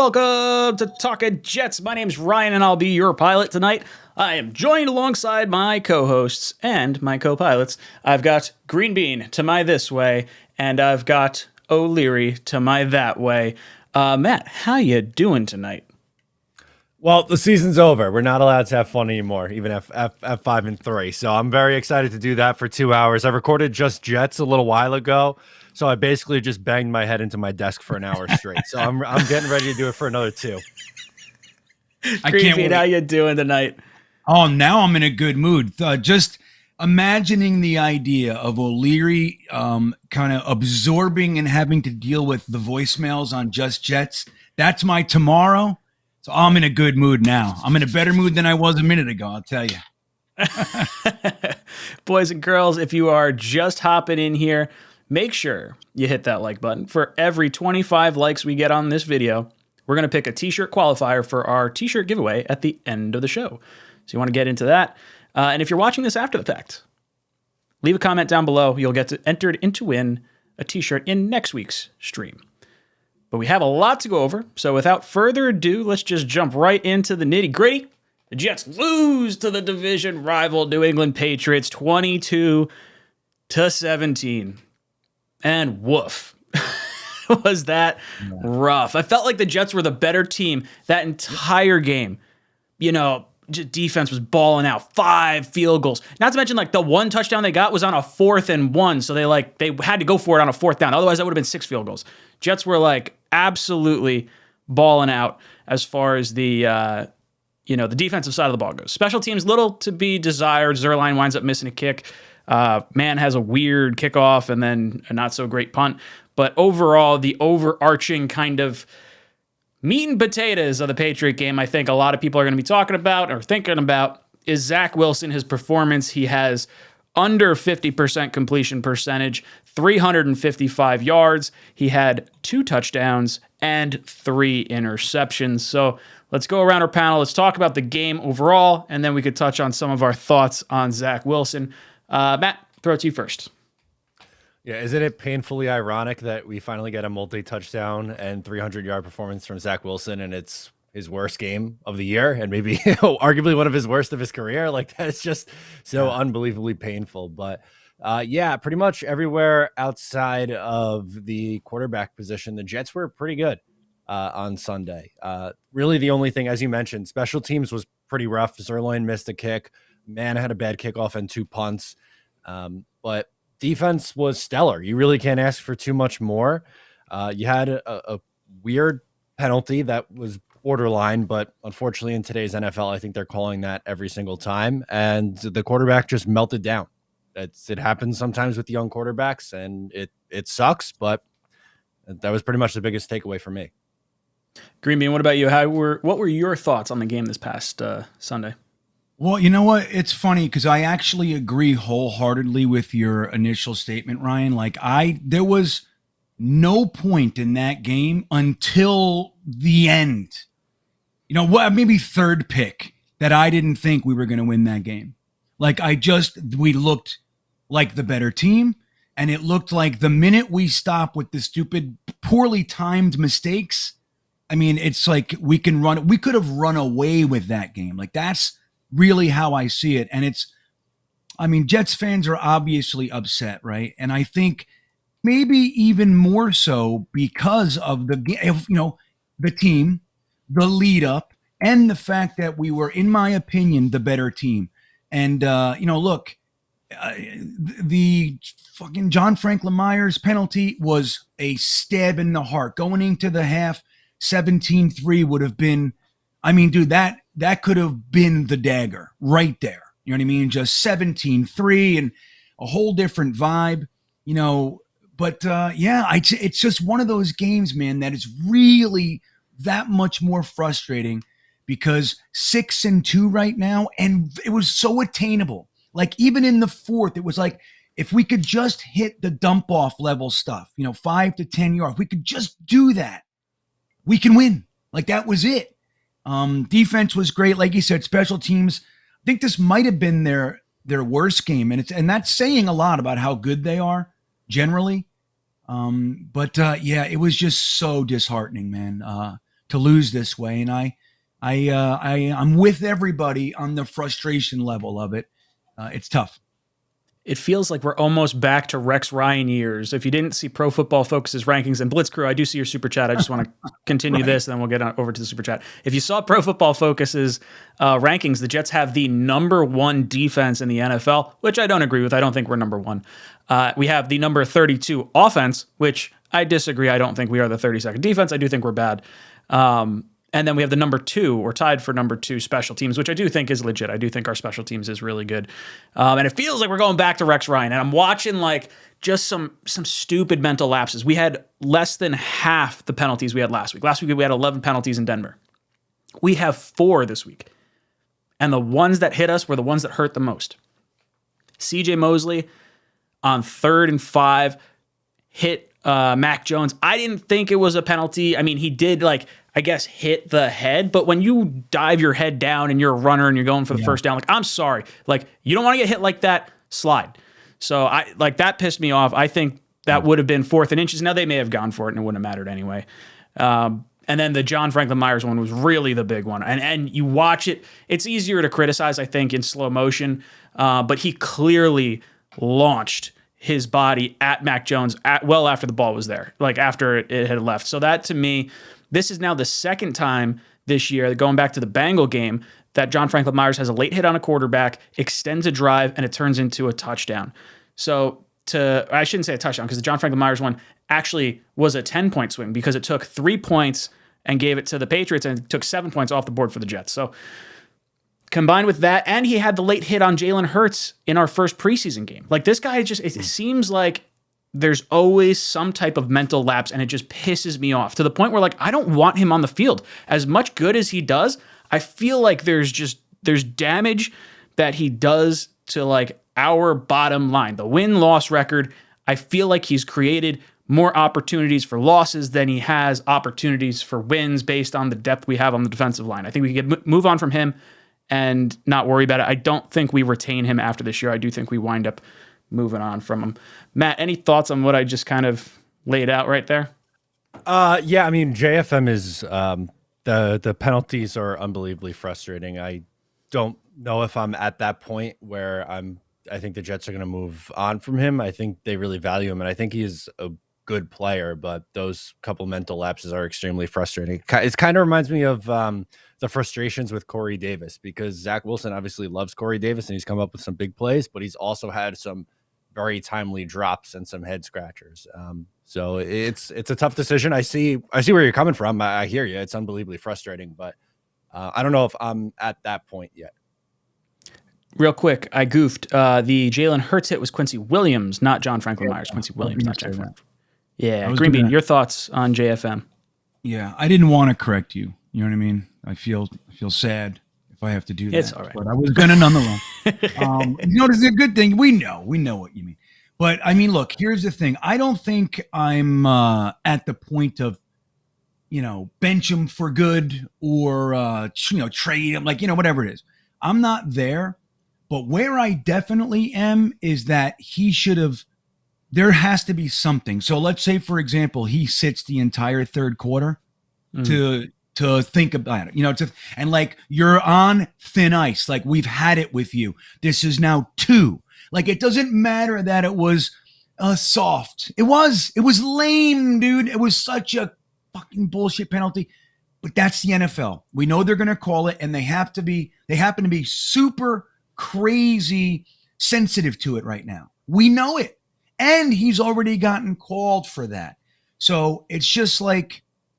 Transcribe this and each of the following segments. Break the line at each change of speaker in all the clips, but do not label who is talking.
welcome to Talkin' Jets. My name's Ryan, and I'll be your pilot tonight. I am joined alongside my co-hosts and my co-pilots. I've got Green Bean to my this way, and I've got O'Leary to my that way. Matt, how you doing tonight?
Well, the season's over. We're not allowed to have fun anymore, even at 5-3. So I'm very excited to do that for 2 hours. I recorded Just Jets a little while ago, so I basically just banged my head into my desk for an hour straight. So I'm getting ready to do it for another 2.
I can't wait. How you doing tonight?
Oh, now I'm in a good mood. Just imagining the idea of O'Leary kind of absorbing and having to deal with the voicemails on Just Jets. That's my tomorrow. So I'm in a good mood now. I'm in a better mood than I was a minute ago, I'll tell you.
Boys and girls, if you are just hopping in here, make sure you hit that like button. For every 25 likes we get on this video, we're going to pick a t-shirt qualifier for our t-shirt giveaway at the end of the show. So you want to get into that. And if you're watching this after the fact, leave a comment down below. You'll get entered to win a t-shirt in next week's stream. But we have a lot to go over, so without further ado, let's just jump right into the nitty-gritty. The Jets lose to the division rival New England Patriots 22-17. And woof. Was that rough. I felt like the Jets were the better team that entire game. You know, defense was balling out. 5 field goals. Not to mention, like, the one touchdown they got was on a 4th and 1, so they had to go for it on a 4th down. Otherwise, that would have been 6 field goals. Jets were, like, absolutely balling out as far as the defensive side of the ball goes. Special teams, little to be desired. Zuerlein winds up missing a kick. Man has a weird kickoff and then a not so great punt. But overall, the overarching kind of meat and potatoes of the Patriot game, I think a lot of people are going to be talking about or thinking about, is Zach Wilson, his performance. He has under 50% completion percentage, 355 yards. He had 2 touchdowns and 3 interceptions. So let's go around our panel. Let's talk about the game overall, and then we could touch on some of our thoughts on Zach Wilson. Matt, throw it to you first.
Yeah, isn't it painfully ironic that we finally get a multi-touchdown and 300-yard performance from Zach Wilson, and it's his worst game of the year and maybe arguably one of his worst of his career? Like, that's just so unbelievably painful. But yeah, pretty much everywhere outside of the quarterback position, the Jets were pretty good on Sunday. Really the only thing, as you mentioned, special teams was pretty rough. Zuerlein missed a kick. Man had a bad kickoff and 2 punts. But defense was stellar. You really can't ask for too much more. You had a weird penalty that was borderline, but unfortunately in today's NFL, I think they're calling that every single time. And the quarterback just melted down. It happens sometimes with young quarterbacks, and it sucks, but that was pretty much the biggest takeaway for me.
Green Bean, what about you? What were your thoughts on the game this past Sunday?
Well, you know what? It's funny because I actually agree wholeheartedly with your initial statement, Ryan. Like, there was no point in that game until the end. You know what? Maybe third pick that I didn't think we were going to win that game. Like, we looked like the better team, and it looked like the minute we stopped with the stupid, poorly timed mistakes, I mean, it's like we could have run away with that game. Like, that's really how I see it. And Jets fans are obviously upset, right? And I think maybe even more so because of the team, the lead up, and the fact that we were, in my opinion, the better team. And, look, the fucking John Franklin Myers penalty was a stab in the heart. Going into the half, 17-3 would have been, dude, that could have been the dagger right there. You know what I mean? Just 17-3 and a whole different vibe, But it's just one of those games, man, that is really that much more frustrating because 6-2 right now, and it was so attainable. Like, even in the 4th, it was like, if we could just hit the dump off level stuff, 5 to 10 yards, we could just do that, we can win. Like, that was it. Defense was great. Like you said, special teams, I think this might have been their worst game. And that's saying a lot about how good they are generally. It was just so disheartening, man. to lose this way. And I'm with everybody on the frustration level of it. It's tough.
It feels like we're almost back to Rex Ryan years. If you didn't see Pro Football Focus's rankings and Blitz Crew, I do see your super chat. I just want to continue
Right.
this, and then we'll get over to the super chat. If you saw Pro Football Focus's rankings, the Jets have the number 1 defense in the NFL, which I don't agree with. I don't think we're number 1. We have the number 32 offense, which I disagree. I don't think we are the 32nd defense. I do think we're bad. And then we have the number 2, or tied for number 2 special teams, which I do think is legit. I do think our special teams is really good. And it feels like we're going back to Rex Ryan. And I'm watching like just some stupid mental lapses. We had less than half the penalties we had last week. Last week we had 11 penalties in Denver. We have 4 this week. And the ones that hit us were the ones that hurt the most. CJ Mosley on 3rd and 5 hit Mac Jones. I didn't think it was a penalty. I mean, he did I guess hit the head, but when you dive your head down and you're a runner and you're going for the first down, I'm sorry. You don't want to get hit like that, slide. So that pissed me off. I think that would have been 4th and inches. Now they may have gone for it and it wouldn't have mattered anyway. And then the John Franklin Myers one was really the big one. And you watch it, it's easier to criticize, I think, in slow motion. But he clearly launched his body at Mac Jones well after the ball was there, after it had left. So that, to me, this is now the second time this year, going back to the Bengal game, that John Franklin Myers has a late hit on a quarterback, extends a drive, and it turns into a touchdown. So I shouldn't say a touchdown, because the John Franklin Myers one actually was a 10-point swing, because it took 3 points and gave it to the Patriots, and it took 7 points off the board for the Jets. So combined with that, and he had the late hit on Jalen Hurts in our first preseason game. This guy it seems like there's always some type of mental lapse, and it just pisses me off to the point where I don't want him on the field. As much good as he does, I feel like there's damage that he does to our bottom line, the win-loss record. I feel like he's created more opportunities for losses than he has opportunities for wins based on the depth we have on the defensive line. I think we could move on from him and not worry about it. I don't think we retain him after this year. I do think we wind up moving on from him. Matt, any thoughts on what I just kind of laid out right there?
Yeah, I mean, JFM is the penalties are unbelievably frustrating. I don't know if I'm at that point where I think the Jets are going to move on from him. I think they really value him, and I think he is a good player, but those couple mental lapses are extremely frustrating. It kind of reminds me of the frustrations with Corey Davis, because Zach Wilson obviously loves Corey Davis and he's come up with some big plays, but he's also had some very timely drops and some head scratchers. So it's a tough decision. I see where you're coming from. I hear you. It's unbelievably frustrating, but I don't know if I'm at that point yet.
Real quick, I goofed. The Jalen Hurts hit was Quincy Williams, not John Franklin Myers. Quincy Williams, not John Franklin. Yeah, Green Bean, your thoughts on JFM?
Yeah, I didn't want to correct you. You know what I mean? I feel sad if I have to do that.
It's all right.
But I was going to nonetheless. It's a good thing. We know what you mean. But I mean, look, here's the thing. I don't think I'm at the point of, bench him for good or, trade him, whatever it is. I'm not there. But where I definitely am is that there has to be something. So let's say, for example, he sits the entire third quarter to think about it, and you're on thin ice. We've had it with you. This is now 2. It doesn't matter that it was soft. It was lame, dude. It was such a fucking bullshit penalty. But that's the NFL. We know they're going to call it, and they happen to be super crazy sensitive to it right now. We know it. And he's already gotten called for that. So it's just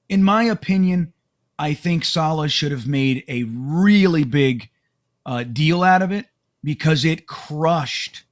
in my opinion, I think Saleh should have made a really big deal out of it, because it crushed.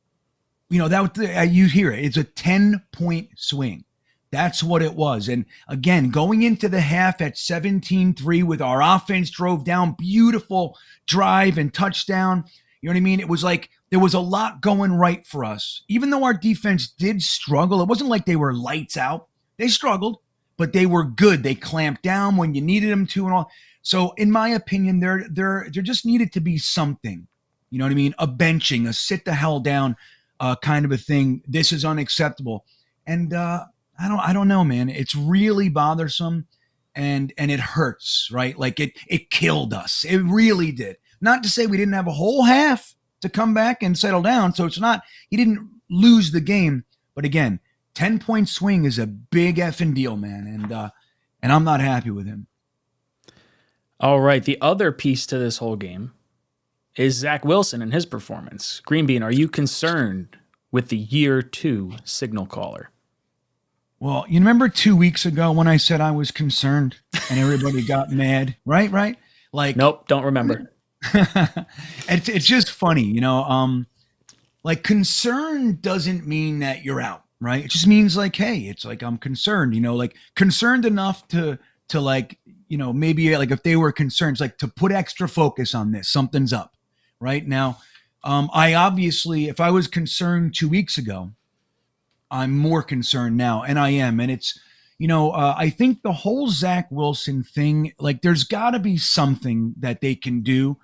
You hear it. It's a 10-point swing. That's what it was. And again, going into the half at 17-3 with our offense drove down, beautiful drive and touchdown. You know what I mean? It was there was a lot going right for us. Even though our defense did struggle, it wasn't like they were lights out. They struggled, but they were good. They clamped down when you needed them to and all. So in my opinion, there just needed to be something. You know what I mean? A benching, a sit the hell down kind of a thing. This is unacceptable. And I don't know, man. It's really bothersome. and it hurts, right? Like it killed us. It really did. Not to say we didn't have a whole half to come back and settle down. So it's not, he didn't lose the game. But again, 10-point swing is a big effing deal, man. And I'm not happy with him.
All right. The other piece to this whole game is Zach Wilson and his performance. Green Bean, are you concerned with the year 2 signal caller?
Well, you remember 2 weeks ago when I said I was concerned and everybody got mad, right? Like,
nope, don't remember.
It's just funny, you know. Like concern doesn't mean that you're out, right? It just means like, hey, it's like I'm concerned, you know, like concerned enough to like, you know, maybe like if they were concerned, it's like to put extra focus on this, something's up, right? Now, I obviously, if I was concerned 2 weeks ago, I'm more concerned now, and I am, and it's, you know, I think the whole Zach Wilson thing, like there's got to be something that they can do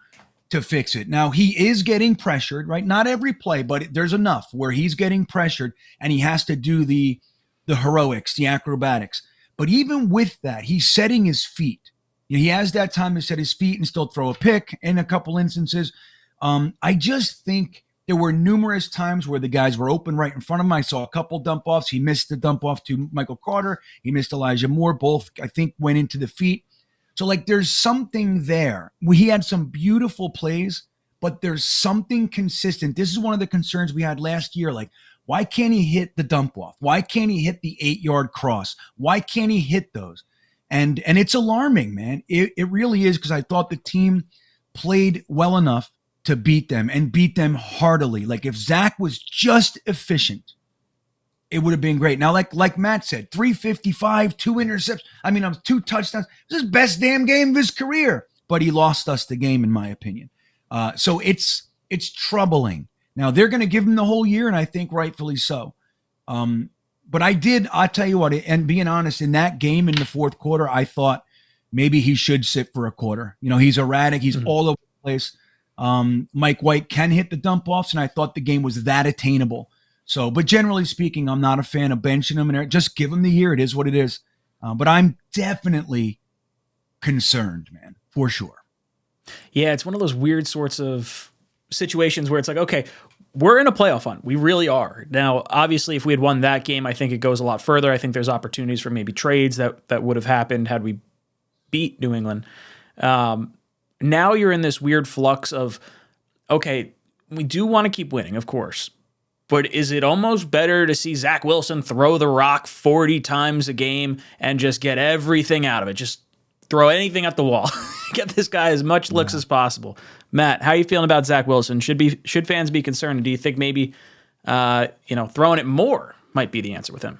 to fix it. Now he is getting pressured, right? Not every play, but there's enough where he's getting pressured and he has to do the heroics, the acrobatics. But even with that, he's setting his feet. You know, he has that time to set his feet and still throw a pick in a couple instances. I just think there were numerous times where the guys were open right in front of him. I saw a couple dump offs. He missed the dump off to Michael Carter. He missed Elijah Moore. Both, I think, went into the feet. So, like, there's something there. He had some beautiful plays, but there's something consistent. This is one of the concerns we had last year. Like, why can't he hit the dump off? Why can't he hit the 8-yard cross? Why can't he hit those? And it's alarming, man. It really is, because I thought the team played well enough to beat them and beat them heartily. Like if Zach was just efficient, it would have been great. Now, like Matt said, 355, 2 interceptions. I mean, 2 touchdowns. This is his best damn game of his career. But he lost us the game, in my opinion. So it's troubling. Now, they're going to give him the whole year, and I think rightfully so. But I'll tell you what, and being honest, in that game in the fourth quarter, I thought maybe he should sit for a quarter. You know, he's erratic. He's all over the place. Mike White can hit the dump offs, and I thought the game was that attainable. So, but generally speaking, I'm not a fan of benching him and just give him the year. It is what it is. But I'm definitely concerned, man, for sure.
Yeah, it's one of those weird sorts of situations where it's like, okay, we're in a playoff hunt. We really are. Now, obviously, if we had won that game, I think it goes a lot further. I think there's opportunities for maybe trades that would have happened had we beat New England. Now you're in this weird flux of, okay, we do want to keep winning, of course, but is it almost better to see Zach Wilson throw the rock 40 times a game and just get everything out of it? Just throw anything at the wall. Get this guy as much looks as possible. Matt, how are you feeling about Zach Wilson? Should fans be concerned? Do you think maybe throwing it more might be the answer with him?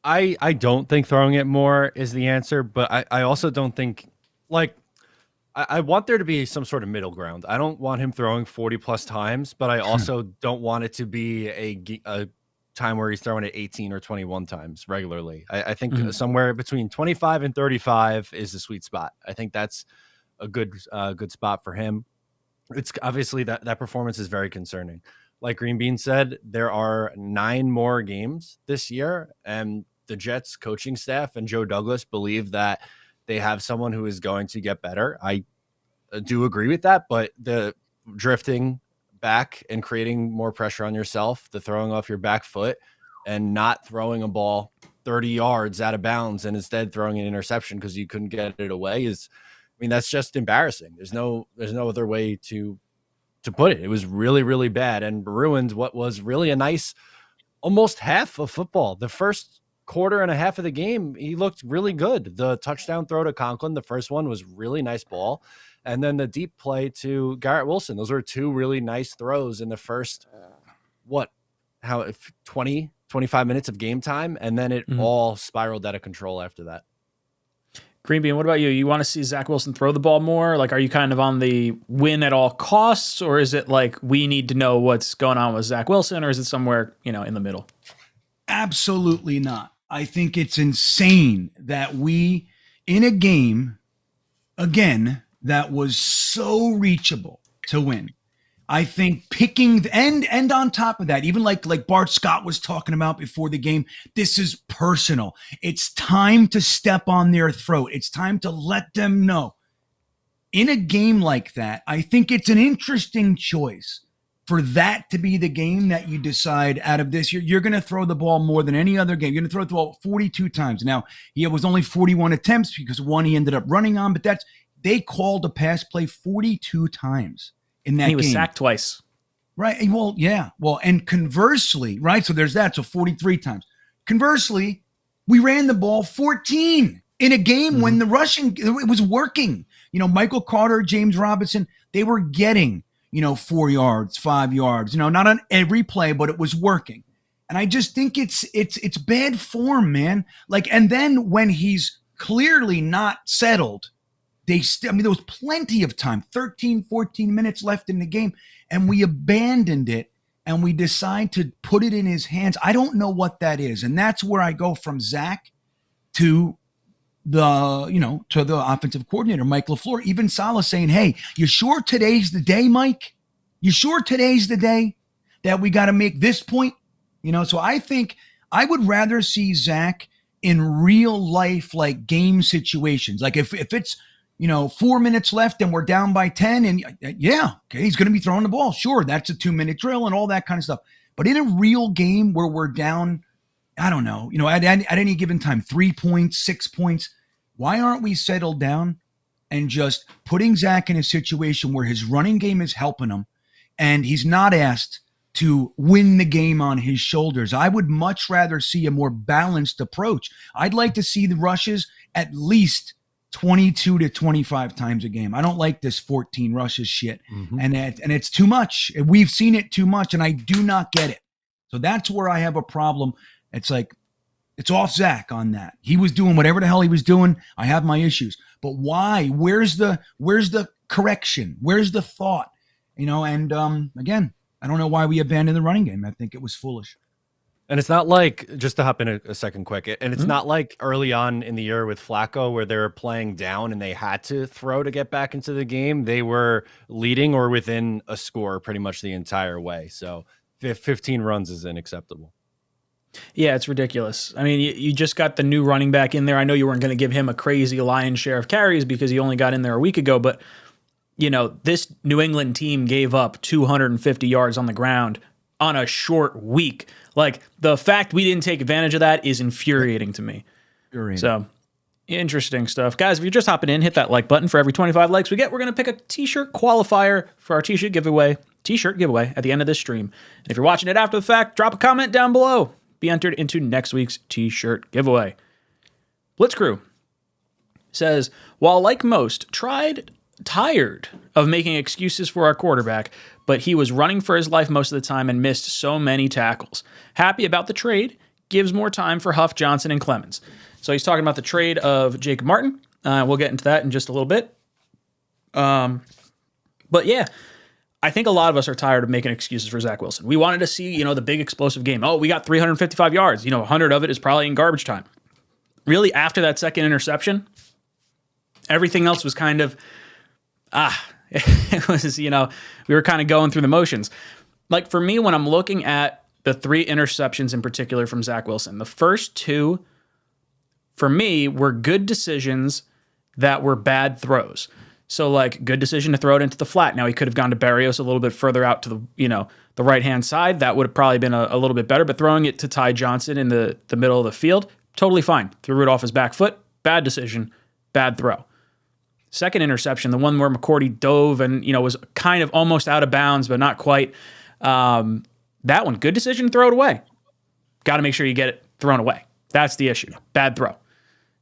I don't think throwing it more is the answer, but I also don't think, like, I want there to be some sort of middle ground. I don't want him throwing 40 plus times, but I also don't want it to be a time where he's throwing it 18 or 21 times regularly. I think somewhere between 25 and 35 is the sweet spot. I think that's a good spot for him. It's obviously that performance is very concerning. Like Green Bean said, there are 9 more games this year, and the Jets coaching staff and Joe Douglas believe that they have someone who is going to get better. I do agree with that, but the drifting back and creating more pressure on yourself, the throwing off your back foot and not throwing a ball 30 yards out of bounds and instead throwing an interception because you couldn't get it away that's just embarrassing. There's no other way to put it. It was really, really bad and ruined what was really a nice almost half of football. The first quarter and a half of the game, he looked really good. The touchdown throw to Conklin, the first one, was really nice ball. And then the deep play to Garrett Wilson. Those were 2 really nice throws in the first, 20, 25 minutes of game time. And then it all spiraled out of control after that.
Green Bean, what about you? You want to see Zach Wilson throw the ball more? Like, are you kind of on the win at all costs, or is it like we need to know what's going on with Zach Wilson, or is it somewhere, in the middle?
Absolutely not. I think it's insane that we, in a game, again, that was so reachable to win, I think picking and on top of that, even like Bart Scott was talking about before the game, this is personal. It's time to step on their throat. It's time to let them know. In a game like that, I think it's an interesting choice for that to be the game that you decide out of this. You're going to throw the ball more than any other game. You're going to throw the ball 42 times. Now, he was only 41 attempts because one he ended up running on, but they called a pass play 42 times in that game.
He was sacked twice.
Right. Well, yeah. Well, and conversely, right? So there's that. So 43 times. Conversely, we ran the ball 14 in a game when the rushing, it was working. Michael Carter, James Robinson, they were getting, 4 yards, 5 yards, not on every play, but it was working. And I just think it's bad form, man. And then when he's clearly not settled, there was plenty of time, 13, 14 minutes left in the game, and we abandoned it and we decide to put it in his hands. I don't know what that is. And that's where I go from Zach to the offensive coordinator, Mike LaFleur, even Saleh saying, hey, you sure today's the day, Mike? You sure today's the day that we got to make this point? So I think I would rather see Zach in real life, game situations. If it's, 4 minutes left and we're down by 10 and he's going to be throwing the ball. Sure. That's a 2-minute drill and all that kind of stuff. But in a real game where we're down, I don't know, at any given time, 3 points, 6 points, why aren't we settled down and just putting Zach in a situation where his running game is helping him and he's not asked to win the game on his shoulders? I would much rather see a more balanced approach. I'd like to see the rushes at least 22 to 25 times a game. I don't like this 14 rushes shit. And it's too much. We've seen it too much and I do not get it. So that's where I have a problem. It's off Zach on that. He was doing whatever the hell he was doing. I have my issues. But why? Where's the correction? Where's the thought? And again, I don't know why we abandoned the running game. I think it was foolish.
And it's not like, just to hop in a second quick, and it's not like early on in the year with Flacco where they were playing down and they had to throw to get back into the game. They were leading or within a score pretty much the entire way. So 15 runs is unacceptable.
Yeah, it's ridiculous. I mean, you just got the new running back in there. I know you weren't going to give him a crazy lion's share of carries because he only got in there a week ago, but this New England team gave up 250 yards on the ground on a short week. The fact we didn't take advantage of that is infuriating to me. So, interesting stuff. Guys, if you're just hopping in, hit that like button. For every 25 likes we get, we're going to pick a t-shirt qualifier for our t-shirt giveaway at the end of this stream. And if you're watching it after the fact, drop a comment down below. Be entered into next week's t-shirt giveaway. Blitz Crew says, while like most, tired of making excuses for our quarterback, but he was running for his life most of the time and missed so many tackles. Happy about the trade. Gives more time for Huff, Johnson, and Clemens. So he's talking about the trade of Jacob Martin. We'll get into that in just a little bit. But yeah, I think a lot of us are tired of making excuses for Zach Wilson. We wanted to see, the big explosive game. Oh, we got 355 yards. 100 of it is probably in garbage time. Really, after that second interception, everything else was kind of, it was, we were kind of going through the motions. For me, when I'm looking at the 3 interceptions in particular from Zach Wilson, the first 2, for me, were good decisions that were bad throws. So, good decision to throw it into the flat. Now, he could have gone to Barrios a little bit further out to the right-hand side. That would have probably been a little bit better. But throwing it to Ty Johnson in the middle of the field, totally fine. Threw it off his back foot. Bad decision. Bad throw. Second interception, the one where McCourty dove and, was kind of almost out of bounds, but not quite. That one, good decision, throw it away. Got to make sure you get it thrown away. That's the issue. Bad throw.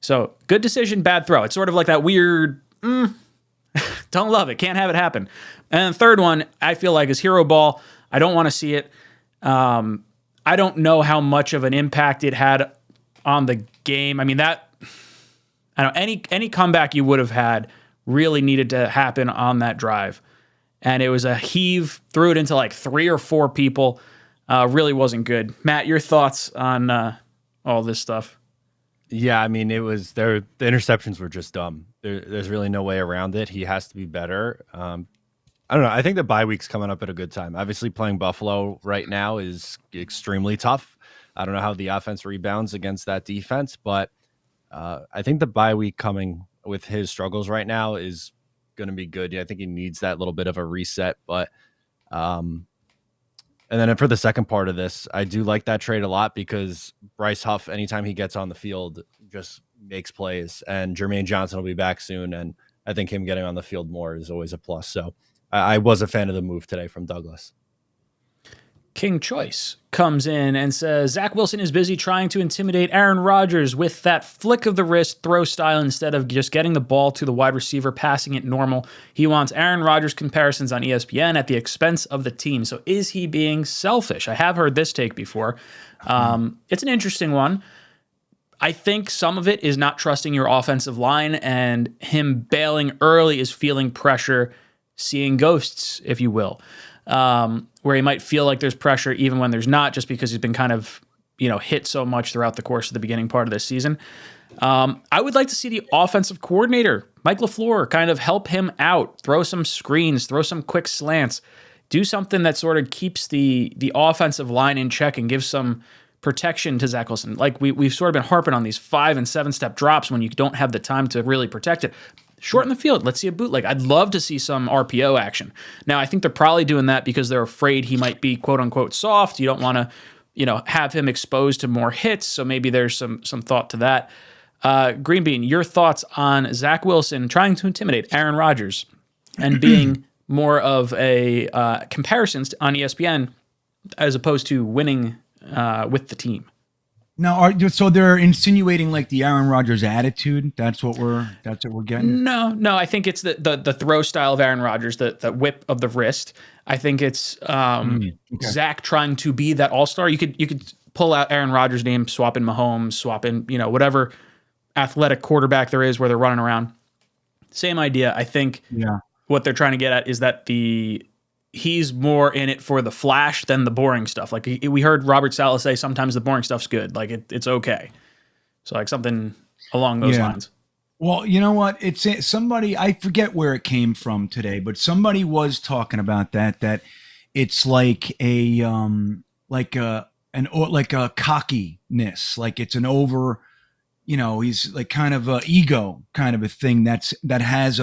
So, good decision, bad throw. It's sort of like that weird, don't love it, can't have it happen. And the third one, I feel like, is hero ball. I don't want to see it. I don't know how much of an impact it had on the game. I mean, I don't know, any comeback you would have had really needed to happen on that drive. And it was a heave, threw it into 3 or 4 people. Really wasn't good. Matt, your thoughts on all this stuff?
Yeah, I mean, the interceptions were just dumb. There's really no way around it. He has to be better. I don't know. I think the bye week's coming up at a good time. Obviously, playing Buffalo right now is extremely tough. I don't know how the offense rebounds against that defense, but I think the bye week coming with his struggles right now is going to be good. I think he needs that little bit of a reset. But and then for the second part of this, I do like that trade a lot because Bryce Huff, anytime he gets on the field, just makes plays. And Jermaine Johnson will be back soon, and I think him getting on the field more is always a plus. So I was a fan of the move today from Douglas.
King Choice comes in and says, Zach Wilson is busy trying to intimidate Aaron Rodgers with that flick of the wrist throw style instead of just getting the ball to the wide receiver, passing it normal. He wants Aaron Rodgers comparisons on ESPN at the expense of the team. So is he being selfish? I have heard this take before. It's an interesting one. I think some of it is not trusting your offensive line, and him bailing early is feeling pressure, seeing ghosts, if you will. Where he might feel like there's pressure even when there's not, just because he's been kind of, hit so much throughout the course of the beginning part of this season. I would like to see the offensive coordinator, Mike LaFleur, kind of help him out, throw some screens, throw some quick slants, do something that sort of keeps the offensive line in check and gives some protection to Zach Wilson. Like we've sort of been harping on these 5 and 7 step drops when you don't have the time to really protect it. Shorten the field. Let's see a bootleg. I'd love to see some RPO action. Now, I think they're probably doing that because they're afraid he might be quote unquote soft. You don't want to, have him exposed to more hits. So maybe there's some thought to that. Green Bean, your thoughts on Zach Wilson trying to intimidate Aaron Rodgers and being more of a comparisons on ESPN as opposed to winning with the team.
Now, so they're insinuating like the Aaron Rodgers attitude. That's what we're getting.
No. I think it's the throw style of Aaron Rodgers, the whip of the wrist. I think it's Zach trying to be that all-star. You could pull out Aaron Rodgers' name, swap in Mahomes, swap in whatever athletic quarterback there is where they're running around. Same idea. I think what they're trying to get at is that he's more in it for the flash than the boring stuff. Like we heard Robert Saleh say, sometimes the boring stuff's good. Like it's okay. So like something along those lines.
Well, you know what? It's somebody, I forget where it came from today, but somebody was talking about that it's like a cockiness, like it's an over, he's like kind of a ego kind of a thing that has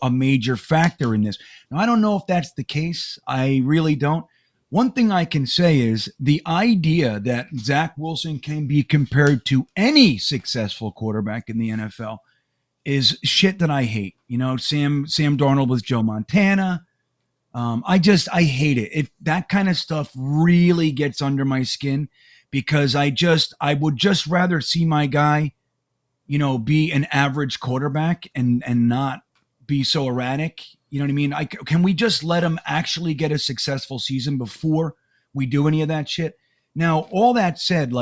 a major factor in this. Now, I don't know if that's the case. I really don't. One thing I can say is the idea that Zach Wilson can be compared to any successful quarterback in the NFL is shit that I hate. Sam Darnold was Joe Montana. I hate it. That kind of stuff really gets under my skin because I would just rather see my guy be an average quarterback and not be so erratic. You know what I mean? Can we just let him actually get a successful season before we do any of that shit? Now, all that said,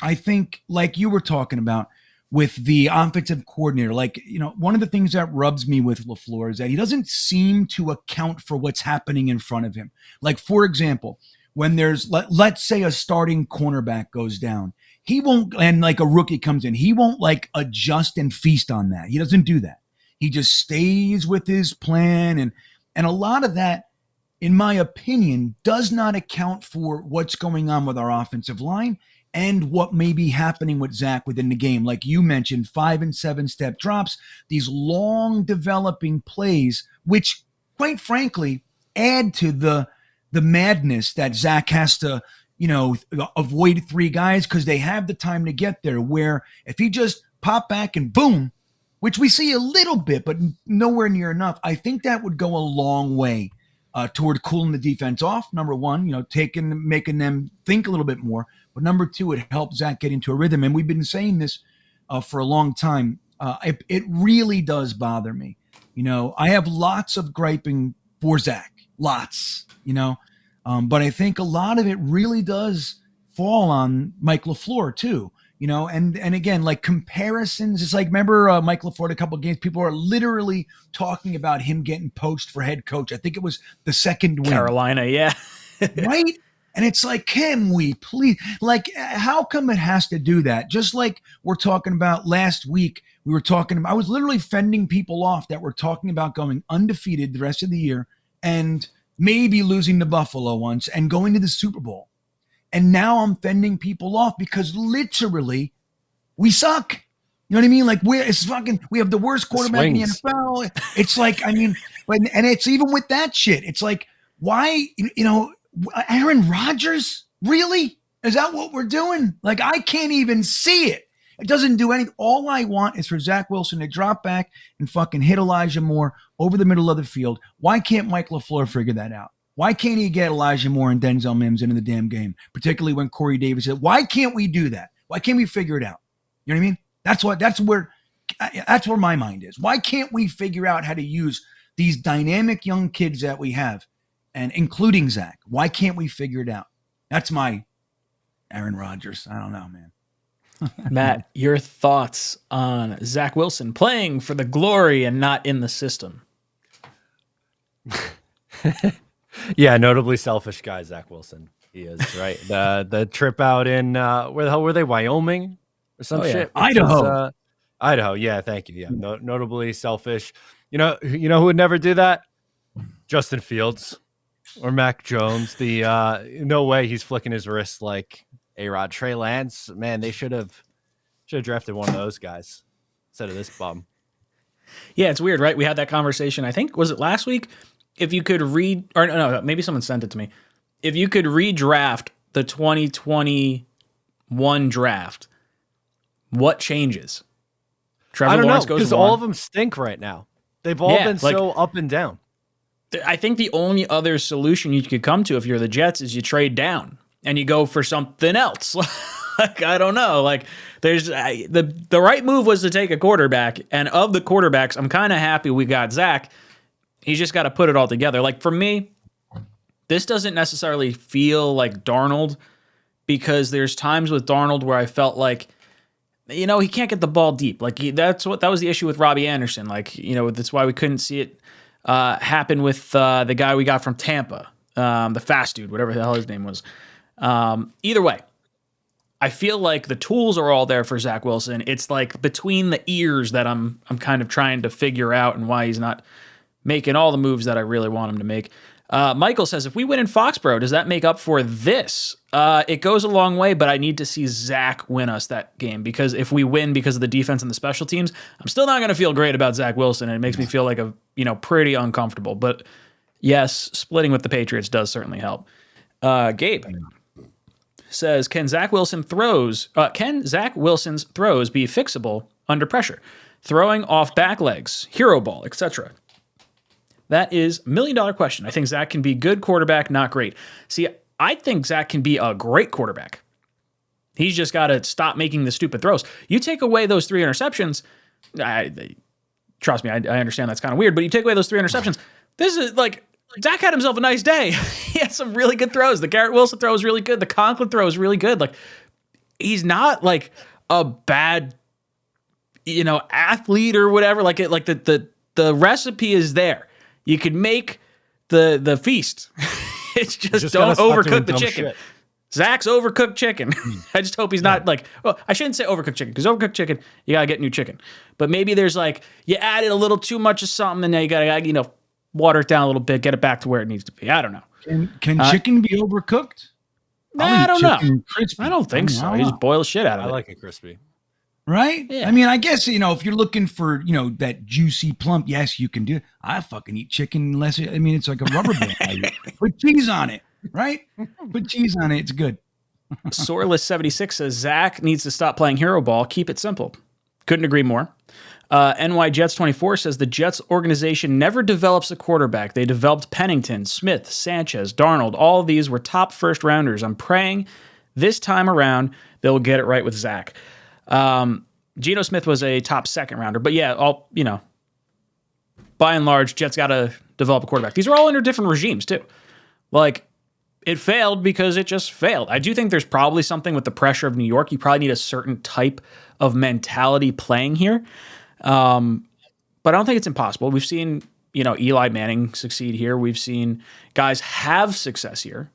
I think like you were talking about with the offensive coordinator, one of the things that rubs me with LaFleur is that he doesn't seem to account for what's happening in front of him. Like, for example, when there's, let's say a starting cornerback goes down, he won't, and like a rookie comes in, he won't adjust and feast on that. He doesn't do that. He just stays with his plan. And a lot of that, in my opinion, does not account for what's going on with our offensive line and what may be happening with Zach within the game. Like you mentioned, 5 and 7 step drops, these long developing plays, which quite frankly add to the madness that Zach has to, avoid 3 guys because they have the time to get there, where if he just pop back and boom, which we see a little bit, but nowhere near enough, I think that would go a long way toward cooling the defense off. Number one, making them think a little bit more. But number 2, it helps Zach get into a rhythm. And we've been saying this for a long time. It really does bother me. I have lots of griping for Zach, lots, but I think a lot of it really does fall on Mike LaFleur too, and again, like comparisons. It's like, remember Mike LaFleur, a couple of games, people are literally talking about him getting poached for head coach. I think it was the second win.
Carolina, yeah.
Right? And it's like, can we please, how come it has to do that? Just like we're talking about last week, I was literally fending people off that were talking about going undefeated the rest of the year and maybe losing to Buffalo once and going to the Super Bowl. And now I'm fending people off because literally we suck. You know what I mean? Like we have the worst quarterback in the NFL. It's like, I mean, and it's even with that shit. It's like, why, Aaron Rodgers? Really? Is that what we're doing? Like, I can't even see it. It doesn't do anything. All I want is for Zach Wilson to drop back and fucking hit Elijah Moore over the middle of the field. Why can't Mike LaFleur figure that out? Why can't he get Elijah Moore and Denzel Mims into the damn game? Particularly when Corey Davis said, why can't we do that? Why can't we figure it out? You know what I mean? That's where my mind is. Why can't we figure out how to use these dynamic young kids that we have, and including Zach? Why can't we figure it out? That's my Aaron Rodgers. I don't know, man.
Matt, your thoughts on Zach Wilson playing for the glory and not in the system?
Yeah, notably selfish guy, Zach Wilson. He is, right? The trip out in where the hell were they? Wyoming or some shit?
Idaho.
Idaho. Yeah, thank you. Yeah, notably selfish. You know who would never do that? Justin Fields or Mac Jones. No way he's flicking his wrist like A-Rod. Trey Lance. Man, they should have drafted one of those guys instead of this bum.
Yeah, it's weird, right? We had that conversation. I think, was it last week? If you could no, maybe someone sent it to me. If you could redraft the 2021 draft, what changes? Trevor
I don't
Lawrence
know,
goes
because all of them stink right now. They've all been so up and down.
I think the only other solution you could come to if you're the Jets is you trade down and you go for something else. Like, I don't know. Like, there's the right move was to take a quarterback, and of the quarterbacks, I'm kind of happy we got Zach. He's just got to put it all together. Like, for me, this doesn't necessarily feel like Darnold, because there's times with Darnold where I felt like, he can't get the ball deep. Like, that was the issue with Robbie Anderson. Like, that's why we couldn't see it happen with the guy we got from Tampa, the fast dude, whatever the hell his name was. Either way, I feel like the tools are all there for Zach Wilson. It's like between the ears that I'm kind of trying to figure out, and why he's not making all the moves that I really want him to make. Michael says, if we win in Foxborough, does that make up for this? It goes a long way, but I need to see Zach win us that game, because if we win because of the defense and the special teams, I'm still not going to feel great about Zach Wilson, and it makes me feel like pretty uncomfortable. But yes, splitting with the Patriots does certainly help. Gabe says, can Zach Wilson's throws be fixable under pressure? Throwing off back legs, hero ball, etc. That is $1 million question. I think Zach can be good quarterback, not great. See, I think Zach can be a great quarterback. He's just got to stop making the stupid throws. You take away those 3 interceptions, trust me, I understand that's kind of weird, but you take away those 3 interceptions, this is like, Zach had himself a nice day. He had some really good throws. The Garrett Wilson throw was really good. The Conklin throw was really good. Like, he's not like a bad, athlete or whatever. Like the recipe is there. You could make the feast. It's just don't overcook the chicken. Shit. Zach's overcooked chicken. I just hope he's not I shouldn't say overcooked chicken, because overcooked chicken, you got to get new chicken. But maybe there's you added a little too much of something, and now you got to, water it down a little bit, get it back to where it needs to be. I don't know.
Can chicken be overcooked?
I don't know.
Crispy.
I don't think so. You just boil shit out of it.
I like it crispy.
Right? Yeah. I mean, I guess, if you're looking for, that juicy plump, yes, you can do it. I fucking eat chicken unless, it's like a rubber band. Put cheese on it, right? Put cheese on it. It's good.
Soreless76 says, Zach needs to stop playing hero ball. Keep it simple. Couldn't agree more. NY Jets 24 says the Jets organization never develops a quarterback. They developed Pennington, Smith, Sanchez, Darnold. All of these were top first rounders. I'm praying this time around they'll get it right with Zach. Geno Smith was a top second rounder, but yeah, by and large, Jets got to develop a quarterback. These are all under different regimes too. Like, it failed because it just failed. I do think there's probably something with the pressure of New York. You probably need a certain type of mentality playing here. But I don't think it's impossible. We've seen, Eli Manning succeed here. We've seen guys have success here.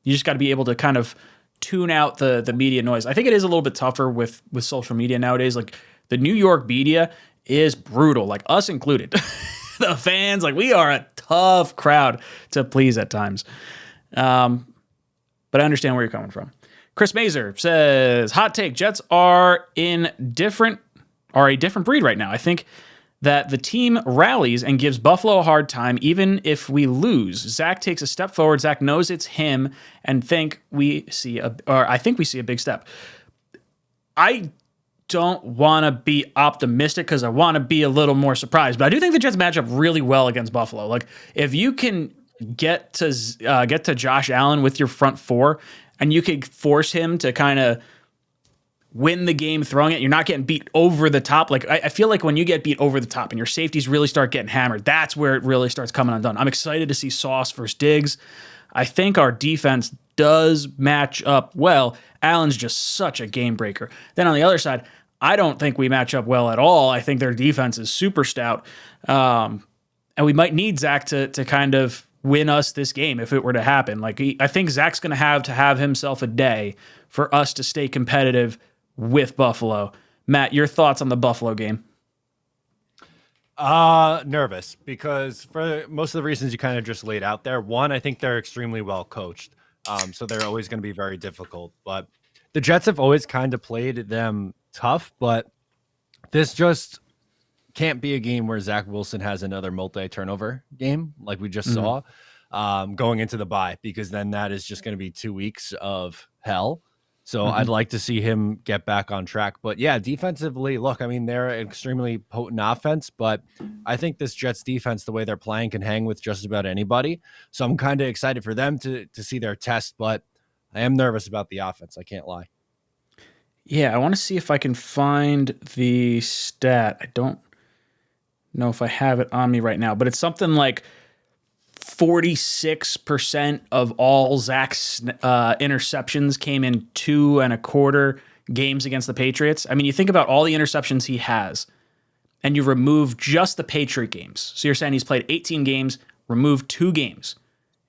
You just got to be able to kind of tune out the media noise. I think it is a little bit tougher with social media nowadays. Like, the New York media is brutal, like us included. the fans. Like, we are a tough crowd to please at times. But I understand where you're coming from. Chris Mazer says, hot take, Jets are a different breed right now. I think that the team rallies and gives Buffalo a hard time, even if we lose. Zach takes a step forward. Zach knows it's him, and I think we see a big step. I don't want to be optimistic because I want to be a little more surprised, but I do think the Jets match up really well against Buffalo. Like, if you can get to Josh Allen with your front four, and you could force him to kind of win the game throwing it, you're not getting beat over the top. Like, I feel like when you get beat over the top and your safeties really start getting hammered, that's where it really starts coming undone. I'm excited to see Sauce versus Diggs. I think our defense does match up well. Allen's just such a game breaker. Then on the other side, I don't think we match up well at all. I think their defense is super stout. And we might need Zach to kind of win us this game if it were to happen. Like, I think Zach's going to have himself a day for us to stay competitive with Buffalo. Matt, your thoughts on the Buffalo game?
Nervous, because for most of the reasons you kind of just laid out there. One, I think they're extremely well coached. So they're always going to be very difficult. But the Jets have always kind of played them tough, but this just can't be a game where Zach Wilson has another multi-turnover game like we just saw going into the bye, because then that is just going to be 2 weeks of hell. So I'd like to see him get back on track. But yeah, defensively, look, I mean, they're an extremely potent offense, but I think this Jets defense, the way they're playing, can hang with just about anybody. So I'm kind of excited for them to see their test, but I am nervous about the offense. I can't lie.
Yeah, I want to see if I can find the stat. I don't know if I have it on me right now, but it's something like 46% of all Zach's interceptions came in 2.25 games against the Patriots. I mean, you think about all the interceptions he has, and you remove just the Patriot games. So you're saying he's played 18 games, removed 2 games.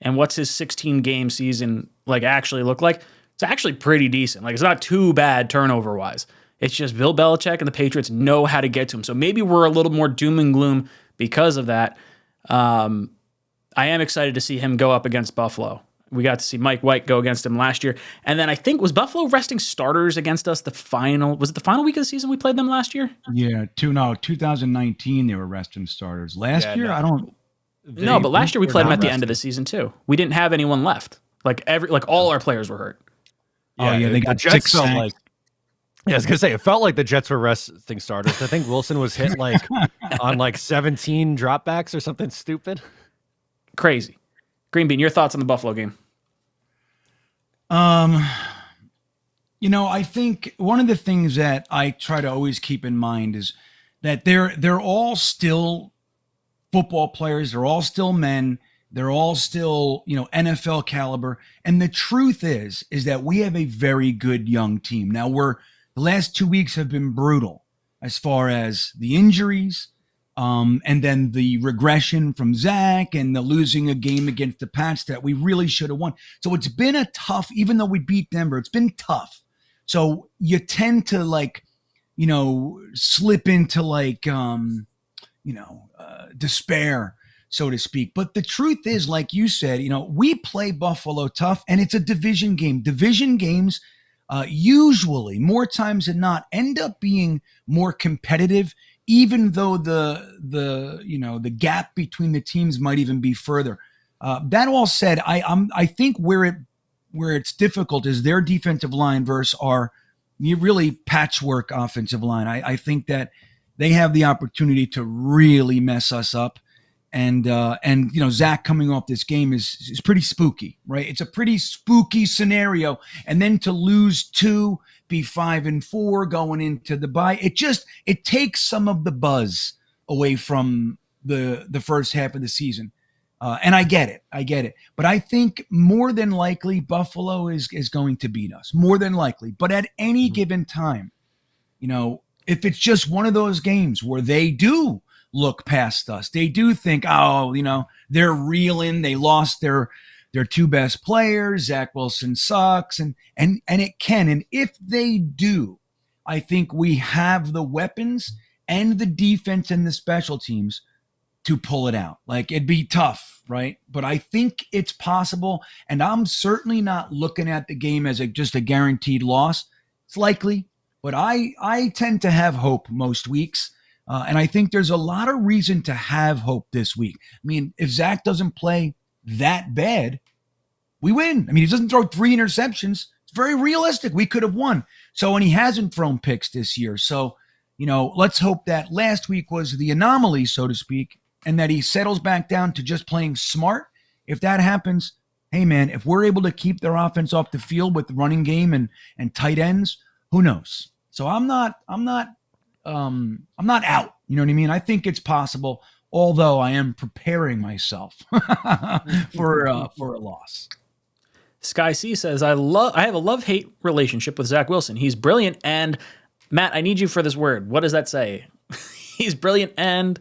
And what's his 16-game season like actually look like? It's actually pretty decent. Like, it's not too bad turnover-wise. It's just Bill Belichick and the Patriots know how to get to him. So maybe we're a little more doom and gloom because of that. I am excited to see him go up against Buffalo. We got to see Mike White go against him last year. And then I think, was Buffalo resting starters against us was it the final week of the season we played them last year?
Yeah, 2019 they were resting starters. Last year,
no.
I don't.
No, but last year we played them at the end of the season too. We didn't have anyone left. Like all our players were hurt.
Yeah, they got
the Jets
6
felt
sacks.
like. Yeah, I was gonna say, it felt like the Jets were resting starters. I think Wilson was hit like on like 17 dropbacks or something stupid.
Crazy. Green Bean, your thoughts on the Buffalo game?
I think one of the things that I try to always keep in mind is that they're all still football players. They're all still men. They're all still, NFL caliber. And the truth is that we have a very good young team. Now the last 2 weeks have been brutal as far as the injuries, and then the regression from Zach and the losing a game against the Pats that we really should have won. So it's been a tough, even though we beat Denver, it's been tough. So you tend to slip into despair, so to speak. But the truth is, like you said, we play Buffalo tough, and it's a division game. Division games usually, more times than not, end up being more competitive, even though the gap between the teams might even be further. That all said, I think where it's difficult is their defensive line versus our really patchwork offensive line. I think that they have the opportunity to really mess us up. And Zach coming off this game is pretty spooky, right? It's a pretty spooky scenario. And then to lose 2, be 5-4 going into the bye, it takes some of the buzz away from the first half of the season. And I get it. But I think more than likely Buffalo is going to beat us, more than likely. But at any given time, if it's just one of those games where they do look past us, they do think, they're reeling, they lost their 2 best players, Zach Wilson sucks, and it can. And if they do, I think we have the weapons and the defense and the special teams to pull it out. Like it'd be tough, right? But I think it's possible. And I'm certainly not looking at the game as just a guaranteed loss. It's likely, but I tend to have hope most weeks. And I think there's a lot of reason to have hope this week. I mean, if Zach doesn't play that bad, we win. I mean, he doesn't throw 3 interceptions. It's very realistic. We could have won. So, and he hasn't thrown picks this year. So, let's hope that last week was the anomaly, so to speak, and that he settles back down to just playing smart. If that happens, hey man, if we're able to keep their offense off the field with the running game and tight ends, who knows? So I'm not out. You know what I mean? I think it's possible, although I am preparing myself for a loss.
Sky C says, I have a love-hate relationship with Zach Wilson. He's brilliant, and Matt, I need you for this word. What does that say? He's brilliant and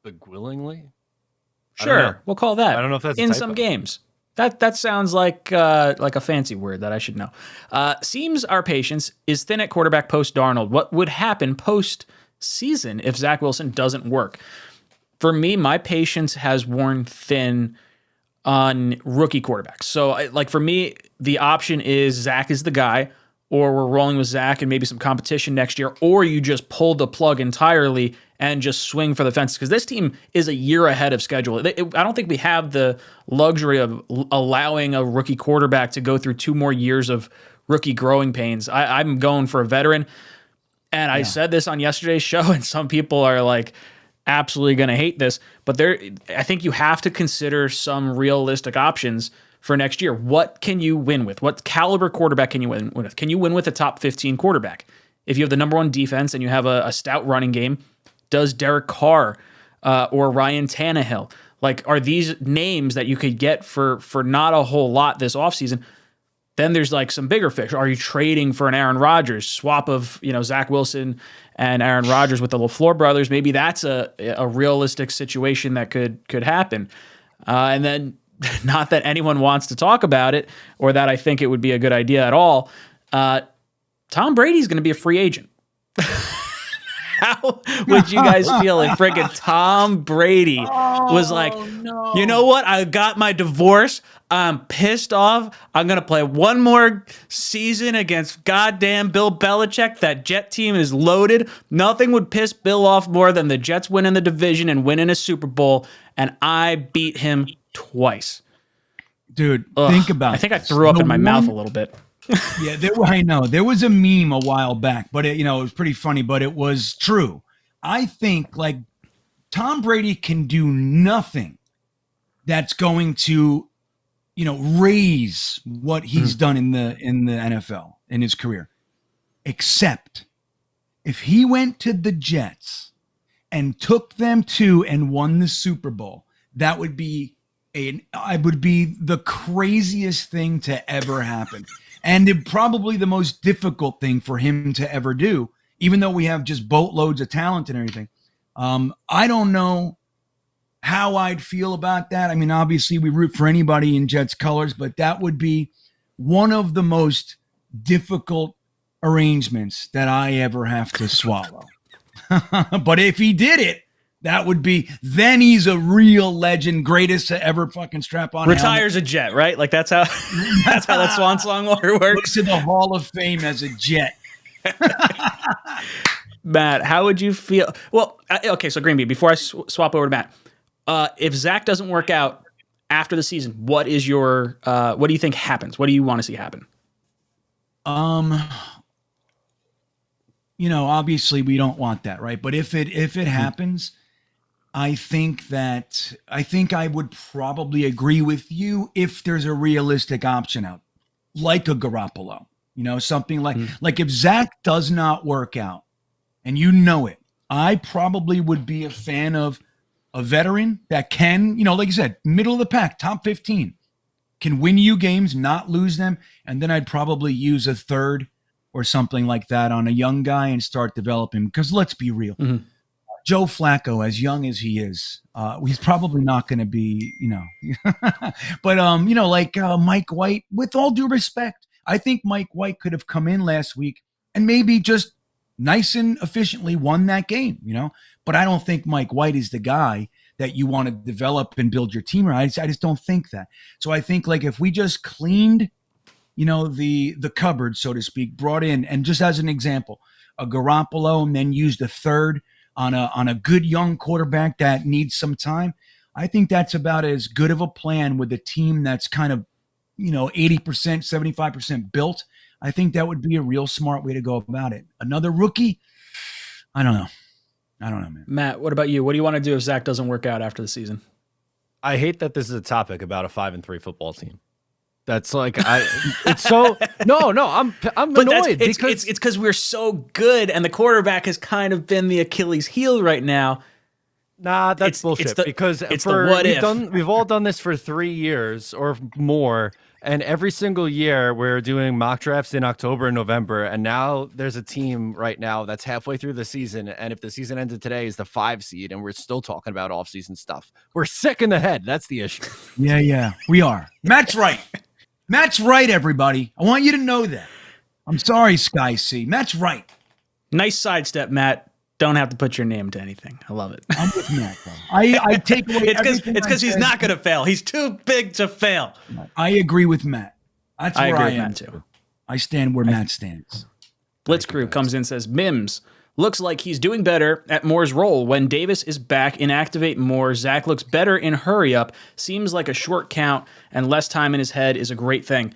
beguilingly?
Sure, we'll call that.
I don't know if that's
in some games. That sounds like a fancy word that I should know. Seems our patience is thin at quarterback post Darnold. What would happen post season if Zach Wilson doesn't work? For me, my patience has worn thin on rookie quarterbacks. So, for me, the option is Zach is the guy, or we're rolling with Zach and maybe some competition next year, or you just pull the plug entirely and just swing for the fences, because this team is a year ahead of schedule. I don't think we have the luxury of allowing a rookie quarterback to go through 2 more years of rookie growing pains. I'm going for a veteran, and I said this on yesterday's show, and some people are like absolutely going to hate this, but I think you have to consider some realistic options for next year. What can you win with? What caliber quarterback can you win with? Can you win with a top 15 quarterback? If you have the number 1 defense and you have a stout running game, does Derek Carr or Ryan Tannehill, are these names that you could get for not a whole lot this offseason? Then there's some bigger fish. Are you trading for an Aaron Rodgers swap of, Zach Wilson and Aaron Rodgers with the LaFleur brothers? Maybe that's a realistic situation that could happen. And then, not that anyone wants to talk about it or that I think it would be a good idea at all, Tom Brady's going to be a free agent. How would you guys feel if freaking Tom Brady was like,
no.
You know what? I got my divorce. I'm pissed off. I'm going to play one more season against goddamn Bill Belichick. That Jet team is loaded. Nothing would piss Bill off more than the Jets winning the division and winning a Super Bowl, and I beat him twice.
Dude, think about it.
I think I threw up in my mouth a little bit.
Yeah, I know. There was a meme a while back, but it was pretty funny, but it was true. I think Tom Brady can do nothing that's going to, raise what he's done in the NFL in his career, except if he went to the Jets and took them to and won the Super Bowl. That would be the craziest thing to ever happen. And probably the most difficult thing for him to ever do, even though we have just boatloads of talent and everything. I don't know how I'd feel about that. I mean, obviously we root for anybody in Jets colors, but that would be one of the most difficult arrangements that I ever have to swallow. But if he did it, that would be, then he's a real legend, greatest to ever fucking strap on.
Retires a Jet, right? That's how that swan song works.
Goes to the Hall of Fame as a Jet.
Matt, how would you feel? Well, okay, so Green Bee, before I swap over to Matt, if Zach doesn't work out after the season, what do you think happens? What do you want to see happen?
Obviously we don't want that, right? But if it happens, I think I would probably agree with you if there's a realistic option out, like a Garoppolo, something like if Zach does not work out and it, I probably would be a fan of a veteran that can, like you said, middle of the pack, top 15, can win you games, not lose them. And then I'd probably use a third or something like that on a young guy and start developing. Because let's be real. Mm-hmm. Joe Flacco, as young as he is, he's probably not going to be, but, Mike White, with all due respect, I think Mike White could have come in last week and maybe just nice and efficiently won that game, But I don't think Mike White is the guy that you want to develop and build your team around. I just don't think that. So I think like if we just cleaned, the cupboard, so to speak, brought in, and just as an example, a Garoppolo, and then used a third on a good young quarterback that needs some time, I think that's about as good of a plan with a team that's kind of, 80%, 75% built. I think that would be a real smart way to go about it. Another rookie, I don't know, man.
Matt, what about you? What do you want to do if Zach doesn't work out after the season?
I hate that this is a topic about a 5-3 football team. That's like it's so I'm annoyed
because it's because we're so good and the quarterback has kind of been the Achilles heel right now.
Nah, that's bullshit. Because we've all done this for 3 years or more, and every single year we're doing mock drafts in October and November, and now there's a team right now that's halfway through the season, and if the season ended today is the 5 seed, and we're still talking about offseason stuff. We're sick in the head. That's the issue.
Yeah, we are. Matt's right. Matt's right, everybody. I want you to know that. I'm sorry, Sky C. Matt's right.
Nice sidestep, Matt. Don't have to put your name to anything. I love it.
I'm with Matt, though. I take away
It's because he's not going to fail. He's too big to fail.
I agree with Matt. That's where I am.
Matt too.
I stand where Matt stands.
Blitzcrew comes in and says, Mims looks like he's doing better at Moore's role. When Davis is back, inactivate Moore. Zach looks better in hurry up. Seems like a short count and less time in his head is a great thing.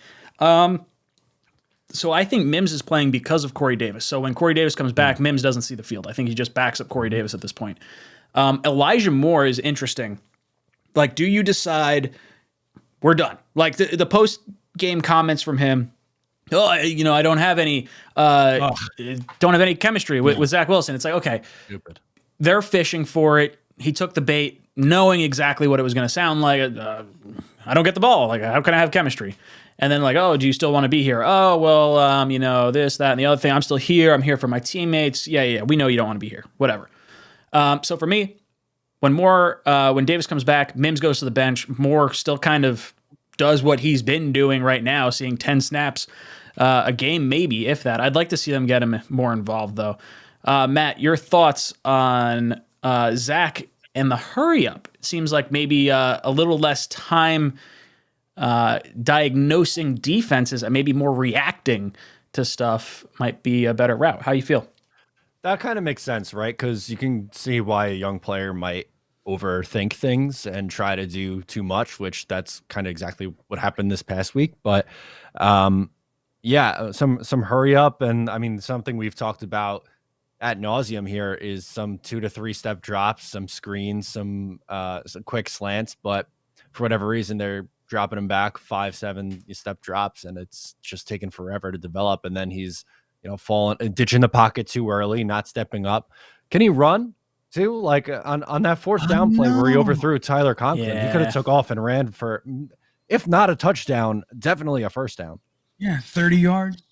So I think Mims is playing because of Corey Davis. So when Corey Davis comes back, Mims doesn't see the field. I think he just backs up Corey Davis at this point. Elijah Moore is interesting. Like, do you decide we're done? Like the post-game comments from him, I don't have any chemistry with Zach Wilson. It's like, okay,
stupid.
They're fishing for it. He took the bait knowing exactly what it was going to sound like. I don't get the ball. Like, how can I have chemistry? And then like, oh, do you still want to be here? Oh, well, this, that, and the other thing. I'm still here. I'm here for my teammates. Yeah. We know you don't want to be here. Whatever. So for me, when Davis comes back, Mims goes to the bench. Moore still kind of does what he's been doing right now, seeing 10 snaps a game, maybe, if that. I'd like to see them get him more involved, though. Matt, your thoughts on Zach and the hurry up? It seems like maybe a little less time diagnosing defenses and maybe more reacting to stuff might be a better route. How you feel?
That kind of makes sense, right? Because you can see why a young player might overthink things and try to do too much, which that's kind of exactly what happened this past week. But some hurry up. And I mean, something we've talked about ad nauseum here is some 2 to 3 step drops, some screens, some quick slants. But for whatever reason, they're dropping him back 5-7 step drops, and it's just taking forever to develop. And then he's, falling, ditching the pocket too early, not stepping up. Can he run too? Like on that 4th down play where he overthrew Tyler Conklin, he could have took off and ran for, if not a touchdown, definitely a first down.
Yeah, 30 yards.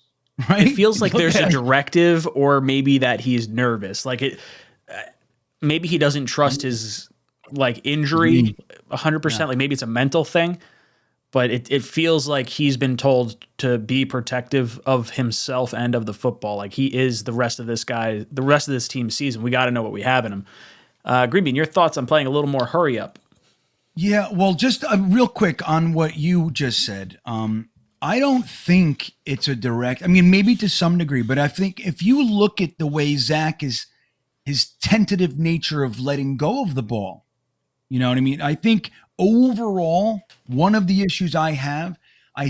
Right.
It feels like there's a directive, or maybe that he's nervous. Like maybe he doesn't trust his injury 100%. Like maybe it's a mental thing. But it feels like he's been told to be protective of himself and of the football. Like he is the rest of this team's season. We got to know what we have in him. Greenbean, your thoughts on playing a little more hurry up?
Yeah, well, just real quick on what you just said. I don't think it's a direct, I mean, maybe to some degree, but I think if you look at the way Zach is, his tentative nature of letting go of the ball, you know what I mean? I think overall, one of the issues I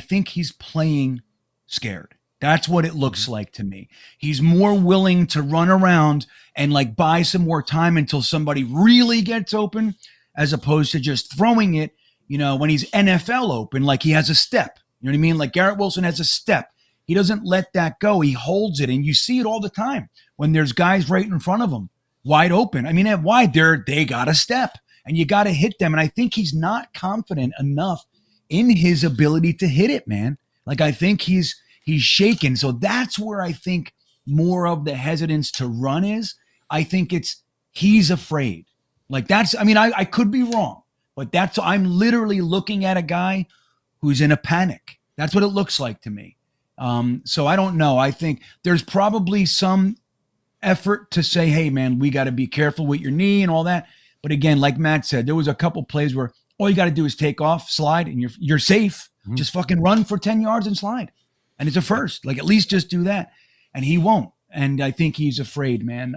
think he's playing scared. That's what it looks like to me. He's more willing to run around and buy some more time until somebody really gets open, as opposed to just throwing it, when he's NFL open, like he has a step. You know what I mean? Like Garrett Wilson has a step. He doesn't let that go. He holds it. And you see it all the time when there's guys right in front of him, wide open. I mean, at wide, they got a step. And you got to hit them. And I think he's not confident enough in his ability to hit it, man. Like, I think he's shaken. So that's where I think more of the hesitance to run is. I think he's afraid. Like I could be wrong, but I'm literally looking at a guy who's in a panic. That's what it looks like to me. So I don't know. I think there's probably some effort to say, hey, man, we got to be careful with your knee and all that. But again, like Matt said, there was a couple plays where all you got to do is take off, slide, and you're safe.
Mhm.
Just fucking run for 10 yards and slide. And it's a first. Like, at least just do that. And he won't. And I think he's afraid, man.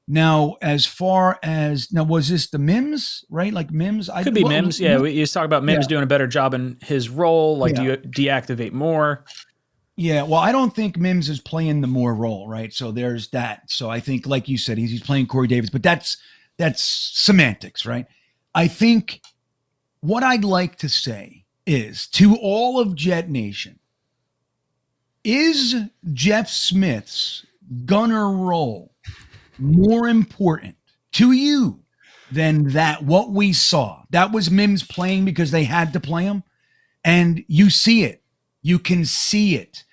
Now, as far as was this the Mims, right? Like Mims,
Could be Mims. Yeah, you talk about Mims doing a better job in his role. Like, do you deactivate more?
Yeah, well, I don't think Mims is playing the more role, right? So there's that. So I think, like you said, he's playing Corey Davis, but that's semantics, right? I think what I'd like to say is to all of Jet Nation, is Jeff Smith's gunner role more important to you than that what we saw? That was Mims playing because they had to play him, and you see it. You can see it.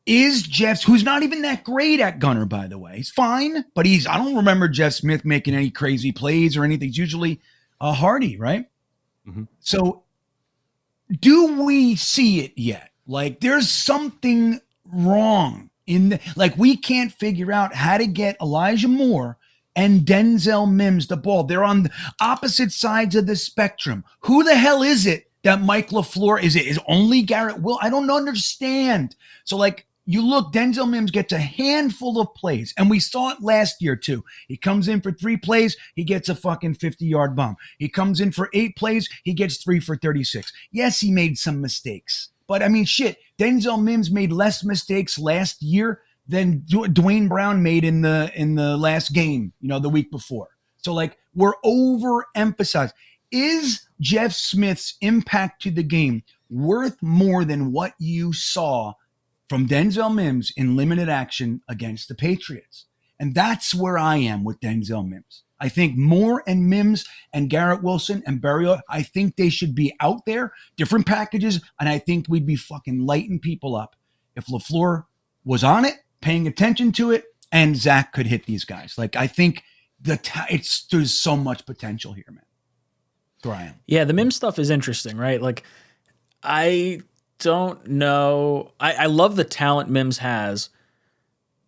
Is Jeff, who's not even that great at gunner, by the way, he's fine, but I don't remember Jeff Smith making any crazy plays or anything. It's usually Hardy, right?
Mm-hmm.
So do we see it yet? Like, there's something wrong like, we can't figure out how to get Elijah Moore and Denzel Mims the ball. They're on the opposite sides of the spectrum. Who the hell is it that Mike LaFleur is only Garrett Will? I don't understand. So, like, you look, Denzel Mims gets a handful of plays, and we saw it last year too. He comes in for 3 plays, he gets a fucking 50-yard bomb. He comes in for 8 plays, he gets 3 for 36. Yes, he made some mistakes, but I mean, shit, Denzel Mims made less mistakes last year than Dwayne Brown made in the last game, the week before. So, like, we're overemphasized. Is Jeff Smith's impact to the game worth more than what you saw from Denzel Mims in limited action against the Patriots? And that's where I am with Denzel Mims. I think Moore and Mims and Garrett Wilson and Berrios, I think they should be out there, different packages, and I think we'd be fucking lighting people up if LaFleur was on it, paying attention to it, and Zach could hit these guys. Like, I think there's so much potential here, man. Brian.
Yeah, the Mims stuff is interesting, right? Like, I don't know. I love the talent Mims has,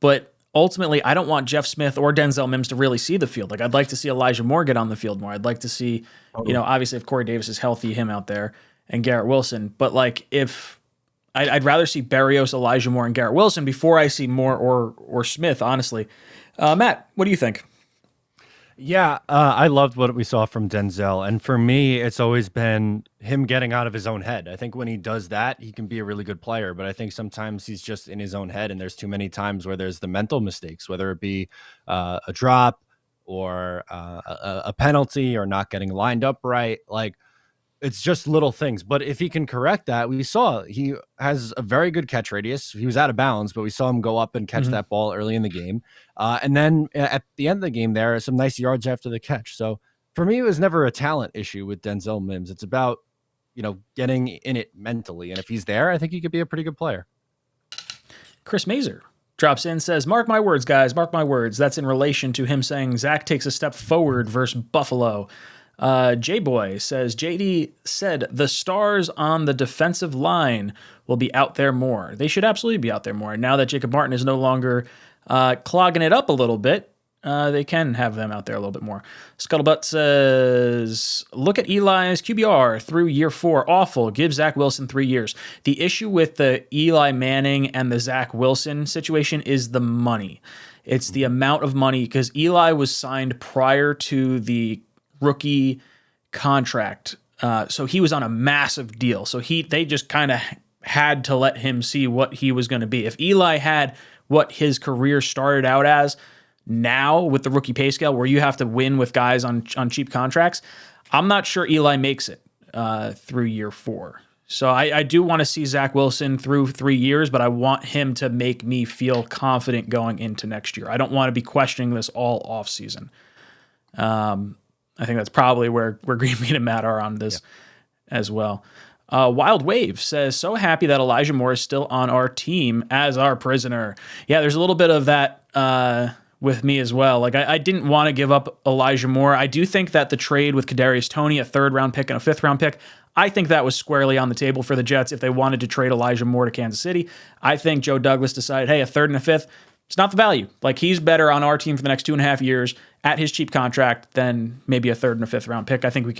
but ultimately, I don't want Jeff Smith or Denzel Mims to really see the field. Like, I'd like to see Elijah Moore get on the field more. I'd like to see, obviously if Corey Davis is healthy, him out there, and Garrett Wilson. But, like, if I'd rather see Berrios, Elijah Moore, and Garrett Wilson before I see Moore or Smith, honestly. Matt, what do you think?
Yeah, I loved what we saw from Denzel. And for me, it's always been him getting out of his own head. I think when he does that, he can be a really good player. But I think sometimes he's just in his own head, and there's too many times where there's the mental mistakes, whether it be a drop or a penalty or not getting lined up right. Like, it's just little things. But if he can correct that, we saw he has a very good catch radius. He was out of bounds, but we saw him go up and catch that ball early in the game. And then at the end of the game, there are some nice yards after the catch. So for me, it was never a talent issue with Denzel Mims. It's about, getting in it mentally. And if he's there, I think he could be a pretty good player.
Chris Mazer drops in, says, mark my words, guys, mark my words. That's in relation to him saying Zach takes a step forward versus Buffalo. J-Boy says, JD said the stars on the defensive line will be out there more. They should absolutely be out there more. Now that Jacob Martin is no longer clogging it up a little bit, they can have them out there a little bit more. Scuttlebutt says, look at Eli's QBR through year 4. Awful. Give Zach Wilson 3 years. The issue with the Eli Manning and the Zach Wilson situation is the money. It's the amount of money, because Eli was signed prior to the rookie contract. So he was on a massive deal. So they just kind of had to let him see what he was going to be. If Eli had what his career started out as now with the rookie pay scale, where you have to win with guys on cheap contracts, I'm not sure Eli makes it through year 4. So I do want to see Zach Wilson through 3 years, but I want him to make me feel confident going into next year. I don't want to be questioning this all offseason. I think that's probably where Green Bean and Matt are on this as well. Wild Wave says, so happy that Elijah Moore is still on our team as our prisoner. Yeah, there's a little bit of that with me as well. Like, I didn't want to give up Elijah Moore. I do think that the trade with Kadarius Toney, a 3rd-round pick and a 5th-round pick, I think that was squarely on the table for the Jets if they wanted to trade Elijah Moore to Kansas City. I think Joe Douglas decided, hey, a 3rd and a 5th, It's not the value. Like, he's better on our team for the next 2.5 years at his cheap contract than maybe a 3rd and a 5th round pick. I think we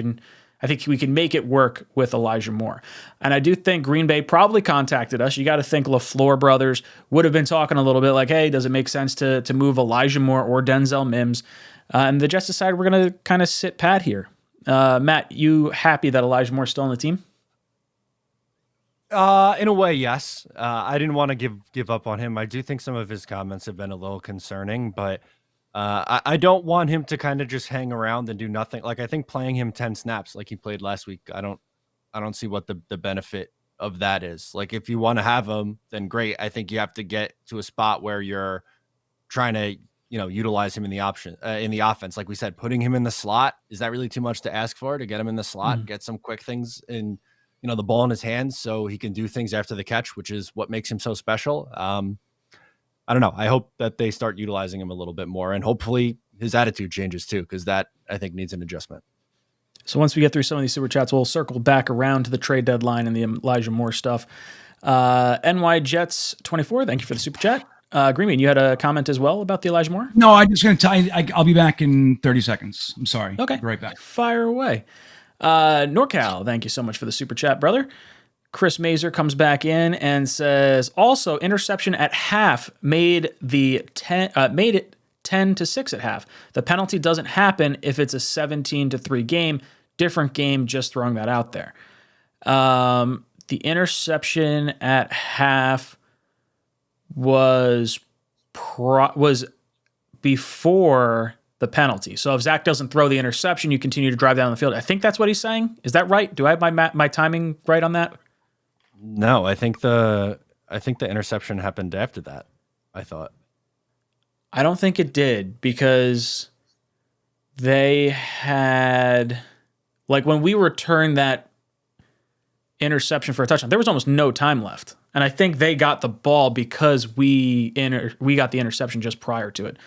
can make it work with Elijah Moore. And I do think Green Bay probably contacted us. You got to think LaFleur brothers would have been talking a little bit like, hey, does it make sense to move Elijah Moore or Denzel Mims? And the Jets decided we're going to kind of sit pat here. Matt, you happy that Elijah Moore's still on the team?
In a way, yes. I didn't want to give up on him. I do think some of his comments have been a little concerning, but I don't want him to kind of just hang around and do nothing. Like, I think playing him 10 snaps like he played last week, I don't see what the benefit of that is. Like, if you want to have him, then great. I think you have to get to a spot where you're trying to, utilize him in the offense. Like we said, putting him in the slot, is that really too much to ask for, to get him in the slot, get some quick things in, the ball in his hands so he can do things after the catch, which is what makes him so special. I don't know. I hope that they start utilizing him a little bit more, and hopefully his attitude changes too, because that, I think, needs an adjustment.
So once we get through some of these super chats, we'll circle back around to the trade deadline and the Elijah Moore stuff. NY Jets 24, thank you for the super chat. Greenman, you had a comment as well about the Elijah Moore?
No, I'm just going to tell you, I'll be back in 30 seconds. I'm sorry.
Okay.
I'll be right back.
Fire away. NorCal, thank you so much for the super chat, brother. Chris Mazer comes back in and says, also, interception at half made it 10-6 at half. The penalty doesn't happen if it's a 17-3 game. Different game, just throwing that out there. The interception at half was before the penalty. So if Zach doesn't throw the interception, you continue to drive down the field. I think that's what he's saying. Is that right? Do I have my timing right on that?
No, I think the interception happened after that, I thought.
I don't think it did, because they had, like, when we returned that interception for a touchdown, there was almost no time left. And I think they got the ball because we got the interception just prior to it.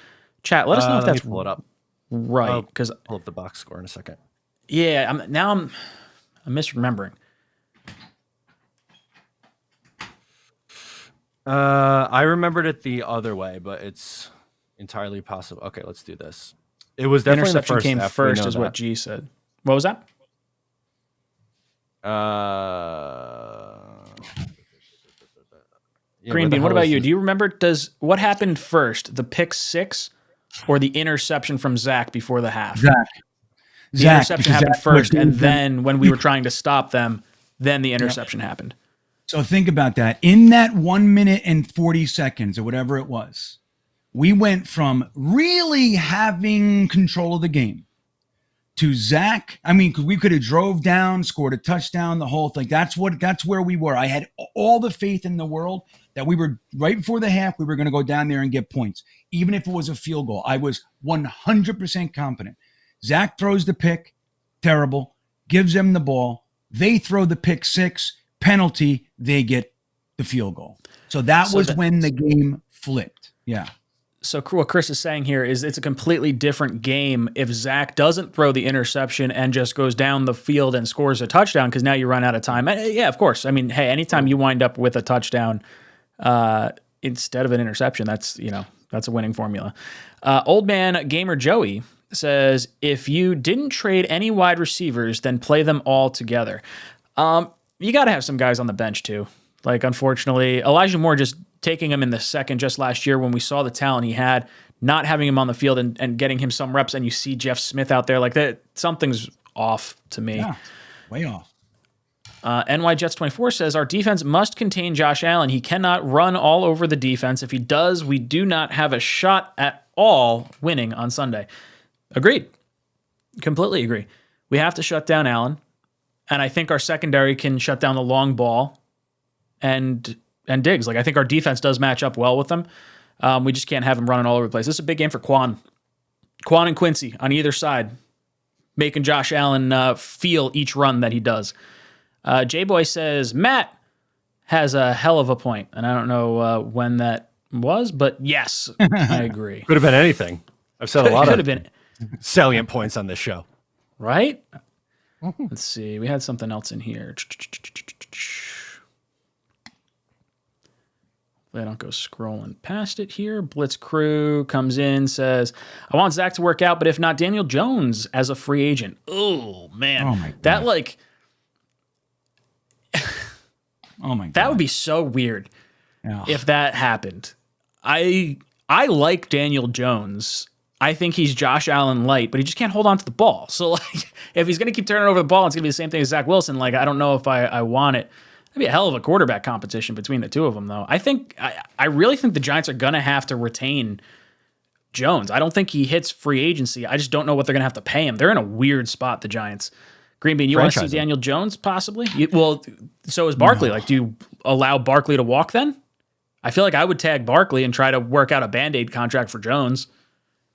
Chat, let us know if that's
pull it up.
Right, because
pull up the box score in a second.
Yeah, I'm misremembering.
I remembered it the other way, but it's entirely possible. Okay, let's do this. It was definitely
interception
the first
came
half,
first, is what G said. What was that? Green Bean, what about you? Do you remember? What happened first, the pick six or the interception from Zach before the half? The interception happened first, and then when we were trying to stop them, then the interception happened.
So think about that. In that 1 minute and 40 seconds or whatever it was, we went from really having control of the game to Zach. I mean, we could have drove down, scored a touchdown, the whole thing. That's where we were. I had all the faith in the world that we were right before the half. We were going to go down there and get points, even if it was a field goal. I was 100% confident. Zach throws the pick, terrible, gives them the ball. They throw the pick six, penalty, they get the field goal. So that was when the game flipped. Yeah.
So what Chris is saying here is it's a completely different game if Zach doesn't throw the interception and just goes down the field and scores a touchdown, because now you run out of time. And yeah, of course. I mean, hey, anytime you wind up with a touchdown instead of an interception, that's a winning formula. Old man Gamer Joey says, if you didn't trade any wide receivers, then play them all together. You got to have some guys on the bench too. Like, unfortunately, Elijah Moore, just taking him in the second just last year when we saw the talent he had, not having him on the field and getting him some reps, and you see Jeff Smith out there like that, something's off to me.
Yeah, way off.
NY Jets 24 says, our defense must contain Josh Allen. He cannot run all over the defense. If he does, we do not have a shot at all winning on Sunday. Agreed. Completely agree. We have to shut down Allen. And I think our secondary can shut down the long ball and Diggs. Like, I think our defense does match up well with them. We just can't have him running all over the place. This is a big game for Quan and Quincy on either side, making Josh Allen feel each run that he does. J-Boy says, Matt has a hell of a point. And I don't know when that was, but yes, I agree.
Could have been anything. I've said a lot of salient points on this show.
Right? Let's see. We had something else in here. Hopefully I don't go scrolling past it here. Blitz Crew comes in, says, I want Zach to work out, but if not, Daniel Jones as a free agent. Oh, man.
Oh, my God.
That, like...
Oh, my God.
That would be so weird
Yeah.
if that happened. I like Daniel Jones. I think he's Josh Allen light, but he just can't hold on to the ball. So, like, if he's going to keep turning over the ball, it's going to be the same thing as Zach Wilson. Like, I don't know if I want it. That'd be a hell of a quarterback competition between the two of them, though. I really think the Giants are going to have to retain Jones. I don't think he hits free agency. I just don't know what they're going to have to pay him. They're in a weird spot, the Giants. Green Bean, you want to see Daniel Jones possibly? Well, so is Barkley. Like, do you allow Barkley to walk then? I feel like I would tag Barkley and try to work out a Band-Aid contract for Jones.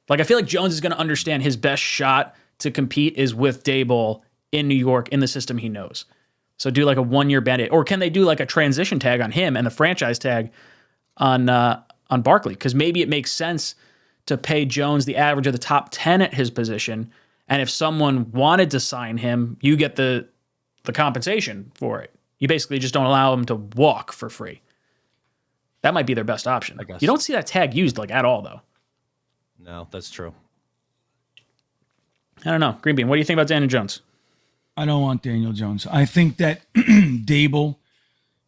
Like, I feel like Jones is going to understand his best shot to compete is with Daboll in New York in the system he knows. So do like a 1-year Band-Aid. Or can they do like a transition tag on him and the franchise tag on Barkley? Because maybe it makes sense to pay Jones the average of the top 10 at his position. And if someone wanted to sign him, you get the compensation for it. You basically just don't allow him to walk for free. That might be their best option. I guess. You don't see that tag used like at all, though.
No, that's true.
I don't know. Green Bean, what do you think about Daniel Jones?
I don't want Daniel Jones. I think that Daboll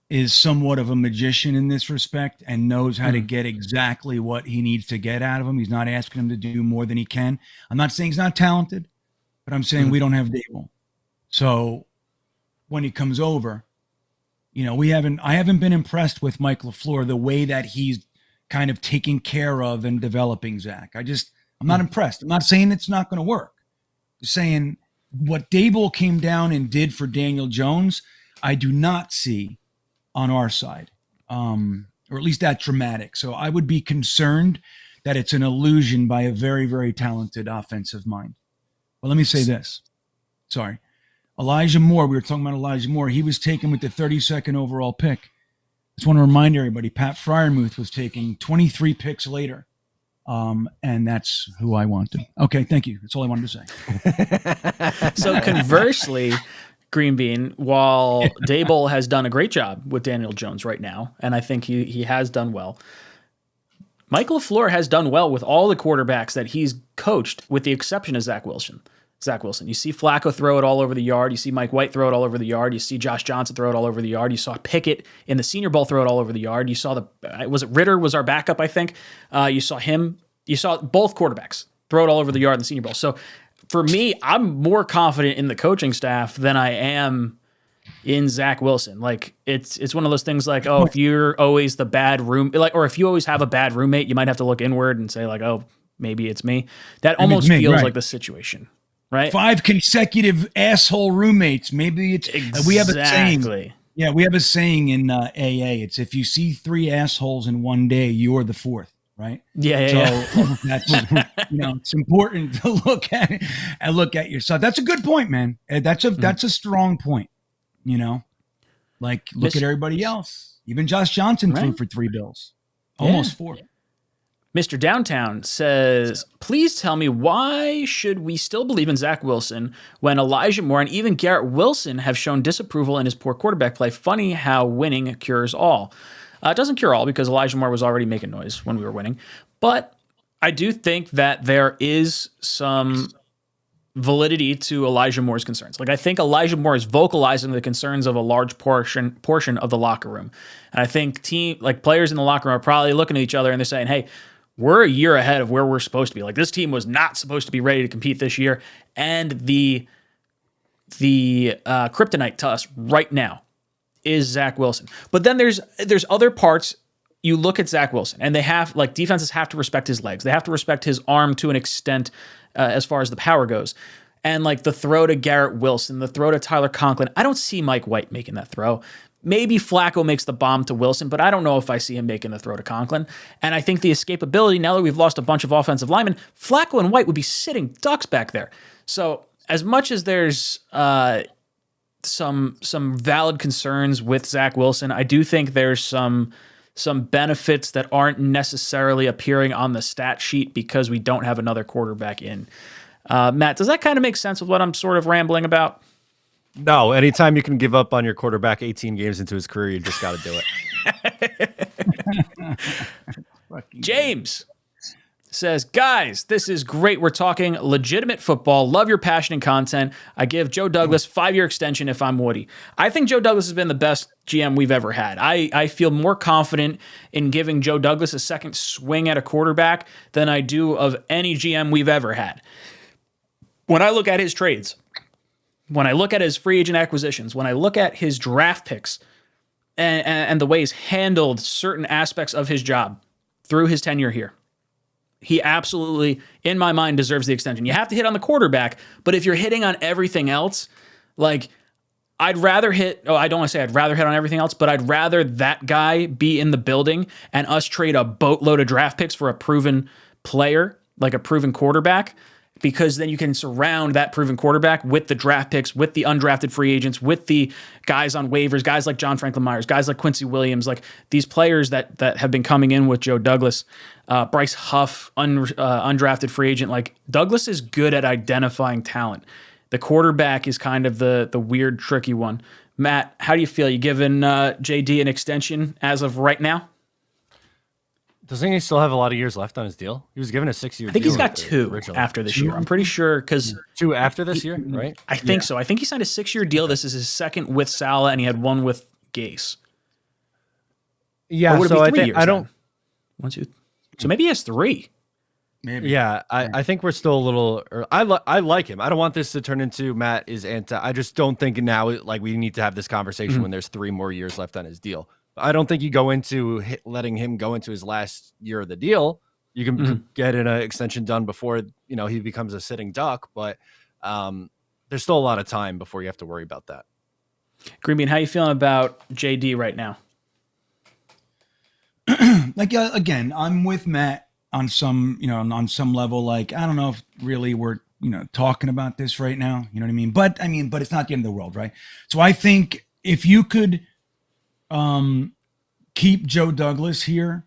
is somewhat of a magician in this respect and knows how to get exactly what he needs to get out of him. He's not asking him to do more than he can. I'm not saying he's not talented, but I'm saying we don't have Daboll. So when he comes over, you know, I haven't been impressed with Mike LaFleur, the way that he's kind of taking care of and developing Zach. I'm not impressed. I'm not saying it's not going to work. I'm saying what Daboll came down and did for Daniel Jones, I do not see on our side, or at least that dramatic. So I would be concerned that it's an illusion by a very, very talented offensive mind. Well, let me say this. Sorry. Elijah Moore, we were talking about Elijah Moore. He was taken with the 32nd overall pick. Just want to remind everybody, Pat Fryermuth was taken 23 picks later. And that's who I wanted. Okay, thank you. That's all I wanted to say.
So conversely, Green Bean, while Daboll has done a great job with Daniel Jones right now, and I think he has done well, Mike LaFleur has done well with all the quarterbacks that he's coached, with the exception of Zach Wilson. You see Flacco throw it all over the yard. You see Mike White throw it all over the yard. You see Josh Johnson throw it all over the yard. You saw Pickett in the Senior Bowl throw it all over the yard. You saw Ritter was our backup, I think. You saw him. You saw both quarterbacks throw it all over the yard in the Senior Bowl. So for me, I'm more confident in the coaching staff than I am in Zach Wilson. Like, it's one of those things like, oh, if you're always the bad room, like, or if you always have a bad roommate, you might have to look inward and say like, oh, maybe it's me. That almost feels like the situation. Right?
5 consecutive asshole roommates. Maybe it's we have a saying. Yeah, we have a saying in AA. It's if you see 3 assholes in one day, you're the 4th, right?
Yeah.
That's it's important to look at it and look at yourself. That's a good point, man. That's a strong point. Like look at everybody else. Even Josh Johnson threw for 3 bills, almost 4.
Mr. Downtown says, please tell me, why should we still believe in Zach Wilson when Elijah Moore and even Garrett Wilson have shown disapproval in his poor quarterback play? Funny how winning cures all. It doesn't cure all, because Elijah Moore was already making noise when we were winning. But I do think that there is some validity to Elijah Moore's concerns. Like, I think Elijah Moore is vocalizing the concerns of a large portion of the locker room. And I think players in the locker room are probably looking at each other and they're saying, hey, we're a year ahead of where we're supposed to be. Like, this team was not supposed to be ready to compete this year. And the kryptonite to us right now is Zach Wilson. But then there's other parts. You look at Zach Wilson, and defenses have to respect his legs. They have to respect his arm to an extent as far as the power goes. And like the throw to Garrett Wilson, the throw to Tyler Conklin, I don't see Mike White making that throw. Maybe Flacco makes the bomb to Wilson, but I don't know if I see him making the throw to Conklin. And I think the escapability, now that we've lost a bunch of offensive linemen, Flacco and White would be sitting ducks back there. So as much as there's some valid concerns with Zach Wilson, I do think there's some benefits that aren't necessarily appearing on the stat sheet because we don't have another quarterback in. Matt, does that kind of make sense with what I'm sort of rambling about?
No, anytime you can give up on your quarterback 18 games into his career, you just got to do it.
James says, guys, this is great. We're talking legitimate football. Love your passion and content. I give Joe Douglas 5-year extension if I'm Woody. I think Joe Douglas has been the best GM we've ever had. I feel more confident in giving Joe Douglas a second swing at a quarterback than I do of any GM we've ever had. When I look at his trades, when I look at his free agent acquisitions, when I look at his draft picks and the way he's handled certain aspects of his job through his tenure here, he absolutely, in my mind, deserves the extension. You have to hit on the quarterback, but if you're hitting on everything else, like I'd rather hit, I don't want to say I'd rather hit on everything else, but I'd rather that guy be in the building and us trade a boatload of draft picks for a proven player, like a proven quarterback, because then you can surround that proven quarterback with the draft picks, with the undrafted free agents, with the guys on waivers, guys like John Franklin Myers, guys like Quincy Williams, like these players that have been coming in with Joe Douglas, Bryce Huff, undrafted free agent. Like Douglas is good at identifying talent. The quarterback is kind of the weird, tricky one. Matt, how do you feel? You giving JD an extension as of right now?
Doesn't he still have a lot of years left on his deal? He was given a 6-year deal.
I think he's got 2 after this year. I'm pretty sure because
2 after this year, right?
I think so. I think he signed a 6-year deal. This is his second with Saleh, and he had 1 with Gase.
Yeah, so I think I don't.
1, 2. So maybe he has 3.
Maybe.
Yeah, I think we're still a little. I like him. I don't want this to turn into Matt is anti. I just don't think now like we need to have this conversation when there's 3 more years left on his deal. I don't think you go into letting him go into his last year of the deal. You can get an extension done before he becomes a sitting duck, but there's still a lot of time before you have to worry about that.
Green Bean, how you feeling about JD right now?
Like again, I'm with Matt on some level. Like I don't know if really we're talking about this right now. You know what I mean? But it's not the end of the world, right? So I think if you could keep Joe Douglas here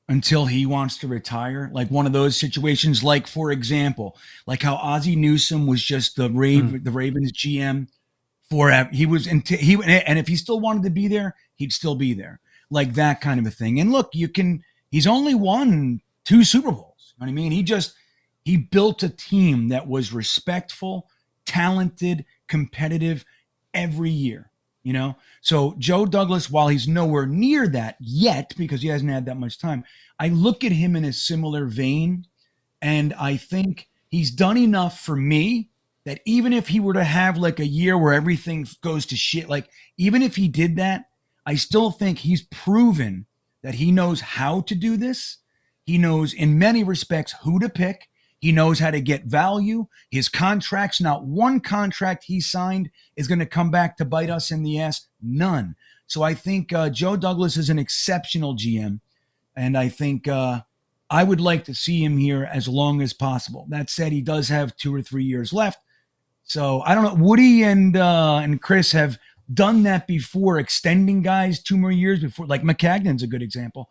until he wants to retire, like one of those situations, like for example, like how Ozzie Newsome was just the Ravens GM forever. He was and if he still wanted to be there, he'd still be there, like that kind of a thing. And look, he's only won 2 Super Bowls. You know what I mean? He built a team that was respectful, talented, competitive every year. So Joe Douglas, while he's nowhere near that yet because he hasn't had that much time, I look at him in a similar vein, and I think he's done enough for me that even if he were to have like a year where everything goes to shit, like even if he did that, I still think he's proven that he knows how to do this. He knows in many respects who to pick. He knows how to get value. His contracts, not one contract he signed is going to come back to bite us in the ass. None. So I think Joe Douglas is an exceptional GM. And I think I would like to see him here as long as possible. That said, he does have 2 or 3 years left. So I don't know. Woody and Chris have done that before, extending guys 2 more years before. Like McCagnon's a good example.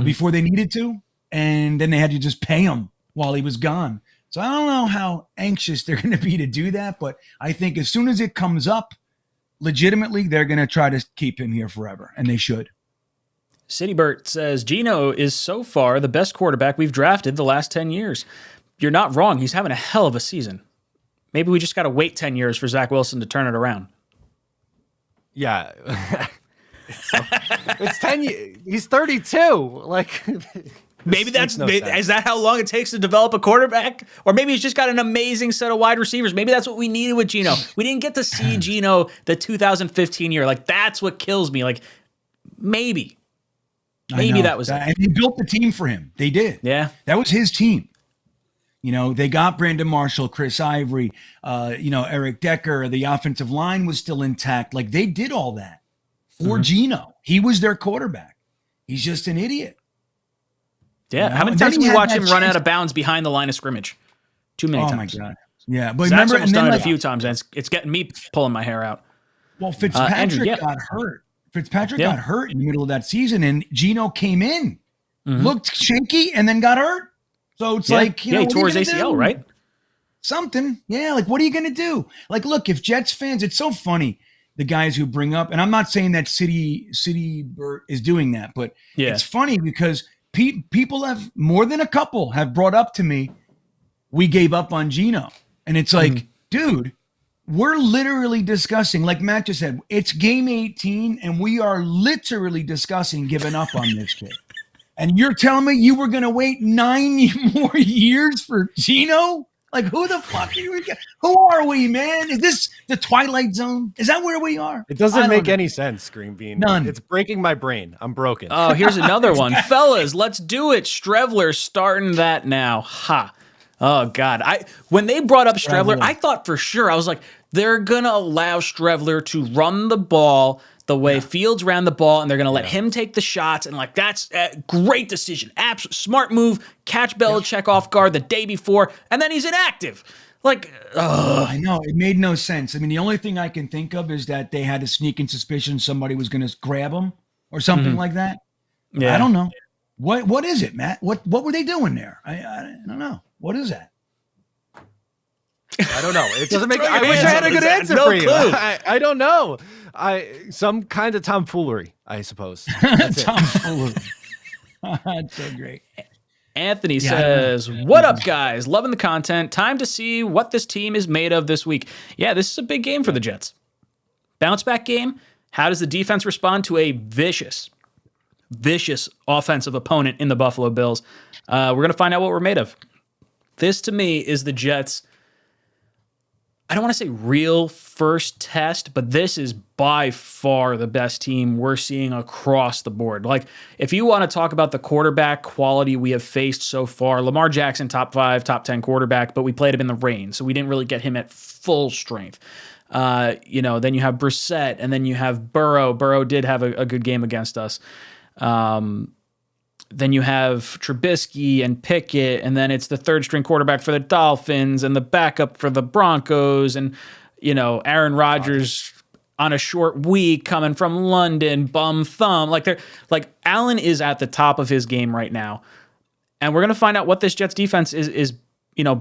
Before they needed to. And then they had to just pay him while he was gone. So I don't know how anxious they're going to be to do that, but I think as soon as it comes up, legitimately, they're going to try to keep him here forever, and they should.
Citybert says, Geno is so far the best quarterback we've drafted the last 10 years. You're not wrong. He's having a hell of a season. Maybe we just got to wait 10 years for Zach Wilson to turn it around.
Yeah. It's 10 years. He's 32. Like...
Maybe is that how long it takes to develop a quarterback? Or maybe he's just got an amazing set of wide receivers. Maybe that's what we needed with Geno. We didn't get to see Geno the 2015 year. Like, that's what kills me. Like, maybe that was it.
And they built the team for him. They did.
Yeah.
That was his team. They got Brandon Marshall, Chris Ivory, Eric Decker. The offensive line was still intact. Like, they did all that for Geno. He was their quarterback. He's just an idiot.
Yeah, how many times did we watch him run out of bounds behind the line of scrimmage? Too many times. Oh, my God.
Yeah, but
Zach's
remember,
almost done it a few times, and it's getting me pulling my hair out.
Well, Fitzpatrick got hurt. Fitzpatrick got hurt in the middle of that season, and Geno came in, looked shaky, and then got hurt. So it's like,
he tore his ACL, right?
Something. Yeah, like, what are you going to do? Like, look, if Jets fans, it's so funny. the guys who bring up, and I'm not saying that City Bert is doing that, but it's funny because people have, more than a couple have brought up to me, we gave up on Geno. And it's like, dude, we're literally discussing, like Matt just said, it's game 18 and we are literally discussing giving up on this kid. And you're telling me you were going to wait 9 more years for Geno? Like, who the fuck are you? Who are we, man? Is this the Twilight Zone? Is that where we are?
It doesn't make any sense, Green Bean.
None.
It's breaking my brain. I'm broken.
Oh, here's another one. Fellas, let's do it. Strevler starting that now. Ha. Oh, God. When they brought up Strevler, I thought for sure, I was like, they're going to allow Strevler to run the ball the way Fields ran the ball, and they're going to let him take the shots. And, like, that's a great decision. Smart move. Catch Belichick off guard the day before, and then he's inactive. Like,
I know. It made no sense. I mean, the only thing I can think of is that they had a sneaking suspicion somebody was going to grab him or something like that. Yeah. I don't know. What is it, Matt? What were they doing there? I don't know. What is that?
I don't know. It doesn't make. I wish I had a good answer for you. I don't know. Some kind of tomfoolery, I suppose.
Tomfoolery. That's so great.
Anthony says, "What up, guys? Loving the content. Time to see what this team is made of this week." Yeah, this is a big game for the Jets. Bounce back game. How does the defense respond to a vicious offensive opponent in the Buffalo Bills? We're gonna find out what we're made of. This to me is the Jets. I don't want to say real first test, but this is by far the best team we're seeing across the board. Like, if you want to talk about the quarterback quality we have faced so far, Lamar Jackson, top 5, top 10 quarterback, but we played him in the rain, so we didn't really get him at full strength. Then you have Brissett, and then you have Burrow. Burrow did have a good game against us. Then you have Trubisky and Pickett, and then it's the third string quarterback for the Dolphins and the backup for the Broncos, and Aaron Rodgers on a short week coming from London, bum thumb. Like Allen is at the top of his game right now, and we're gonna find out what this Jets defense is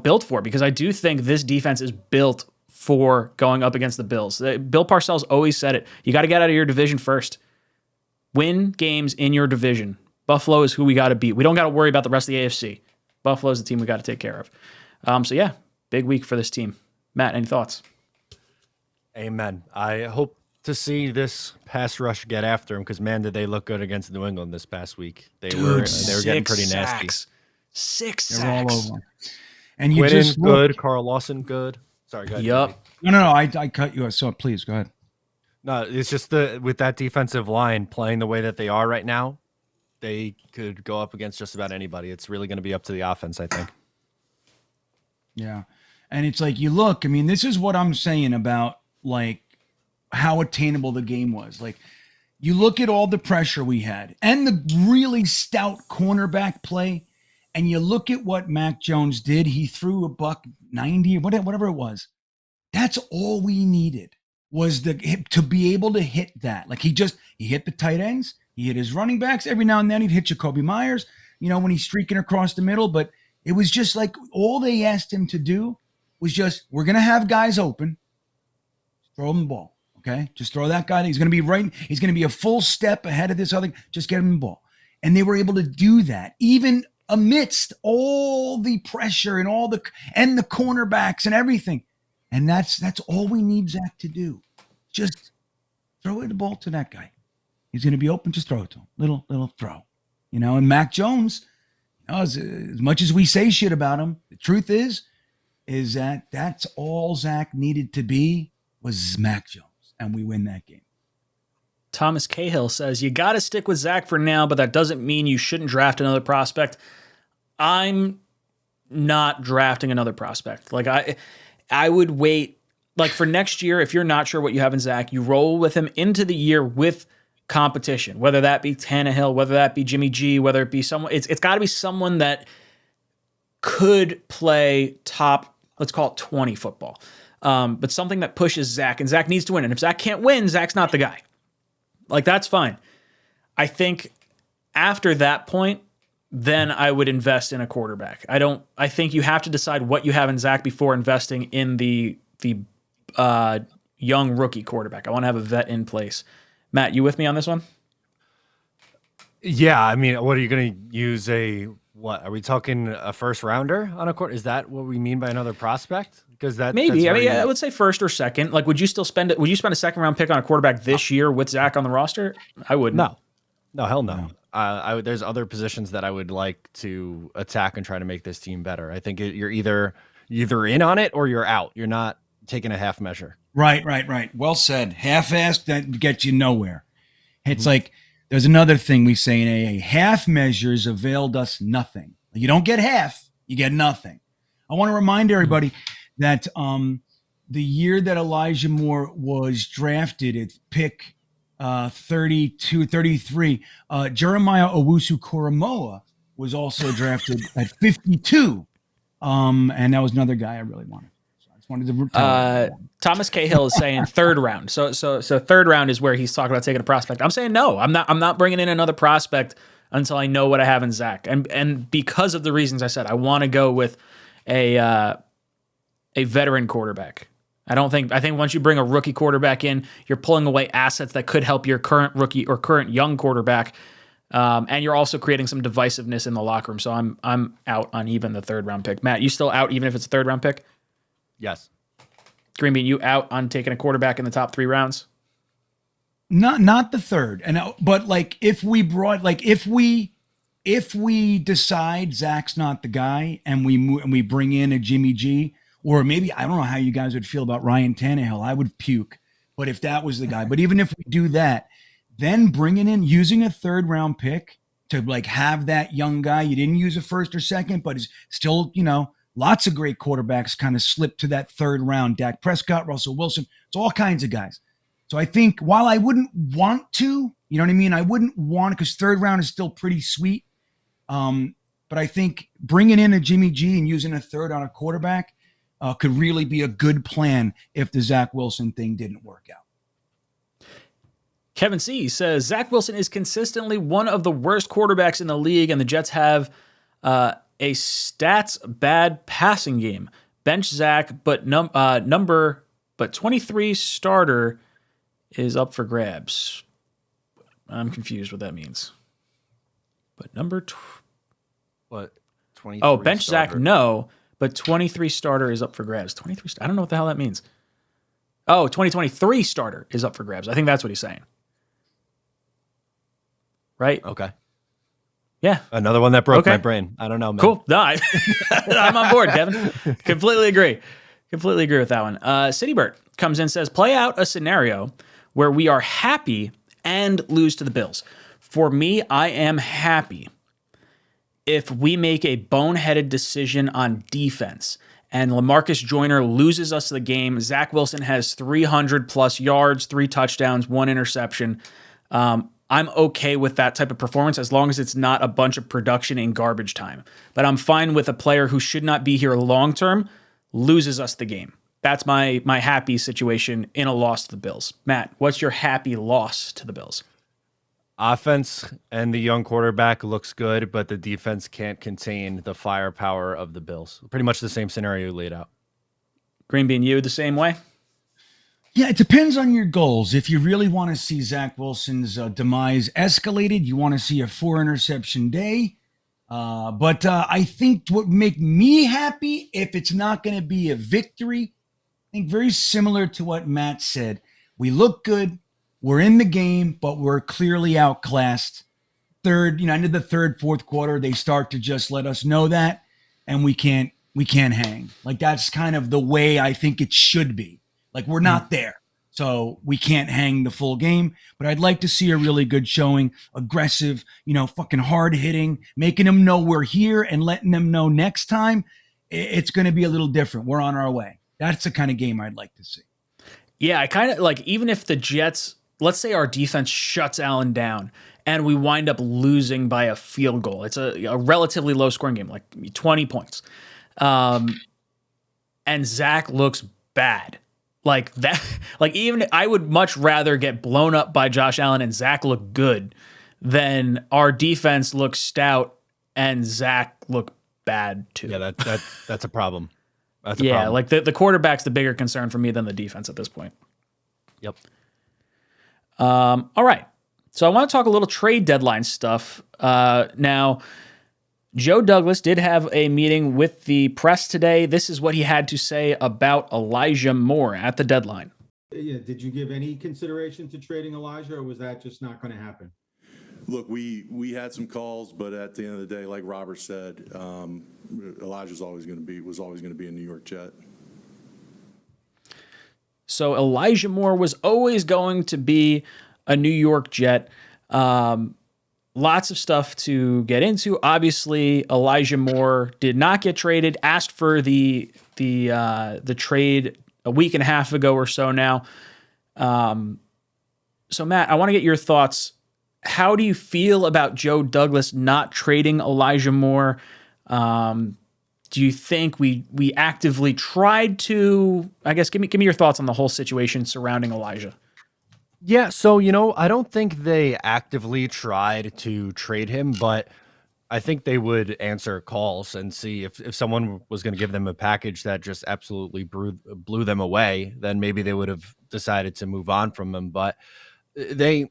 built for, because I do think this defense is built for going up against the Bills. Bill Parcells always said it: you got to get out of your division first, win games in your division. Buffalo is who we got to beat. We don't got to worry about the rest of the AFC. Buffalo is the team we got to take care of. So yeah, big week for this team. Matt, any thoughts?
Amen. I hope to see this pass rush get after him, because man, did they look good against New England this past week. They were getting pretty nasty. 6 sacks.
They're all over. And you
Quinnen,
just
good. Carl Lawson, good. Sorry, go ahead.
Yep.
No, I cut you off. So please go ahead.
No, it's just with that defensive line playing the way that they are right now, they could go up against just about anybody. It's really going to be up to the offense, I think.
Yeah. And it's like, you look, I mean, this is what I'm saying about like how attainable the game was. Like, you look at all the pressure we had and the really stout cornerback play, and you look at what Mac Jones did. He threw $190 or whatever it was. That's all we needed, was to be able to hit that. Like, he hit the tight ends. He hit his running backs. Every now and then he'd hit Jacoby Myers, when he's streaking across the middle. But it was just like, all they asked him to do was just, we're going to have guys open. Throw him the ball, okay? Just throw that guy. He's going to be right. He's going to be a full step ahead of this other. Just get him the ball. And they were able to do that, even amidst all the pressure and the cornerbacks and everything. And that's all we need Zach to do. Just throw the ball to that guy. He's going to be open. Just throw it to him. Little throw, And Mac Jones, as much as we say shit about him, the truth is that that's all Zach needed to be, was Mac Jones, and we win that game.
Thomas Cahill says, you got to stick with Zach for now, but that doesn't mean you shouldn't draft another prospect. I'm not drafting another prospect. Like, I would wait. Like, for next year, if you're not sure what you have in Zach, you roll with him into the year with competition, whether that be Tannehill, whether that be Jimmy G, whether it be someone, it's got to be someone that could play top, let's call it 20 football, but something that pushes Zach, and Zach needs to win. And if Zach can't win, Zach's not the guy. Like, that's fine. I think after that point, then I would invest in a quarterback. I think you have to decide what you have in Zach before investing in the young rookie quarterback. I want to have a vet in place. Matt, you with me on this one?
Yeah, I mean, what are you going to use what? Are we talking a first rounder on a court? Is that what we mean by another prospect? Because
Maybe.
that's
I mean, I would say first or second. Like, would you still spend it? Would you spend a second round pick on a quarterback this year with Zach on the roster? I wouldn't.
No, hell no. There's other positions that I would like to attack and try to make this team better. I think you're either in on it or you're out. You're not taking a half measure.
Right. Well said. Half-assed, that gets you nowhere. It's like, there's another thing we say in AA. Half measures availed us nothing. You don't get half, you get nothing. I want to remind everybody that the year that Elijah Moore was drafted at pick 33, Jeremiah Owusu-Koramoah was also drafted at 52. And that was another guy I really wanted. Wanted to
Thomas Cahill is saying third round. So third round is where he's talking about taking a prospect. I'm saying no. I'm not bringing in another prospect until I know what I have in Zach. And because of the reasons I said, I want to go with a veteran quarterback. I think once you bring a rookie quarterback in, you're pulling away assets that could help your current rookie or current young quarterback. And you're also creating some divisiveness in the locker room. So I'm out on even the third round pick. Matt, you still out even if it's a third round pick?
Yes.
Green Bean, you out on taking a quarterback in the top 3 rounds?
Not the third. But like if we decide Zach's not the guy and we bring in a Jimmy G, or maybe I don't know how you guys would feel about Ryan Tannehill. I would puke. But if that was the guy, but even if we do that, then bringing in using a third round pick to like have that young guy, you didn't use a first or second, but is still, lots of great quarterbacks kind of slip to that third round. Dak Prescott, Russell Wilson, it's all kinds of guys. So I think while I wouldn't want to, you know what I mean? I wouldn't want to, because third round is still pretty sweet. But I think bringing in a Jimmy G and using a third on a quarterback could really be a good plan if the Zach Wilson thing didn't work out.
Kevin C. says, Zach Wilson is consistently one of the worst quarterbacks in the league, and the Jets have a stats bad passing game. Bench Zach, but 23 starter is up for grabs. I'm confused what that means. But
what? 23
Oh, bench
starter.
Zach, no, but 23 starter is up for grabs. 23. I don't know what the hell that means. Oh, 2023 starter is up for grabs. I think that's what he's saying. Right?
Okay.
Yeah.
Another one that broke my brain. I don't know, man.
Cool. No, I'm on board, Kevin. Completely agree with that one. Citybird comes in and says, play out a scenario where we are happy and lose to the Bills. For me, I am happy if we make a boneheaded decision on defense and LaMarcus Joyner loses us the game. Zach Wilson has 300 plus yards, 3 touchdowns, 1 interception. I'm okay with that type of performance as long as it's not a bunch of production in garbage time. But I'm fine with a player who should not be here long-term loses us the game. That's my happy situation in a loss to the Bills. Matt, what's your happy loss to the Bills?
Offense and the young quarterback looks good, but the defense can't contain the firepower of the Bills. Pretty much the same scenario you laid out.
Green Bean, you the same way?
Yeah, it depends on your goals. If you really want to see Zach Wilson's demise escalated, you want to see a 4-interception day. But I think what would make me happy, if it's not going to be a victory, I think very similar to what Matt said. We look good. We're in the game, but we're clearly outclassed. End of the third, fourth quarter, they start to just let us know that, and we can't hang. Like, that's kind of the way I think it should be. Like, we're not there, so we can't hang the full game. But I'd like to see a really good showing, aggressive, fucking hard hitting, making them know we're here and letting them know next time it's going to be a little different. We're on our way. That's the kind of game I'd like to see.
Yeah, I kind of like, even if the Jets, let's say our defense shuts Allen down and we wind up losing by a field goal. It's a relatively low scoring game, like 20 points. And Zach looks bad. Like that, like even I would much rather get blown up by Josh Allen and Zach look good than our defense look stout and Zach look bad too.
Yeah, that's a problem. That's a
yeah,
problem.
like the quarterback's the bigger concern for me than the defense at this point.
Yep.
All right. So I want to talk a little trade deadline stuff. Now, Joe Douglas did have a meeting with the press today. This is what he had to say about Elijah Moore at the deadline.
Yeah, did you give any consideration to trading Elijah, or was that just not going to happen?
Look, we had some calls, but at the end of the day, like Robert said, Elijah was always going to be a New York Jet.
So Elijah Moore was always going to be a New York Jet. Lots of stuff to get into. Obviously, Elijah Moore did not get traded. Asked for the trade a week and a half ago or so now. So Matt, I want to get your thoughts. How do you feel about Joe Douglas not trading Elijah Moore? Do you think we actively tried to? I guess give me your thoughts on the whole situation surrounding Elijah.
Yeah, so, I don't think they actively tried to trade him, but I think they would answer calls and see if someone was going to give them a package that just absolutely blew them away, then maybe they would have decided to move on from him. But they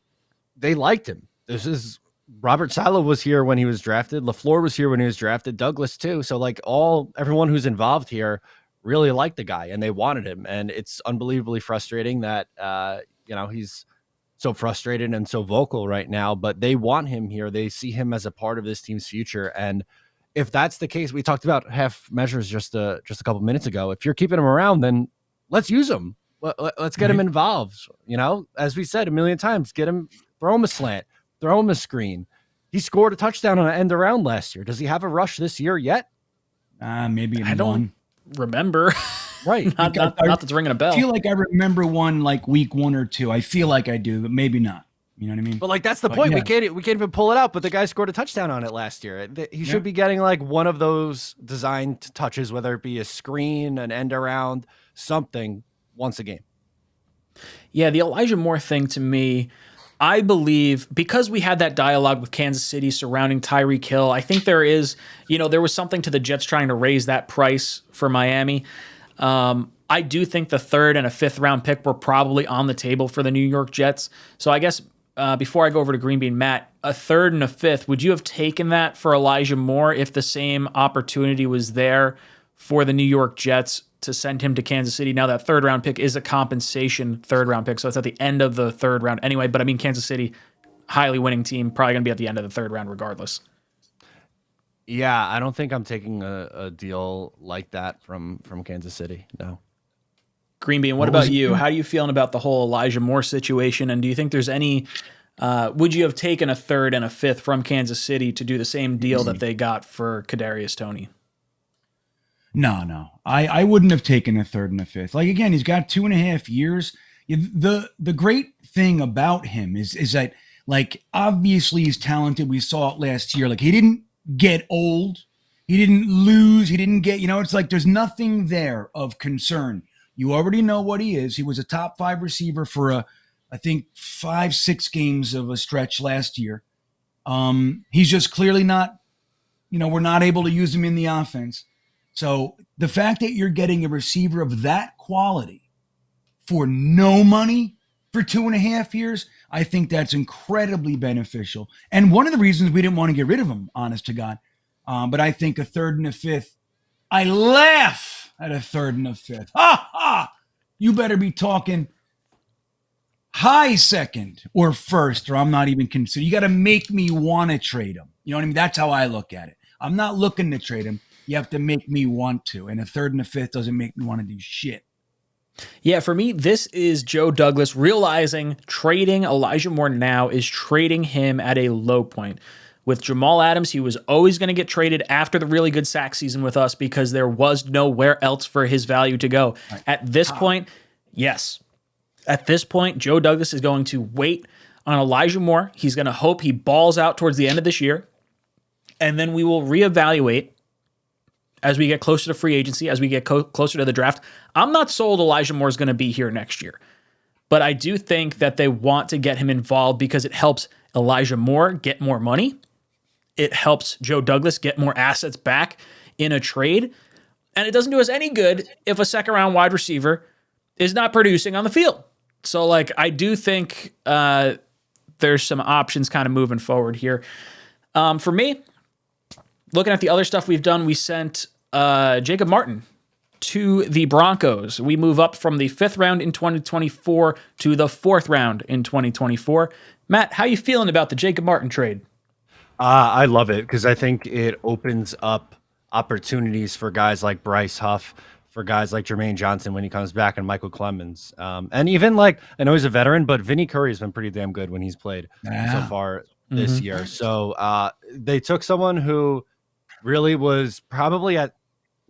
liked him. This is Robert Saleh was here when he was drafted. LaFleur was here when he was drafted. Douglas too. So everyone who's involved here really liked the guy and they wanted him. And it's unbelievably frustrating that, he's so frustrated and so vocal right now, but they want him here. They see him as a part of this team's future. And if that's the case, we talked about half measures just a couple minutes ago. If you're keeping him around, then let's use him. Let's get him involved. As we said a million times, throw him a slant, throw him a screen. He scored a touchdown on an end around last year. Does he have a rush this year yet?
Maybe
I don't remember.
Right.
not that's ringing a bell.
I feel like I remember one like week 1 or 2. I feel like I do, but maybe not. You know what I mean?
But that's the point. Yeah. We can't even pull it out. But the guy scored a touchdown on it last year. He should be getting one of those designed touches, whether it be a screen, an end around, something once a game.
Yeah, the Elijah Moore thing to me, I believe, because we had that dialogue with Kansas City surrounding Tyreek Hill, I think there is, there was something to the Jets trying to raise that price for Miami. I do think the 3rd and a 5th round pick were probably on the table for the New York Jets. So I guess before I go over to Green Bean, Matt, a 3rd and a 5th, would you have taken that for Elijah Moore if the same opportunity was there for the New York Jets to send him to Kansas City? Now that 3rd round pick is a compensation 3rd round pick, so it's at the end of the 3rd round anyway. But I mean, Kansas City, highly winning team, probably going to be at the end of the 3rd round regardless.
Yeah, I don't think I'm taking a deal like that from Kansas City. No.
Green Bean, what about you? How are you feeling about the whole Elijah Moore situation? And do you think there's any, would you have taken a 3rd and a 5th from Kansas City to do the same deal that they got for Kadarius Toney?
No. I wouldn't have taken a 3rd and a 5th. Again, he's got 2.5 years. The great thing about him is that, obviously he's talented. We saw it last year. He didn't get old. He didn't lose. He didn't get, it's there's nothing there of concern. You already know what he is. He was a top 5 receiver for I think 5-6 games of a stretch last year. He's just clearly not, we're not able to use him in the offense. So the fact that you're getting a receiver of that quality for no money for 2.5 years, I think that's incredibly beneficial. And one of the reasons we didn't want to get rid of him, honest to God. But I think a 3rd and a 5th, I laugh at a 3rd and a 5th. Ha ha! You better be talking high 2nd or 1st, or I'm not even considering. You got to make me want to trade him. You know what I mean? That's how I look at it. I'm not looking to trade him. You have to make me want to. And a 3rd and a 5th doesn't make me want to do shit.
Yeah, for me, this is Joe Douglas realizing trading Elijah Moore now is trading him at a low point. With Jamal Adams, he was always going to get traded after the really good sack season with us because there was nowhere else for his value to go. Right. At this point, yes. At this point, Joe Douglas is going to wait on Elijah Moore. He's going to hope he balls out towards the end of this year. And then we will reevaluate as we get closer to free agency, as we get closer to the draft. I'm not sold Elijah Moore is going to be here next year. But I do think that they want to get him involved because it helps Elijah Moore get more money. It helps Joe Douglas get more assets back in a trade. And it doesn't do us any good if a 2nd-round wide receiver is not producing on the field. So, like, I do think there's some options kind of moving forward here. For me, looking at the other stuff we've done, we sent Jacob Martin to the Broncos. We move up from the 5th round in 2024 to the 4th round in 2024. Matt, how you feeling about the Jacob Martin trade?
I love it because I think it opens up opportunities for guys like Bryce Huff, for guys like Jermaine Johnson when he comes back, and Michael Clemens. And even like, I know he's a veteran, but Vinny Curry has been pretty damn good when he's played so far this year. So they took someone who really was probably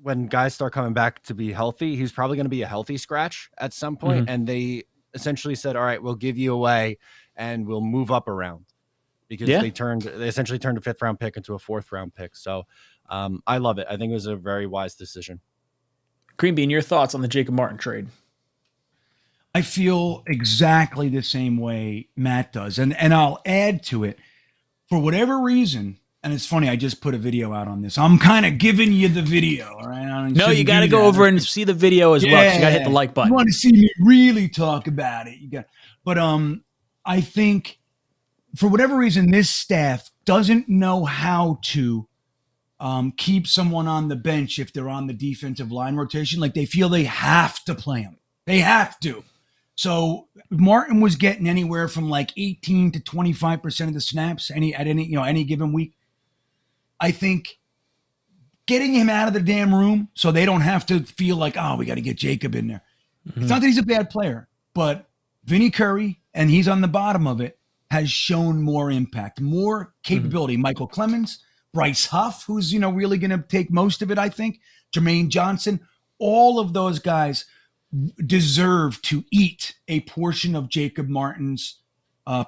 when guys start coming back to be healthy, he's probably going to be a healthy scratch at some point. And they essentially said, all right, we'll give you away and we'll move up around, because they essentially turned a 5th round pick into a 4th round pick. So I love it. I think it was a very wise decision.
Green Bean, your thoughts on the Jacob Martin trade?
I feel exactly the same way Matt does. And I'll add to it, for whatever reason, and it's funny, I just put a video out on this. I'm kind of giving you the video, all right?
No, you got to go over and see the video as well. You got to hit the like button.
You want to see me really talk about it. But I think for whatever reason, this staff doesn't know how to keep someone on the bench if they're on the defensive line rotation. Like, they feel they have to play them. They have to. So Martin was getting anywhere from like 18 to 25% of the snaps at any given week. I think getting him out of the damn room so they don't have to feel like, oh, we got to get Jacob in there. It's not that he's a bad player, but Vinny Curry, and he's on the bottom of it, has shown more impact, more capability. Michael Clemens, Bryce Huff, who's, really going to take most of it, I think. Jermaine Johnson, all of those guys deserve to eat a portion of Jacob Martin's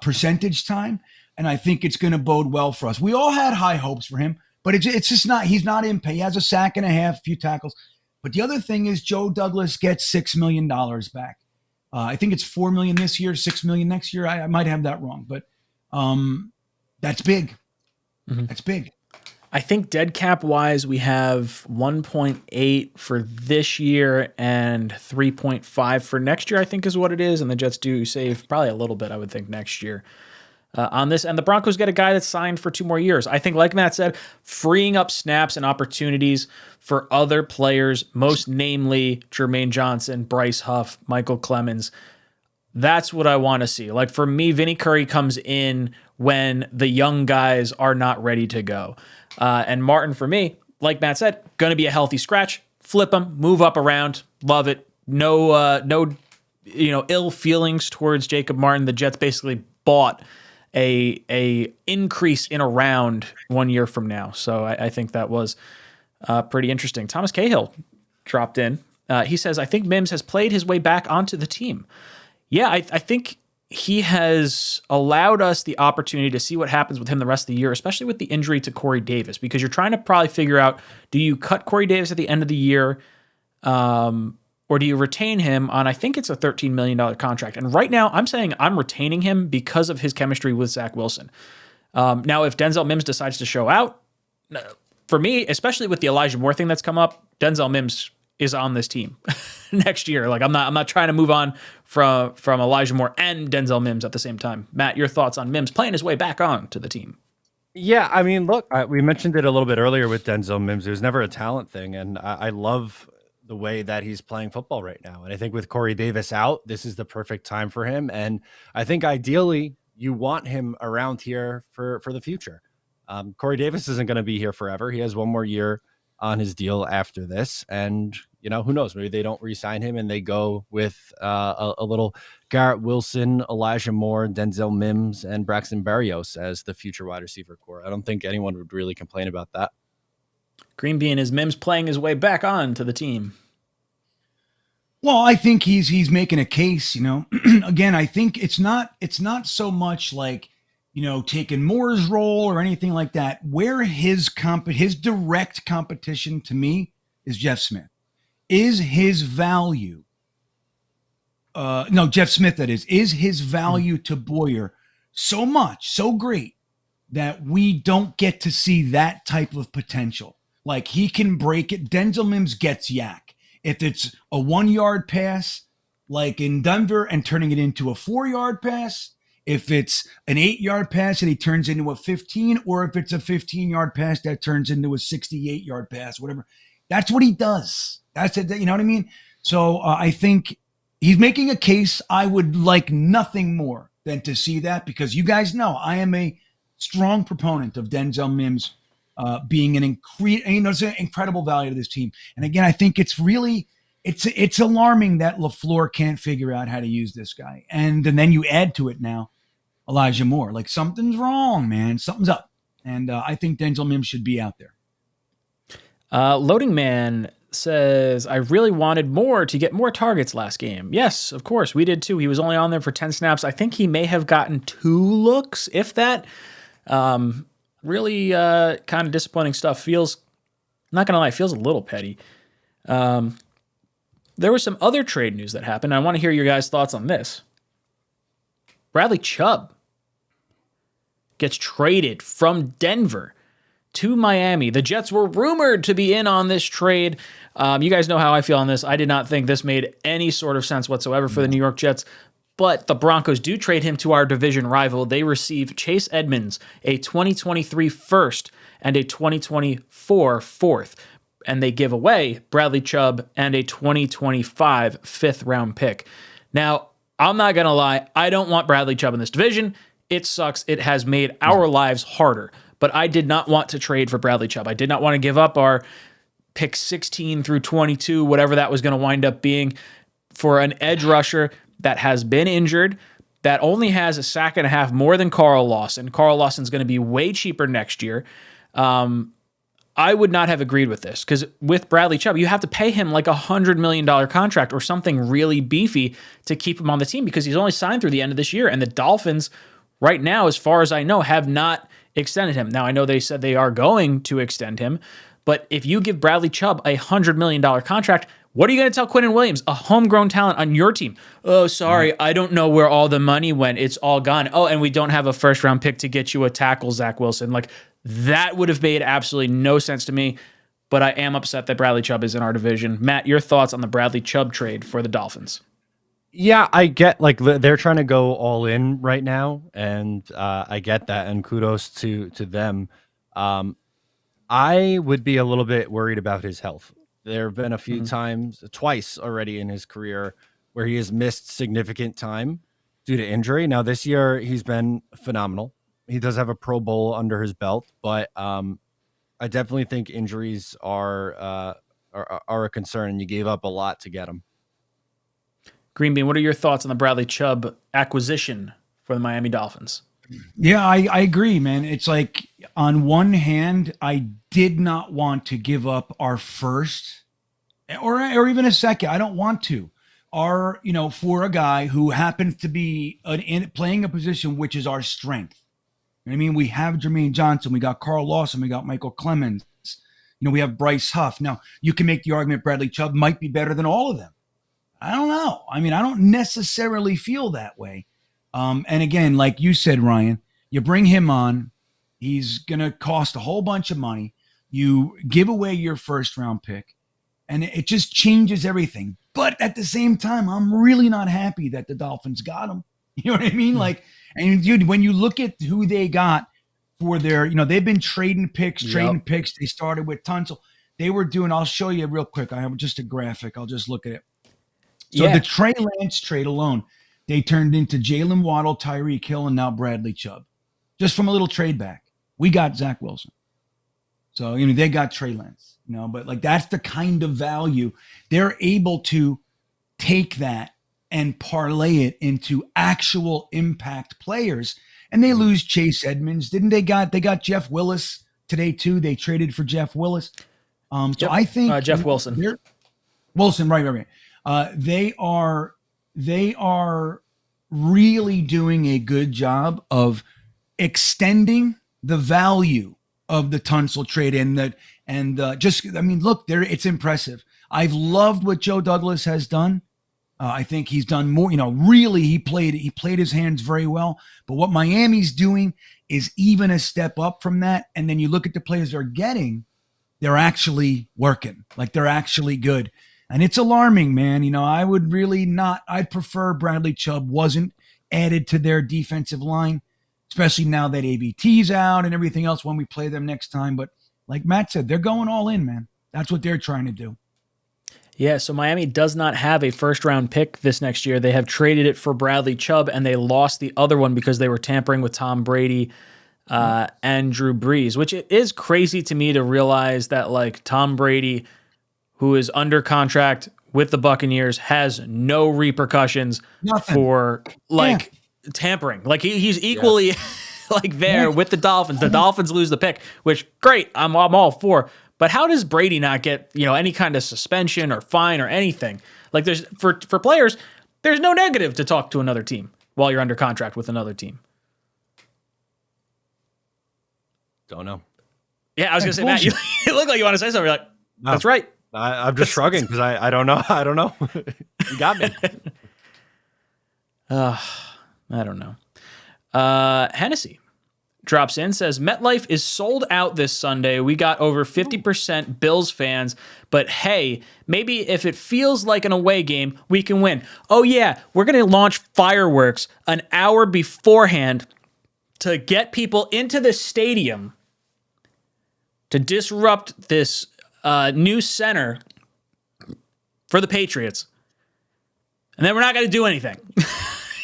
percentage time. And I think it's going to bode well for us. We all had high hopes for him, but it's just not, he's not in pay. He has a sack and a half, a few tackles. But the other thing is Joe Douglas gets $6 million back. I think it's $4 million this year, $6 million next year. I might have that wrong, but that's big. That's big.
I think dead cap wise, we have 1.8 for this year and 3.5 for next year, I think is what it is. And the Jets do save probably a little bit, I would think, next year on this. And the Broncos get a guy that's signed for 2 more years. I think, like Matt said, freeing up snaps and opportunities for other players, most namely Jermaine Johnson, Bryce Huff, Michael Clemens. That's what I want to see. Like, for me, Vinny Curry comes in when the young guys are not ready to go. And Martin, for me, like Matt said, going to be a healthy scratch. Flip him, move up around. Love it. No ill feelings towards Jacob Martin. The Jets basically bought a increase in a round 1 year from now. So I think that was pretty interesting. Thomas Cahill dropped in. He says, I think Mims has played his way back onto the team. Yeah, I think he has allowed us the opportunity to see what happens with him the rest of the year, especially with the injury to Corey Davis, because you're trying to probably figure out, do you cut Corey Davis at the end of the year, or do you retain him on, I think it's a $13 million contract. And right now I'm saying I'm retaining him because of his chemistry with Zach Wilson. Now, if Denzel Mims decides to show out, for me, especially with the Elijah Moore thing that's come up, Denzel Mims is on this team next year. Like, I'm not trying to move on from Elijah Moore and Denzel Mims at the same time. Matt, your thoughts on Mims playing his way back on to the team?
Yeah, I mean, look, we mentioned it a little bit earlier with Denzel Mims. It was never a talent thing, and I love the way that he's playing football right now. And I think with Corey Davis out, this is the perfect time for him. And I think ideally you want him around here for the future. Corey Davis isn't going to be here forever. He has 1 more year on his deal after this. And, who knows? Maybe they don't re-sign him and they go with a little Garrett Wilson, Elijah Moore, Denzel Mims, and Braxton Berrios as the future wide receiver core. I don't think anyone would really complain about that.
Green Bean, is Mims playing his way back on to the team?
Well, I think he's making a case, Again, I think it's not so much like, taking Moore's role or anything like that. Where his direct competition to me is Jeff Smith. Is his value, Jeff Smith, that is his value to Boyer so great that we don't get to see that type of potential. Like, he can break it. Denzel Mims gets yak. If it's a 1 yard pass, like in Denver and turning it into a 4-yard pass, if it's an 8-yard pass and he turns into a 15, or if it's a 15-yard pass that turns into a 68-yard pass, whatever. That's what he does. That's it. You know what I mean? So I think he's making a case. I would like nothing more than to see that, because you guys know I am a strong proponent of Denzel Mims being an incredible value to this team. And again, I think it's really it's alarming that LaFleur can't figure out how to use this guy. And then you add to it now Elijah Moore. Like, something's wrong, man. Something's up. And I think Denzel Mims should be out there.
Loading Man says, I really wanted Moore to get more targets last game. Yes, of course, we did too. He was only on there for 10 snaps. I think he may have gotten 2 looks, if that. Really kind of disappointing stuff. Feels, not going to lie, feels a little petty. There was some other trade news that happened. I want to hear your guys' thoughts on this. Bradley Chubb gets traded from Denver to Miami. The Jets were rumored to be in on this trade. You guys know how I feel on this. I did not think this made any sort of sense whatsoever for the New York Jets. But the Broncos do trade him to our division rival. They receive Chase Edmonds, a 2023 first and a 2024 fourth. And they give away Bradley Chubb and a 2025 fifth-round pick. Now, I'm not going to lie. I don't want Bradley Chubb in this division. It sucks. It has made our lives harder. But I did not want to trade for Bradley Chubb. I did not want to give up our pick 16 through 22, whatever that was going to wind up being, for an edge rusher that has been injured, that only has a sack and a half more than Carl Lawson. Carl Lawson's going to be way cheaper next year. I would not have agreed with this, because with Bradley Chubb, you have to pay him like $100 million contract or something really beefy to keep him on the team, because he's only signed through the end of this year. And the Dolphins right now, as far as I know, have not extended him. Now, I know they said they are going to extend him, but if you give Bradley Chubb a $100 million contract, what are you going to tell Quinnen Williams, a homegrown talent on your team? Oh, sorry, I don't know where all the money went. It's all gone. Oh, and we don't have a first-round pick to get you a tackle, Zach Wilson. Like, that would have made absolutely no sense to me, but I am upset that Bradley Chubb is in our division. Matt, your thoughts on the Bradley Chubb trade for the Dolphins?
Yeah, I get, like, they're trying to go all in right now, and I get that, and kudos to them. I would be a little bit worried about his health. There have been a few times, twice already in his career, where he has missed significant time due to injury. Now, this year, he's been phenomenal. He does have a Pro Bowl under his belt, but I definitely think injuries are a concern, and you gave up a lot to get him.
Green Bean, what are your thoughts on the Bradley Chubb acquisition for the Miami Dolphins?
Yeah, I agree, man. It's like, on one hand, I did not want to give up our first or even a second. I don't want to. For a guy who happens to be playing a position which is our strength. You know what I mean? We have Jermaine Johnson, we got Carl Lawson, we got Michael Clemens, we have Bryce Huff. Now, you can make the argument Bradley Chubb might be better than all of them. I don't know. I mean, I don't necessarily feel that way. And again, like you said, Ryan, you bring him on, he's going to cost a whole bunch of money. You give away your first round pick, and it just changes everything. But at the same time, I'm really not happy that the Dolphins got him. You know what I mean? Like, and dude, when you look at who they got for their, they've been trading picks. They started with Tunsil. They were doing, I'll show you real quick. I have just a graphic. I'll just look at it. So the Trey Lance trade alone, they turned into Jalen Waddle, Tyreek Hill, and now Bradley Chubb. Just from a little trade back. We got Zach Wilson. So, they got Trey Lance, but like, that's the kind of value. They're able to take that and parlay it into actual impact players. And they lose Chase Edmonds. They got Jeff Willis today too. They traded for Jeff Willis. So I think
Jeff Wilson.
Wilson, right. They are really doing a good job of extending the value of the Tunsil trade look, it's impressive. I've loved what Joe Douglas has done. I think he's done more, really he played his hands very well. But what Miami's doing is even a step up from that. And then you look at the players they're getting, they're actually working. Like, they're actually good. And it's alarming, man. I would really not, I'd prefer Bradley Chubb wasn't added to their defensive line, especially now that ABT's out and everything else when we play them next time. But like Matt said, they're going all in, man. That's what they're trying to do.
Yeah, so Miami does not have a first-round pick this next year. They have traded it for Bradley Chubb, and they lost the other one because they were tampering with Tom Brady and Drew Brees, which it is crazy to me to realize that, like, Tom Brady, who is under contract with the Buccaneers, has no repercussions for, like, tampering. Like, he's equally, like, there with the Dolphins. The Dolphins lose the pick, which, great, I'm all for. But how does Brady not get, any kind of suspension or fine or anything? Like, there's for players, there's no negative to talk to another team while you're under contract with another team.
Don't know.
Yeah, I was gonna say, Matt, you look like you want to say something. You're like, that's right.
I'm just shrugging because I don't know. I don't know. You got me.
I don't know. Hennessy drops in, says, MetLife is sold out this Sunday. We got over 50% Bills fans, but hey, maybe if it feels like an away game, we can win. Oh yeah, we're going to launch fireworks an hour beforehand to get people into the stadium to disrupt this new center for the Patriots. And then we're not going to do anything.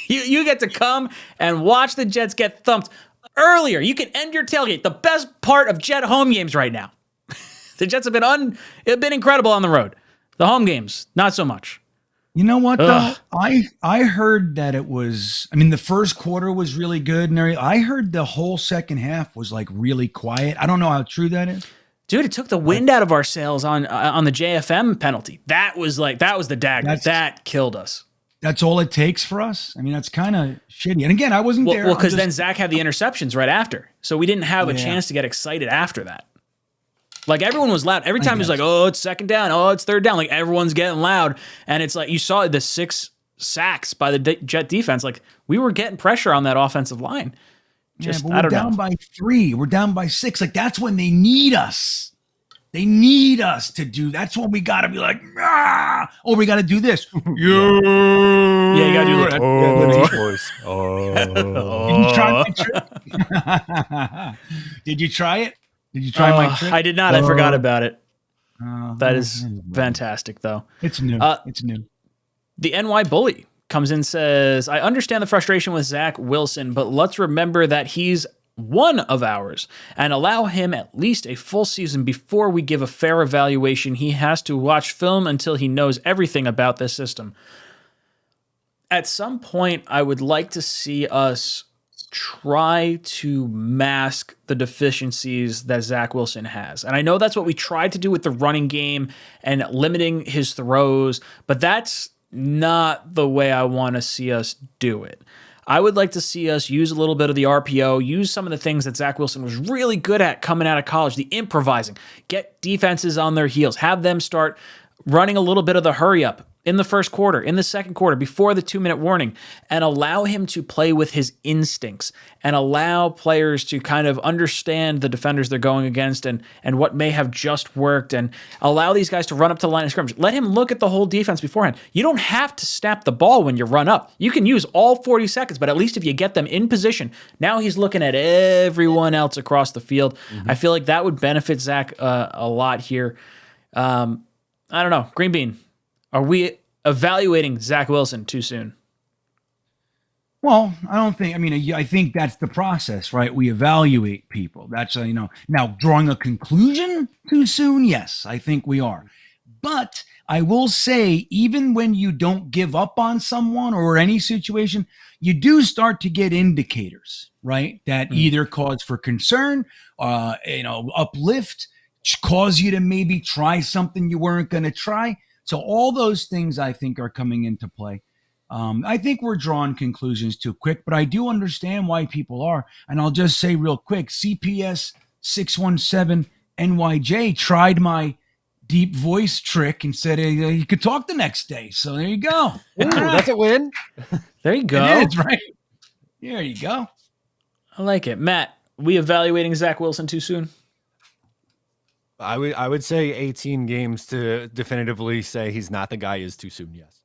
You get to come and watch the Jets get thumped earlier. You can end your tailgate. The best part of Jet home games right now. The Jets have been incredible on the road. The home games, not so much.
You know what, though? I heard that it was, the first quarter was really good. And I heard the whole second half was like really quiet. I don't know how true that is.
Dude, it took the wind out of our sails on the JFM penalty. That was the dagger. That killed us.
That's all it takes for us? That's kind of shitty. And again, I wasn't there.
Well, because then Zach had the interceptions right after. So we didn't have a chance to get excited after that. Like, everyone was loud. Every time it was like, oh, it's second down. Oh, it's third down. Like, everyone's getting loud. And it's like, you saw the 6 sacks by the Jet defense. Like, we were getting pressure on that offensive line.
But we're down by 3. We're down by 6. Like, that's when they need us. They need us to do. That's when we got to be like, or we got to do this. Yeah,
you got to do that.
Voice.
Did you try it? Did you try my trick?
I did not. I forgot about it. That is fantastic, though.
It's new. It's new.
The NY Bully comes in and says, I understand the frustration with Zach Wilson, but let's remember that he's one of ours and allow him at least a full season before we give a fair evaluation. He has to watch film until he knows everything about this system. At some point, I would like to see us try to mask the deficiencies that Zach Wilson has. And I know that's what we tried to do with the running game and limiting his throws, but that's not the way I want to see us do it. I would like to see us use a little bit of the RPO, use some of the things that Zach Wilson was really good at coming out of college, the improvising, get defenses on their heels, have them start running a little bit of the hurry up in the first quarter, in the second quarter, before the 2-minute warning, and allow him to play with his instincts and allow players to kind of understand the defenders they're going against and what may have just worked, and allow these guys to run up to the line of scrimmage. Let him look at the whole defense beforehand. You don't have to snap the ball when you run up. You can use all 40 seconds, but at least if you get them in position, now he's looking at everyone else across the field. I feel like that would benefit Zach a lot here. I don't know. Green Bean, are we evaluating Zach Wilson too soon?
Well, I don't think, I think that's the process, right? We evaluate people. That's, now drawing a conclusion too soon. Yes, I think we are. But I will say, even when you don't give up on someone or any situation, you do start to get indicators, right? That either cause for concern, uplift, cause you to maybe try something you weren't going to try. So all those things I think are coming into play. I think we're drawing conclusions too quick, but I do understand why people are. And I'll just say real quick, CPS 617 NYJ tried my deep voice trick and said you could talk the next day. So there you go.
Ooh, that's a win.
There you go.
It is, right? There you go.
I like it. Matt, we evaluating Zach Wilson too soon?
I would say 18 games to definitively say he's not the guy is too soon. Yes.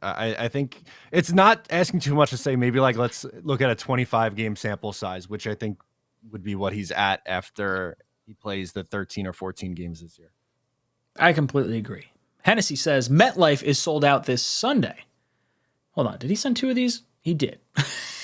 I think it's not asking too much to say maybe like let's look at a 25 game sample size, which I think would be what he's at after he plays the 13 or 14 games this year.
I completely agree. Hennessy says MetLife is sold out this Sunday. Hold on. Did he send 2 of these? He did.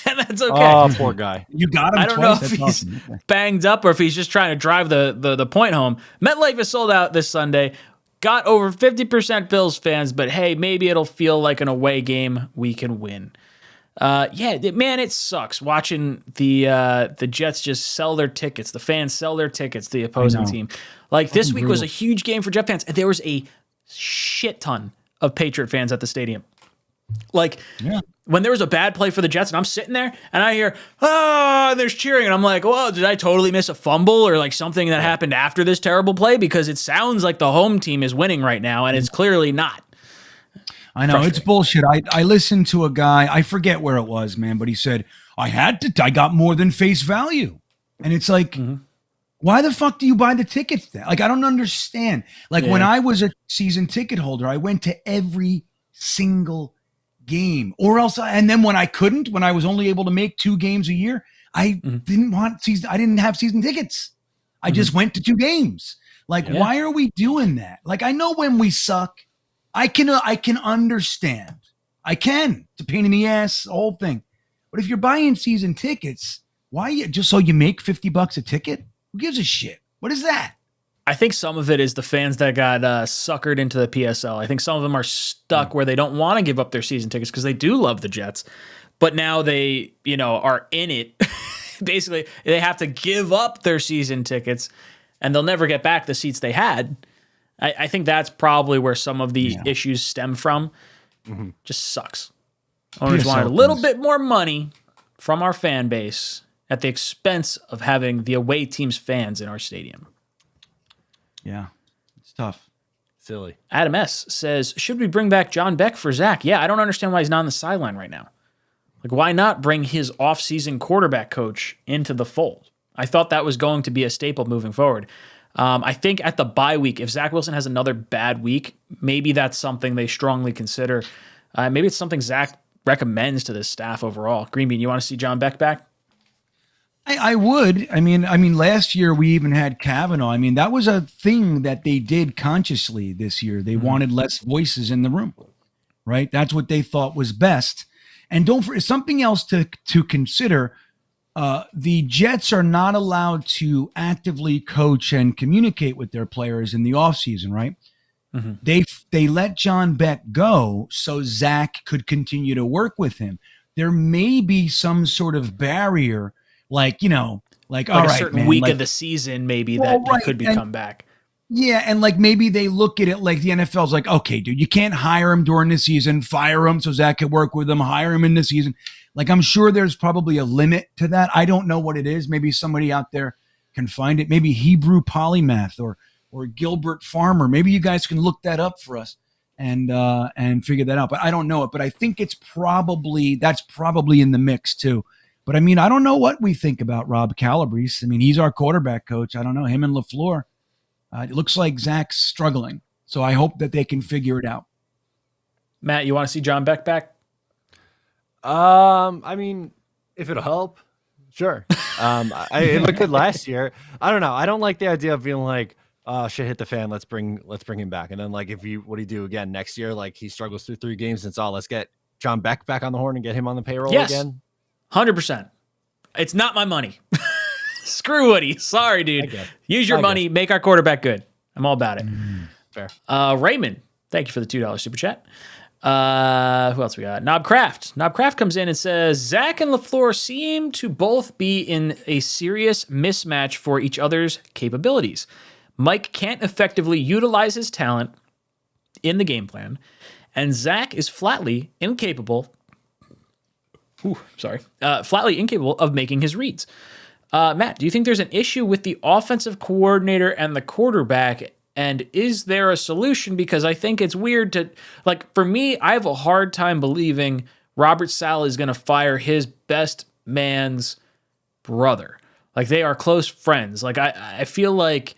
And that's okay.
Oh, poor guy.
You got him
I don't
twice.
know if
That's
he's
awesome.
banged up or if he's just trying to drive the point home. MetLife is sold out this Sunday. Got over 50% Bills fans, but hey, maybe it'll feel like an away game we can win. Man, it sucks watching the Jets just sell their tickets. The fans sell their tickets to the opposing team. Like this week was a huge game for Jet fans, and there was a shit ton of Patriot fans at the stadium. Like when there was a bad play for the Jets and I'm sitting there and I hear, and there's cheering. And I'm like, well, did I totally miss a fumble or like something that happened after this terrible play? Because it sounds like the home team is winning right now and it's clearly not.
I know it's bullshit. I listened to a guy, I forget where it was, man, but he said, I got more than face value. And it's like, why the fuck do you buy the tickets then? Like, I don't understand. Like when I was a season ticket holder, I went to every single game or else. And then when I was only able to make 2 games a year, I didn't have season tickets. I just went to 2 games. Like, why are we doing that? Like, I know when we suck, I can understand. It's a pain in the ass, the whole thing. But if you're buying season tickets, why just so you make $50 a ticket? Who gives a shit? What is that?
I think some of it is the fans that got suckered into the PSL. I think some of them are stuck where they don't want to give up their season tickets because they do love the Jets, but now they, are in it. Basically, they have to give up their season tickets, and they'll never get back the seats they had. I think that's probably where some of the issues stem from. Just sucks. Owners wanted a little bit more money from our fan base at the expense of having the away team's fans in our stadium.
Yeah, it's tough.
Silly.
Adam S. says, should we bring back John Beck for Zach? Yeah, I don't understand why he's not on the sideline right now. Like, why not bring his offseason quarterback coach into the fold? I thought that was going to be a staple moving forward. I think at the bye week, if Zach Wilson has another bad week, maybe that's something they strongly consider. Maybe it's something Zach recommends to this staff overall. Green Bean, you want to see John Beck back?
I would. I mean, last year we even had Kavanaugh. I mean, that was a thing that they did consciously this year. They wanted less voices in the room, right? That's what they thought was best. And don't forget something else to consider. The Jets are not allowed to actively coach and communicate with their players in the offseason, right? They let John Beck go so Zach could continue to work with him. There may be some sort of barrier, like all
a
right,
certain
man,
week of the season, maybe that he could come back.
Yeah, and like maybe they look at it like the NFL's like, okay, dude, you can't hire him during the season, fire him so Zach could work with him, hire him in the season. Like, I'm sure there's probably a limit to that. I don't know what it is. Maybe somebody out there can find it. Maybe Hebrew Polymath or Gilbert Farmer. Maybe you guys can look that up for us and figure that out. But I don't know it. But I think that's probably in the mix too. But I mean, I don't know what we think about Rob Calabrese. I mean, he's our quarterback coach. I don't know him and LaFleur. It looks like Zach's struggling. So I hope that they can figure it out.
Matt, you want to see John Beck back?
I mean, if it'll help, sure. It looked good last year. I don't know. I don't like the idea of being like, shit hit the fan. Let's bring him back. And then like, what do you do again next year? Like he struggles through 3 games. And it's all, let's get John Beck back on the horn and get him on the payroll again.
100%. It's not my money. Screw Woody. Sorry, dude. Use your money. Make our quarterback good. I'm all about it.
Fair.
Raymond, thank you for the $2 super chat. Who else we got? Knobcraft comes in and says, Zach and LaFleur seem to both be in a serious mismatch for each other's capabilities. Mike can't effectively utilize his talent in the game plan, and Zach is flatly incapable of making his reads. Matt, do you think there's an issue with the offensive coordinator and the quarterback? And is there a solution? Because I think it's weird to, like, for me, I have a hard time believing Robert Saleh is going to fire his best man's brother. Like, they are close friends. Like, I feel like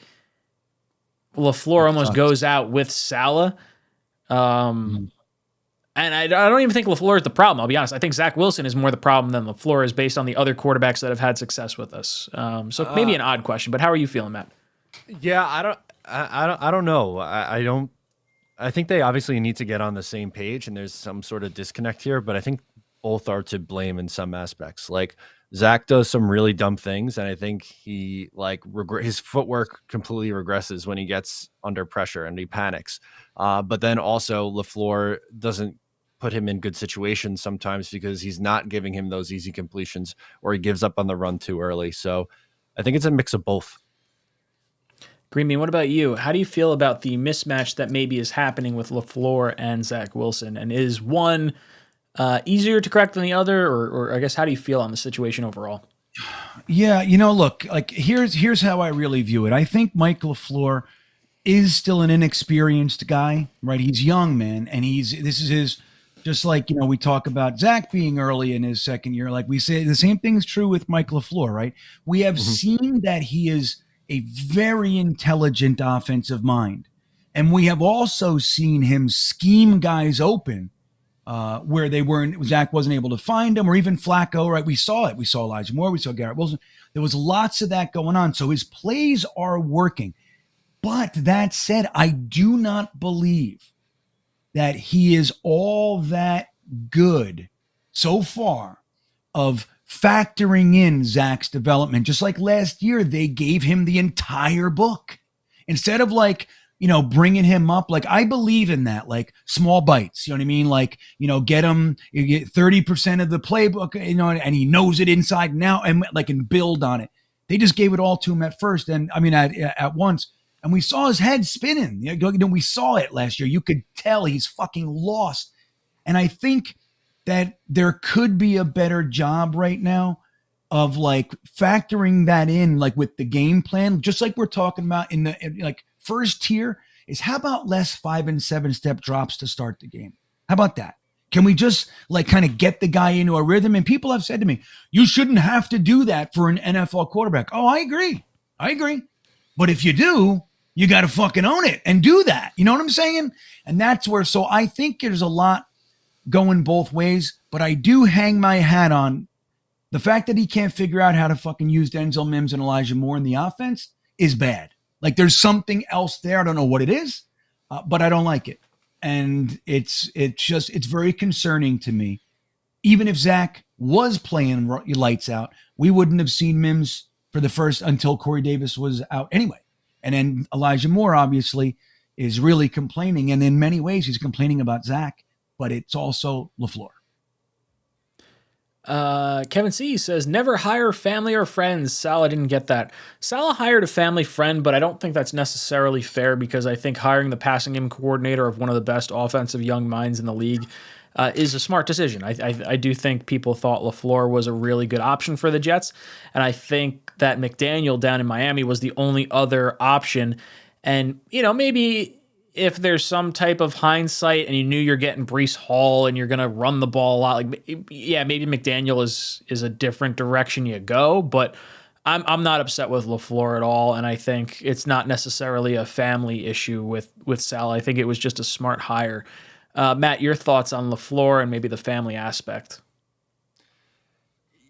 LaFleur almost goes out with Salah. And I don't even think LaFleur is the problem. I'll be honest. I think Zach Wilson is more the problem than LaFleur is based on the other quarterbacks that have had success with us. So maybe an odd question, but how are you feeling, Matt?
Yeah, I don't know. I think they obviously need to get on the same page, and there's some sort of disconnect here, but I think both are to blame in some aspects. Like Zach does some really dumb things, and I think he his footwork completely regresses when he gets under pressure and he panics. But then also LaFleur doesn't put him in good situations sometimes because he's not giving him those easy completions, or he gives up on the run too early. So I think it's a mix of both.
Green Bean, what about you? How do you feel about the mismatch that maybe is happening with LaFleur and Zach Wilson? And is one easier to correct than the other, or I guess how do you feel on the situation overall?
Yeah, look, like here's how I really view it. I think Mike LaFleur is still an inexperienced guy, right? He's young, man, and this is his. Just like, we talk about Zach being early in his second year, like we say, the same thing is true with Mike LaFleur, right? We have seen that he is a very intelligent offensive mind. And we have also seen him scheme guys open where Zach wasn't able to find them, or even Flacco, right? We saw it. We saw Elijah Moore. We saw Garrett Wilson. There was lots of that going on. So his plays are working. But that said, I do not believe that he is all that good so far of factoring in Zach's development. Just like last year, they gave him the entire book instead of bringing him up. Like, I believe in that, like small bites, you know what I mean? Like, get him, you get 30% of the playbook, and he knows it inside and out, and build on it. They just gave it all to him at first. And at once. And we saw his head spinning. We saw it last year. You could tell he's fucking lost. And I think that there could be a better job right now of factoring that in, with the game plan, just like we're talking about in first tier is, how about less 5 and 7 step drops to start the game? How about that? Can we just kind of get the guy into a rhythm? And people have said to me, you shouldn't have to do that for an NFL quarterback. Oh, I agree. But if you do, you got to fucking own it and do that. You know what I'm saying? And that's where, so I think there's a lot going both ways, but I do hang my hat on the fact that he can't figure out how to fucking use Denzel Mims and Elijah Moore in the offense is bad. Like, there's something else there. I don't know what it is, but I don't like it. And it's very concerning to me. Even if Zach was playing lights out, we wouldn't have seen Mims for the first until Corey Davis was out anyway. And then Elijah Moore obviously is really complaining. And in many ways, he's complaining about Zach, but it's also LaFleur.
Kevin C says, never hire family or friends. Salah didn't get that. Salah hired a family friend, but I don't think that's necessarily fair, because I think hiring the passing game coordinator of one of the best offensive young minds in the league is a smart decision. I do think people thought LaFleur was a really good option for the Jets, and I think that McDaniel down in Miami was the only other option. And, maybe if there's some type of hindsight and you knew you're getting Breece Hall and you're going to run the ball a lot, maybe McDaniel is a different direction you go, but I'm not upset with LaFleur at all, and I think it's not necessarily a family issue with Sal. I think it was just a smart hire. Matt, your thoughts on LaFleur and maybe the family aspect?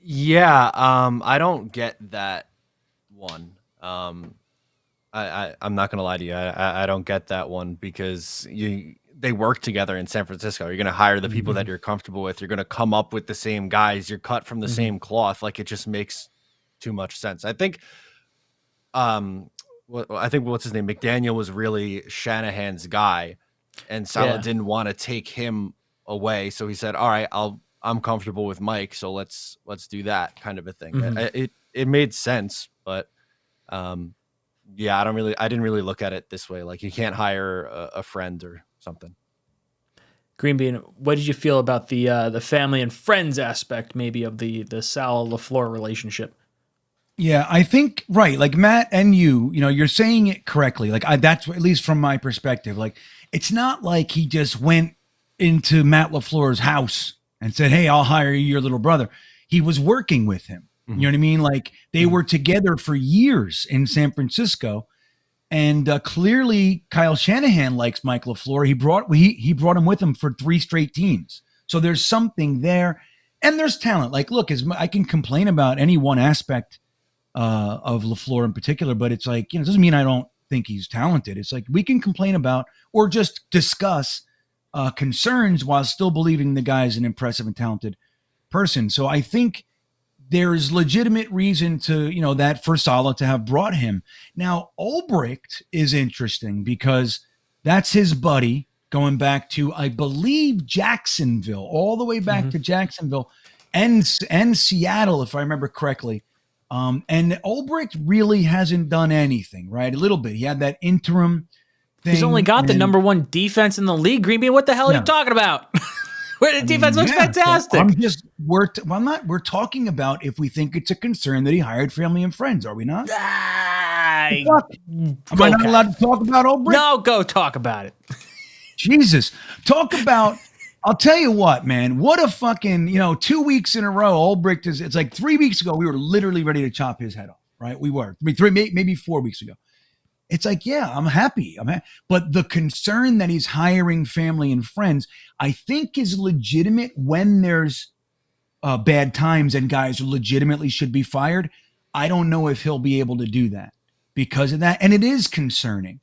Yeah, I don't get that one. I'm not gonna lie to you. I don't get that one, because they work together in San Francisco. You're gonna hire the people that you're comfortable with. You're gonna come up with the same guys. You're cut from the same cloth. Like, it just makes too much sense. I think what's his name? McDaniel was really Shanahan's guy, and Salah didn't want to take him away. So he said, all right, I'm comfortable with Mike, so let's do that, kind of a thing. It made sense, but yeah, I didn't really look at it this way. Like, you can't hire a friend or something.
Green Bean, what did you feel about the family and friends aspect, maybe, of the Sal LaFleur relationship?
Yeah, I think, right, like Matt and you're saying it correctly. Like, that's at least from my perspective. Like, it's not like he just went into Matt LaFleur's house and said, hey, I'll hire you, your little brother. He was working with him. You know what I mean? Like, they were together for years in San Francisco. And clearly, Kyle Shanahan likes Mike LaFleur. He brought him with him for 3 straight teams. So there's something there, and there's talent. Like, look, I can complain about any one aspect of LaFleur in particular, but it's like, it doesn't mean I don't think he's talented. It's like we can complain about or just discuss concerns while still believing the guy is an impressive and talented person. So I think there's legitimate reason to, that for Saleh to have brought him. Now, Ulbricht is interesting because that's his buddy going back to, I believe, Jacksonville, all the way back to Jacksonville and Seattle, if I remember correctly. And Ulbricht really hasn't done anything, right? A little bit. He had that interim thing.
He's only got the number 1 defense in the league. Green Bean, what the hell are you talking about? Where the defense looks fantastic.
We're talking about if we think it's a concern that he hired family and friends, are we not? Am I not allowed to talk about Ulbricht?
No, go talk about it.
Jesus. Talk about, I'll tell you what, man, what a fucking, 2 weeks in a row, Ulbricht it's like 3 weeks ago, we were literally ready to chop his head off, right? We were. Maybe 4 weeks ago. It's like, yeah, I'm happy. But the concern that he's hiring family and friends, I think is legitimate when there's bad times and guys legitimately should be fired. I don't know if he'll be able to do that because of that. And it is concerning.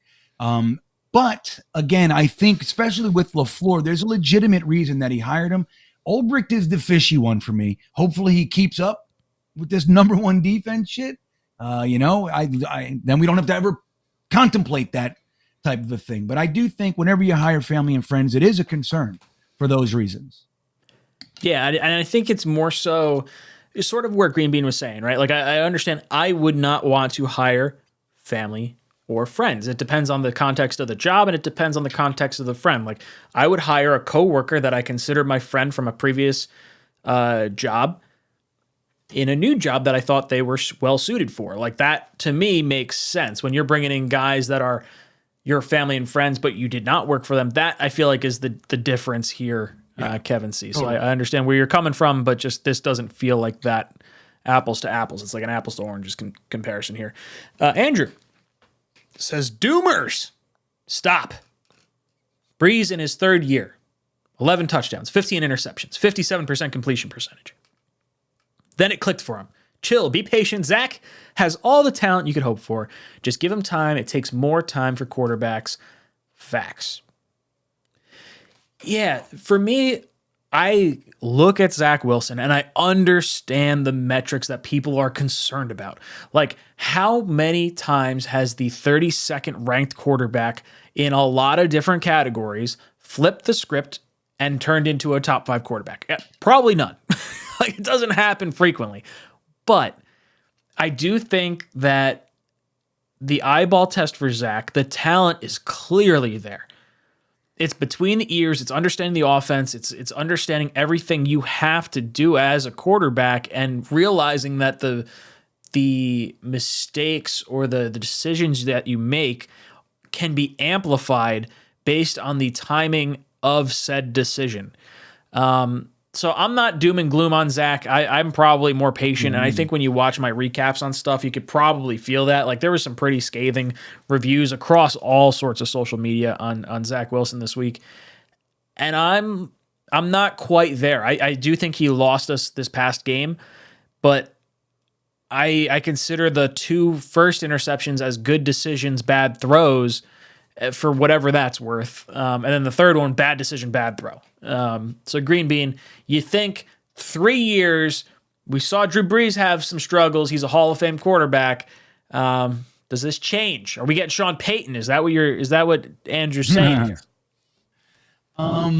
But again, I think especially with LaFleur, there's a legitimate reason that he hired him. Ulbricht is the fishy one for me. Hopefully he keeps up with this number 1 defense shit. Then we don't have to ever contemplate that type of a thing. But I do think whenever you hire family and friends, it is a concern for those reasons.
Yeah, and I think it's more so sort of where Green Bean was saying, right? Like I understand I would not want to hire family or friends. It depends on the context of the job and it depends on the context of the friend. Like I would hire a coworker that I considered my friend from a previous job in a new job that I thought they were well suited for. Like that to me makes sense when you're bringing in guys that are your family and friends, but you did not work for them. That I feel like is the difference here, Kevin C. So I understand where you're coming from, but just this doesn't feel like that apples to apples. It's like an apples to oranges comparison here. Andrew says, Doomers, stop. Breeze in his 3rd year, 11 touchdowns, 15 interceptions, 57% completion percentage. Then it clicked for him. Chill, be patient. Zach has all the talent you could hope for. Just give him time. It takes more time for quarterbacks. Facts. Yeah, for me, I look at Zach Wilson and I understand the metrics that people are concerned about. Like, how many times has the 32nd ranked quarterback in a lot of different categories flipped the script and turned into a top 5 quarterback? Yeah, probably none. Like, it doesn't happen frequently. But I do think that the eyeball test for Zach, the talent is clearly there. It's between the ears. It's understanding the offense. It's understanding everything you have to do as a quarterback and realizing that the mistakes or the decisions that you make can be amplified based on the timing of said decision. So I'm not doom and gloom on Zach. I'm probably more patient. And I think when you watch my recaps on stuff, you could probably feel that. Like there was some pretty scathing reviews across all sorts of social media on Zach Wilson this week. And I'm not quite there. I do think he lost us this past game, but I consider the 2 first interceptions as good decisions, bad throws, for whatever that's worth. And then the third one, bad decision, bad throw. So Green Bean, you think 3 years, we saw Drew Brees have some struggles. He's a Hall of Fame quarterback. Does this change? Are we getting Sean Payton? Is that what Andrew's saying here?
I'll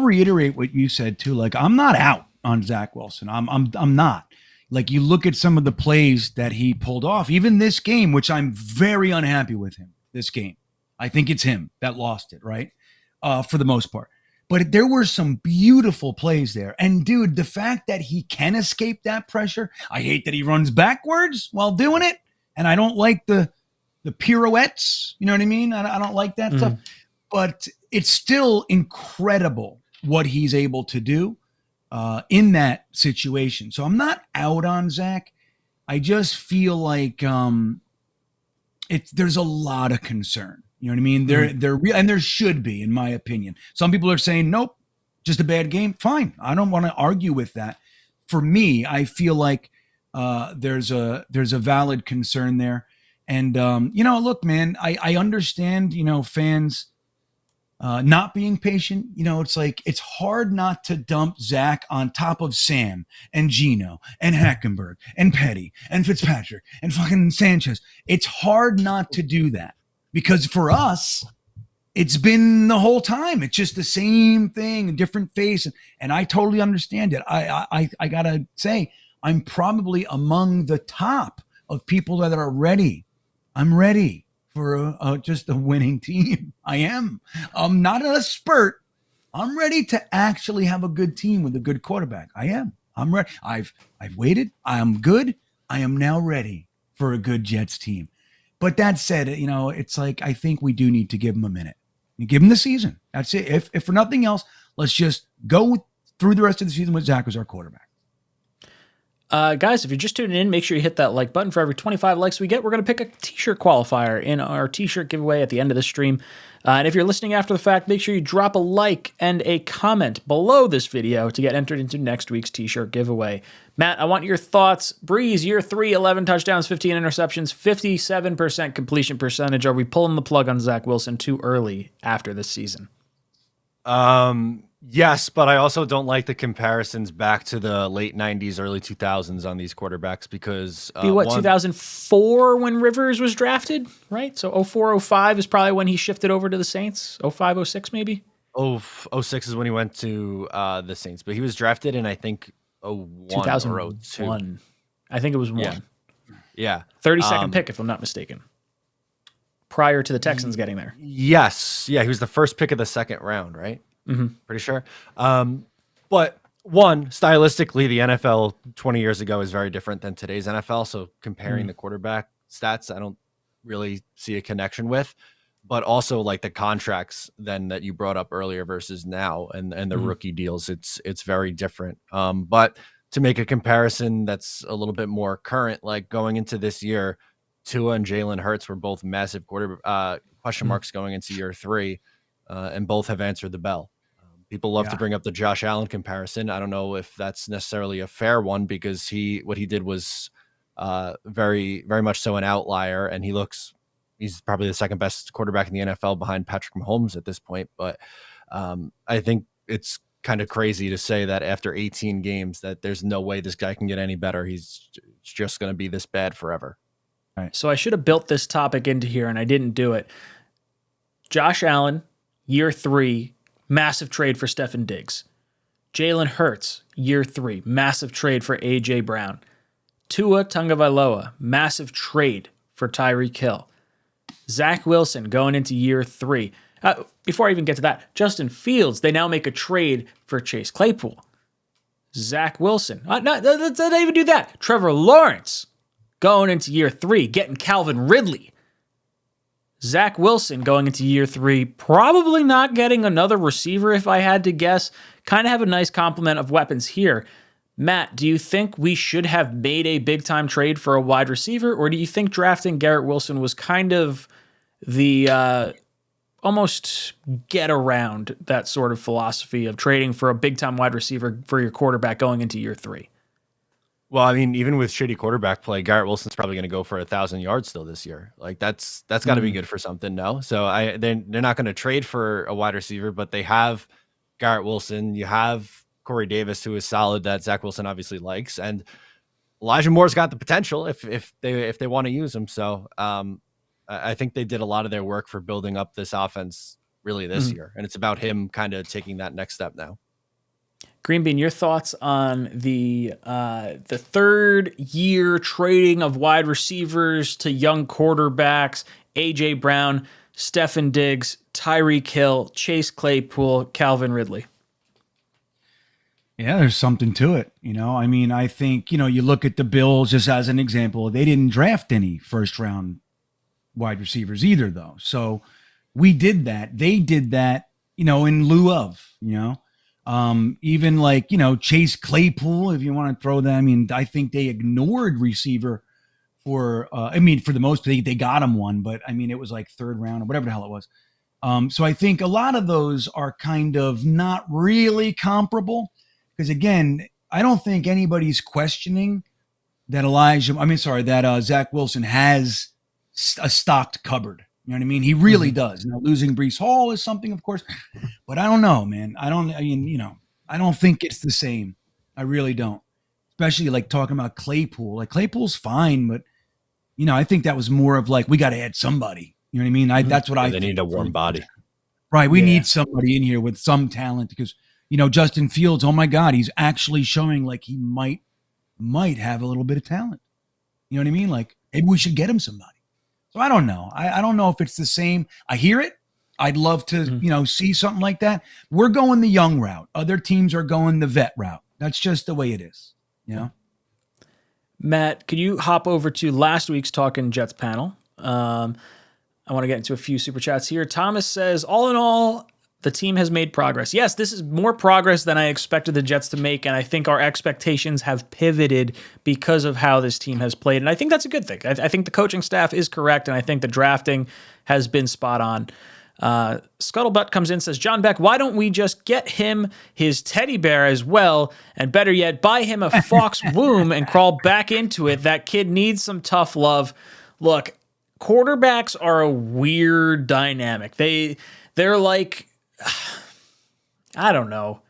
reiterate what you said too. Like, I'm not out on Zach Wilson. I'm not. Like, you look at some of the plays that he pulled off, even this game, which I'm very unhappy with him, this game. I think it's him that lost it, right? For the most part. But there were some beautiful plays there. And, dude, the fact that he can escape that pressure, I hate that he runs backwards while doing it. And I don't like the pirouettes, you know what I mean? I don't like that stuff. But it's still incredible what he's able to do in that situation. So I'm not out on Zach. I just feel like there's a lot of concern. You know what I mean? They're real, and there should be, in my opinion. Some people are saying, nope, just a bad game. Fine. I don't want to argue with that. For me, I feel like there's a valid concern there. And, look, man, I understand, fans not being patient. It's like, it's hard not to dump Zach on top of Sam and Gino and Hackenberg and Petty and Fitzpatrick and fucking Sanchez. It's hard not to do that because for us, it's been the whole time. It's just the same thing, a different face. And I totally understand it. I gotta say, I'm probably among the top of people that are ready. I'm ready for just a winning team. I am. I'm not in a spurt. I'm ready to actually have a good team with a good quarterback. I am. I'm ready. I've waited. I am good. I am now ready for a good Jets team. But that said, it's like, I think we do need to give them a minute. Give him the season. That's it. If for nothing else, let's just go through the rest of the season with Zach as our quarterback.
Guys, if you're just tuning in, make sure you hit that like button. For every 25 likes we get, we're going to pick a t-shirt qualifier in our t-shirt giveaway at the end of the stream. And if you're listening after the fact, make sure you drop a like and a comment below this video to get entered into next week's t-shirt giveaway. Matt, I want your thoughts. Breeze, year 3, 11 touchdowns, 15 interceptions, 57% completion percentage. Are we pulling the plug on Zach Wilson too early after this season?
Yes, but I also don't like the comparisons back to the late 90s, early 2000s on these quarterbacks because
2004 when Rivers was drafted, right? So 04, 05 is probably when he shifted over to the Saints. 05, 06 maybe?
06 is when he went to the Saints, but he was drafted in, I think,
2001.
Or 02.
I think it was 1.
Yeah.
32nd pick, if I'm not mistaken. Prior to the Texans getting there.
Yes. Yeah, he was the first pick of the second round, right?
Mm-hmm.
Pretty sure. But stylistically, the NFL 20 years ago is very different than today's NFL. So comparing the quarterback stats, I don't really see a connection with. But also like the contracts then that you brought up earlier versus now and the rookie deals, it's very different. But to make a comparison that's a little bit more current, like going into this year, Tua and Jalen Hurts were both massive question marks going into year 3, and both have answered the bell. People love to bring up the Josh Allen comparison. I don't know if that's necessarily a fair one because what he did was very, very much so an outlier, and he's probably the second best quarterback in the NFL behind Patrick Mahomes at this point. But I think it's kind of crazy to say that after 18 games that there's no way this guy can get any better. He's just going to be this bad forever.
All right. So I should have built this topic into here, and I didn't do it. Josh Allen, year 3, massive trade for Stefon Diggs. Jalen Hurts, year 3, massive trade for A.J. Brown. Tua Tagovailoa, massive trade for Tyreek Hill. Zach Wilson going into year 3. Before I even get to that, Justin Fields, they now make a trade for Chase Claypool. Zach Wilson, let's not even do that. Trevor Lawrence going into year 3, getting Calvin Ridley. Zach Wilson going into year 3, probably not getting another receiver if I had to guess. Kind of have a nice complement of weapons here. Matt, do you think we should have made a big-time trade for a wide receiver, or do you think drafting Garrett Wilson was kind of the almost get around that sort of philosophy of trading for a big-time wide receiver for your quarterback going into year 3?
Well, I mean, even with shitty quarterback play, Garrett Wilson's probably going to go for 1,000 yards still this year. Like that's got to be good for something, no? So they're not going to trade for a wide receiver, but they have Garrett Wilson. You have Corey Davis, who is solid, that Zach Wilson obviously likes, and Elijah Moore's got the potential if they want to use him. So I think they did a lot of their work for building up this offense really this year, and it's about him kind of taking that next step now.
Green Bean, your thoughts on the third year trading of wide receivers to young quarterbacks, A.J. Brown, Stefon Diggs, Tyreek Hill, Chase Claypool, Calvin Ridley?
Yeah, there's something to it. I mean, I think, you look at the Bills just as an example. They didn't draft any first round wide receivers either, though. So we did that. They did that, in lieu of, even like, Chase Claypool, if you want to throw them. I mean, I think they ignored receiver for I mean, for the most, they got him one, but I mean, it was like third round or whatever the hell it was. So I think a lot of those are kind of not really comparable because again, I don't think anybody's questioning that Zach Wilson has a stocked cupboard. You know what I mean? He really does. Now losing Breece Hall is something, of course, but I don't know, man. I don't think it's the same. I really don't. Especially like talking about Claypool. Like Claypool's fine, but I think that was more of like, we got to add somebody. You know what I mean? That's what I think.
They need a warm body.
Right. We need somebody in here with some talent because, Justin Fields, oh my God, he's actually showing like he might have a little bit of talent. You know what I mean? Like maybe we should get him somebody. So I don't know. I don't know if it's the same. I hear it. I'd love to, see something like that. We're going the young route. Other teams are going the vet route. That's just the way it is.
Matt, could you hop over to last week's Talkin' Jets panel? I want to get into a few super chats here. Thomas says, all in all, the team has made progress. Yes, this is more progress than I expected the Jets to make, and I think our expectations have pivoted because of how this team has played, and I think that's a good thing. I think the coaching staff is correct, and I think the drafting has been spot on. Scuttlebutt comes in and says, John Beck, why don't we just get him his teddy bear as well, and better yet, buy him a fox womb and crawl back into it? That kid needs some tough love. Look, quarterbacks are a weird dynamic. They're like, I don't know,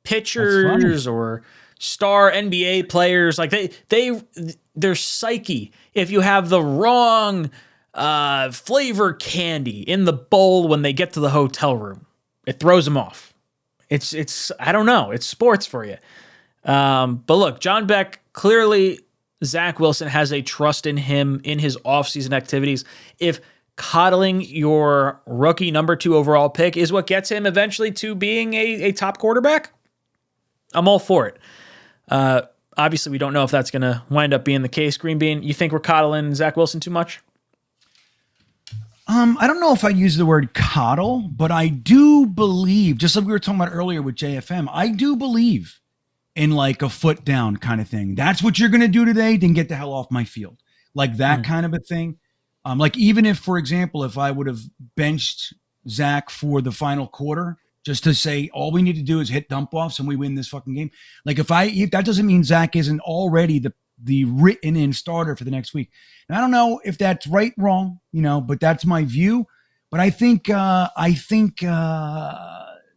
pitchers or star NBA players. Like their psyche, if you have the wrong flavor candy in the bowl when they get to the hotel room, it throws them off. It's I don't know. It's sports for you. But look, John Beck, clearly Zach Wilson has a trust in him in his offseason activities. If coddling your rookie number 2 overall pick is what gets him eventually to being a top quarterback, I'm all for it. Obviously, we don't know if that's going to wind up being the case. Green Bean, you think we're coddling Zach Wilson too much?
I don't know if I use the word coddle, but I do believe, just like we were talking about earlier with JFM, I do believe in like a foot down kind of thing. That's what you're going to do today, then get the hell off my field. Like that kind of a thing. Like even if, for example, if I would have benched Zach for the final quarter, just to say all we need to do is hit dump offs and we win this fucking game. Like if that doesn't mean Zach isn't already the written in starter for the next week. And I don't know if that's right, wrong, but that's my view. But I think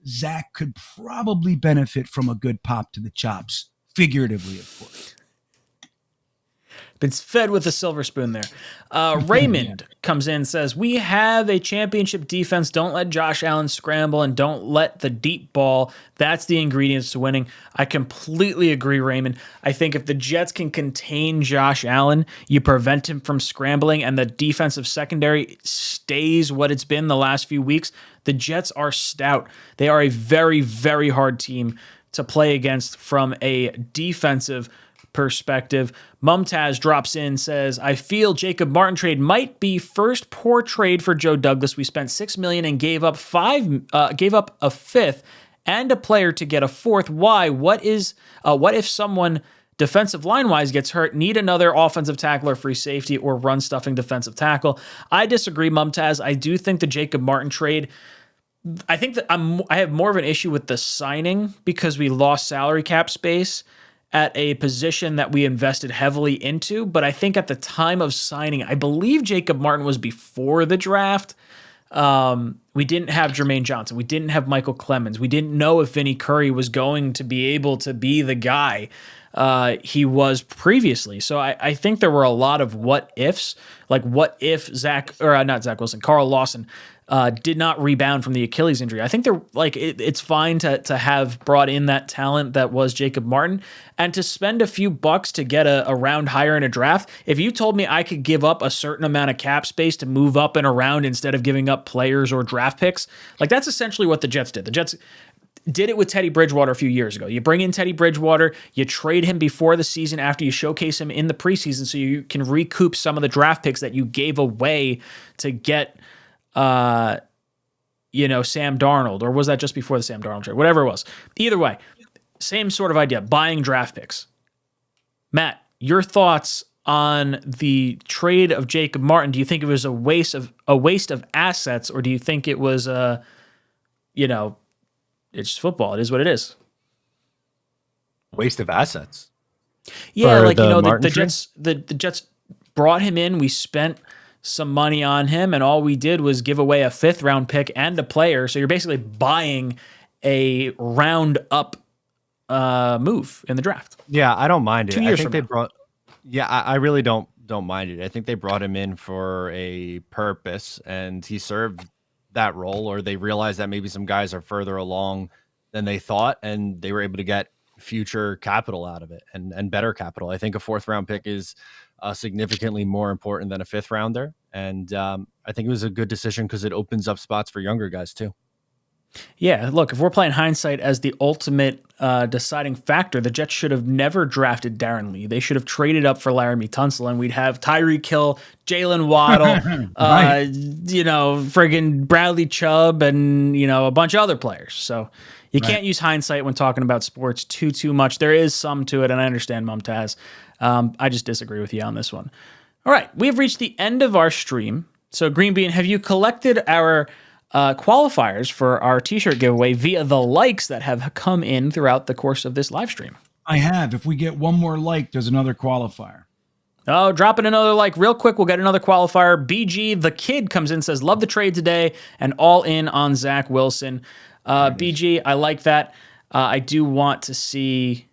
Zach could probably benefit from a good pop to the chops, figuratively, of course.
Been fed with a silver spoon there. Raymond comes in and says, we have a championship defense. Don't let Josh Allen scramble and don't let the deep ball. That's the ingredients to winning. I completely agree, Raymond. I think if the Jets can contain Josh Allen, you prevent him from scrambling, and the defensive secondary stays what it's been the last few weeks, the Jets are stout. They are a very, very hard team to play against from a defensive perspective. Mumtaz drops in, says, I feel Jacob Martin trade might be first poor trade for Joe Douglas. We spent $6 million and gave up a fifth and a player to get a fourth. Why? What if someone defensive line wise gets hurt? Need another offensive tackle or free safety or run stuffing defensive tackle. I disagree, Mumtaz. I do think the Jacob Martin trade, I think that I have more of an issue with the signing because we lost salary cap space at a position that we invested heavily into. But I think at the time of signing, I believe Jacob Martin was before the draft. We didn't have Jermaine Johnson. We didn't have Michael Clemens. We didn't know if Vinny Curry was going to be able to be the guy he was previously. So I think there were a lot of what ifs, like what if Carl Lawson did not rebound from the Achilles injury. I think it's fine to have brought in that talent that was Jacob Martin and to spend a few bucks to get a round higher in a draft. If you told me I could give up a certain amount of cap space to move up and around instead of giving up players or draft picks, like that's essentially what the Jets did. The Jets did it with Teddy Bridgewater a few years ago. You bring in Teddy Bridgewater, you trade him before the season after you showcase him in the preseason so you can recoup some of the draft picks that you gave away to get Sam Darnold, or was that just before the Sam Darnold trade? Whatever it was. Either way, same sort of idea, buying draft picks. Matt, your thoughts on the trade of Jacob Martin? Do you think it was a waste of assets, or do you think it was it's football. It is what it is.
Waste of assets.
Yeah,
For
like
the
the
Martin trade?
Jets the Jets brought him in. We spent some money on him, and all we did was give away a 5th round pick and a player. So you're basically buying a round up move in the draft.
Yeah, I don't mind it.
2 years
I
from
think
now.
they brought. Yeah, I really don't mind it. I think they brought him in for a purpose, and he served that role. Or they realized that maybe some guys are further along than they thought, and they were able to get future capital out of it and better capital. I think a 4th round pick is significantly more important than a 5th rounder, and I think it was a good decision because it opens up spots for younger guys too.
Yeah, look, if we're playing hindsight as the ultimate deciding factor, the Jets should have never drafted Darren Lee. They should have traded up for Laramie Tunsil, and we'd have Tyreek Hill, Jalen Waddle,
Right.
friggin' Bradley Chubb, and a bunch of other players. So you can't use hindsight when talking about sports too much. There is some to it, and I understand Mumtaz. I just disagree with you on this one. All right, we have reached the end of our stream. So Green Bean, have you collected our qualifiers for our t-shirt giveaway via the likes that have come in throughout the course of this live stream?
I have. If we get one more like, there's another qualifier.
Oh, dropping another like real quick. We'll get another qualifier. BG the Kid comes in, says, love the trade today and all in on Zach Wilson. BG, I like that. I do want to see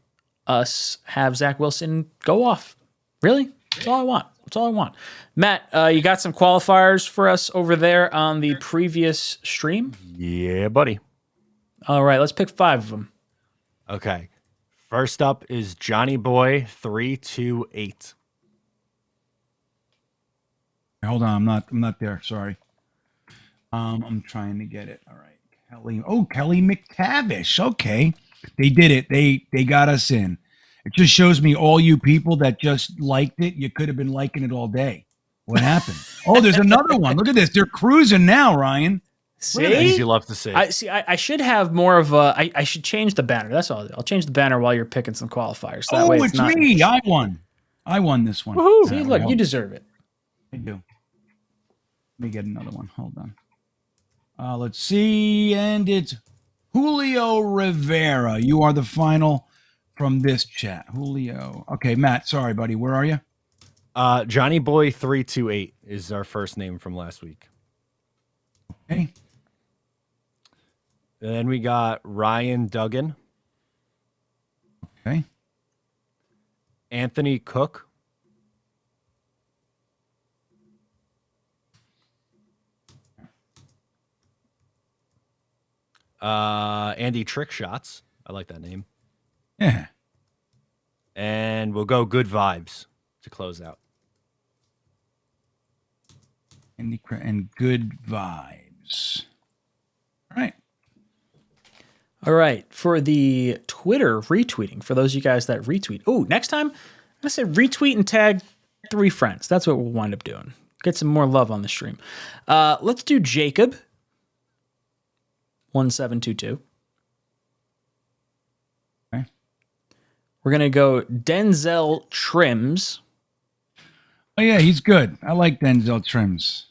us have Zach Wilson go off. Really? That's all I want. That's all I want. Matt, you got some qualifiers for us over there on the previous stream?
Yeah, buddy.
All right, let's pick 5 of them.
Okay. First up is Johnny Boy 328.
Hold on, I'm not there. Sorry. I'm trying to get it. All right. Kelly McTavish. Okay. They did it. They got us in. It just shows me all you people that just liked it. You could have been liking it all day. What happened? Oh, there's another one. Look at this. They're cruising now, Ryan.
See?
You love to see.
I should have more of a. I should change the banner. That's all. I'll change the banner while you're picking some qualifiers. So that way
It's
not,
me. I won. I won this one.
Woohoo. See, look, you deserve it.
I do. Let me get another one. Hold on. Let's see. And it's Julio Rivera. You are the final from this chat. Julio. Okay, Matt. Sorry, buddy. Where are you?
Johnny Boy 328 is our first name from last week.
Okay.
Then we got Ryan Duggan,
Okay.
Anthony Cook, Andy Trickshots. I like that name.
Yeah.
And we'll go Good Vibes to close out.
And good vibes. All right.
All right. For the Twitter retweeting, for those of you guys that retweet. Oh, next time, I'm going to say retweet and tag 3 friends. That's what we'll wind up doing. Get some more love on the stream. Let's do Jacob. 1722.
Okay.
We're going to go Denzel Trims.
Oh yeah, he's good. I like Denzel Trims.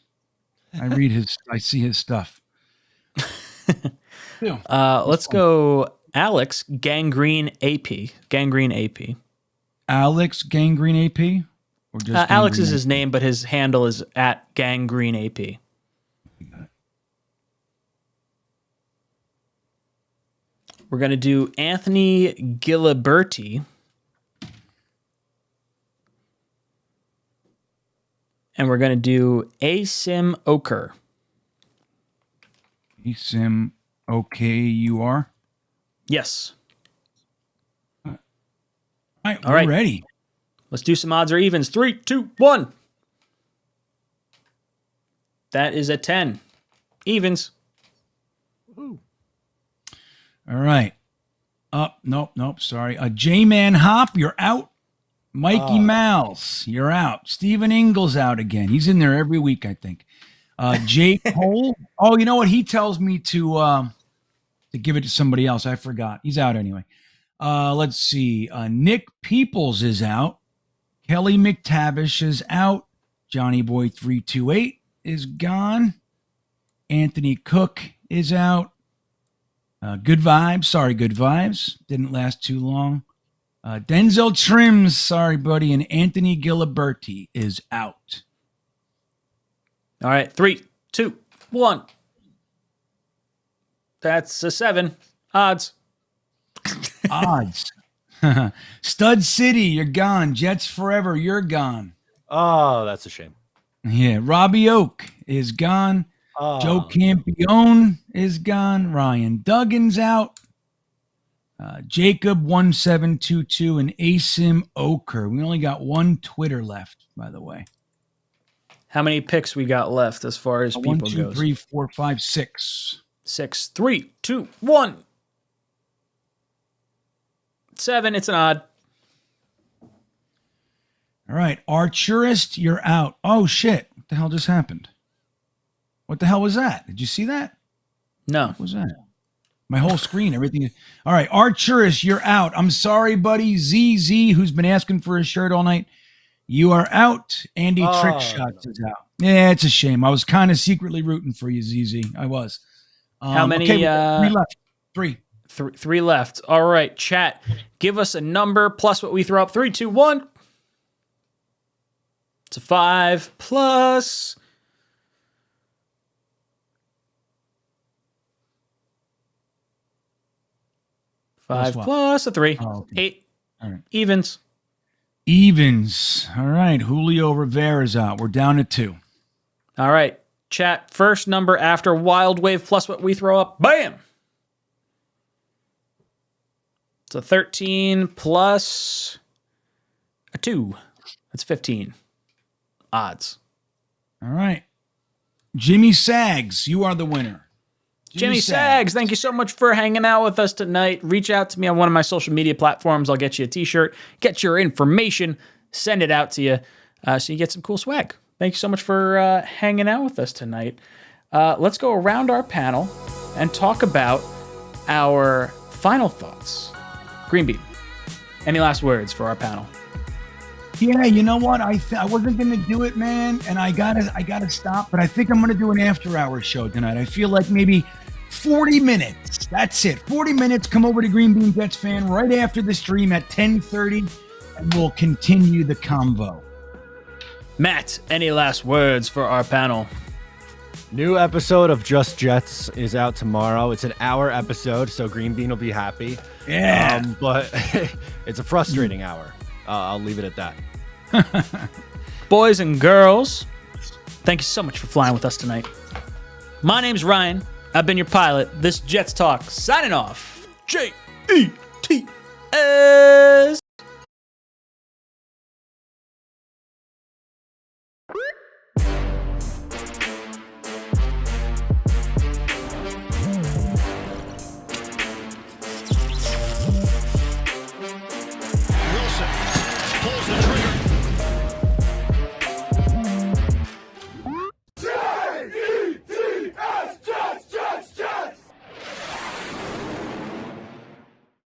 I see his stuff.
Let's go Alex Gangrene AP. Gangrene AP.
Alex Gangrene AP? Or just
Alex is
Gangrene
his name, but his handle is at Gangrene AP. We're going to do Anthony Giliberti. And we're going to do Asim Oker.
Sim OKUR.
Yes.
All right,
All
we're
right.
ready.
Let's do some odds or evens. 3, 2, 1. That is a 10. Evens.
All right. Nope. Sorry. J-Man Hop, you're out. Mikey Mouse, you're out. Steven Ingles out again. He's in there every week, I think. Jay Cole. Oh, you know what? He tells me to give it to somebody else. I forgot. He's out anyway. Let's see. Nick Peoples is out. Kelly McTavish is out. Johnny Boy 328 is gone. Anthony Cook is out. Good vibes. Sorry, good vibes. Didn't last too long. Denzel Trims, sorry, buddy. And Anthony Giliberti is out.
All right, 3, 2, 1. That's a 7. Odds.
Odds. Stud City, you're gone. Jets Forever, you're gone.
Oh, that's a shame.
Yeah, Robbie Oak is gone.
Oh.
Joe Campione is gone. Ryan Duggan's out. Jacob 1722 and Asim Oker. We only got one Twitter left, by the way.
How many picks we got left as far as people
1, 2,
goes?
3, 4, 5, 6.
6, 3, 2, 1. 7. It's an odd.
All right, Archerist, you're out. Oh shit! What the hell just happened? What the hell was that? Did you see that?
No.
What was that? My whole screen, everything. All right, Archerist, you're out. I'm sorry, buddy. ZZ, who's been asking for a shirt all night, you are out. Andy Trickshots is out. Yeah, it's a shame. I was kind of secretly rooting for you, ZZ. I was.
How many?
Okay, 3 left. 3.
3 left. All right, chat. Give us a number plus what we throw up. 3, 2, 1. It's a 5 plus. Five plus a 3.
Oh, okay.
8.
All right.
Evens.
Evens. All right, Julio Rivera's out. We're down to 2.
All right, chat. First number after Wild Wave plus what we throw up. Bam! It's a 13 plus a 2. That's 15. Odds.
All right. Jimmy Sags, you are the winner.
Jimmy Sags, thank you so much for hanging out with us tonight. Reach out to me on one of my social media platforms. I'll get you a t-shirt, get your information, send it out to you so you get some cool swag. Thank you so much for hanging out with us tonight. Let's go around our panel and talk about our final thoughts. Greenbean, any last words for our panel?
Yeah, you know what? I wasn't gonna do it, man, and I gotta stop. But I think I'm gonna do an after-hours show tonight. I feel like maybe 40 minutes. That's it. 40 minutes. Come over to Green Bean Jets Fan right after the stream at 10:30, and we'll continue the convo.
Matt, any last words for our panel?
New episode of Just Jets is out tomorrow. It's an hour episode, so Green Bean will be happy.
Yeah.
But it's a frustrating hour. I'll leave it at that.
Boys and girls, thank you so much for flying with us tonight. My name's Ryan. I've been your pilot. This Jets Talk signing off. JETS.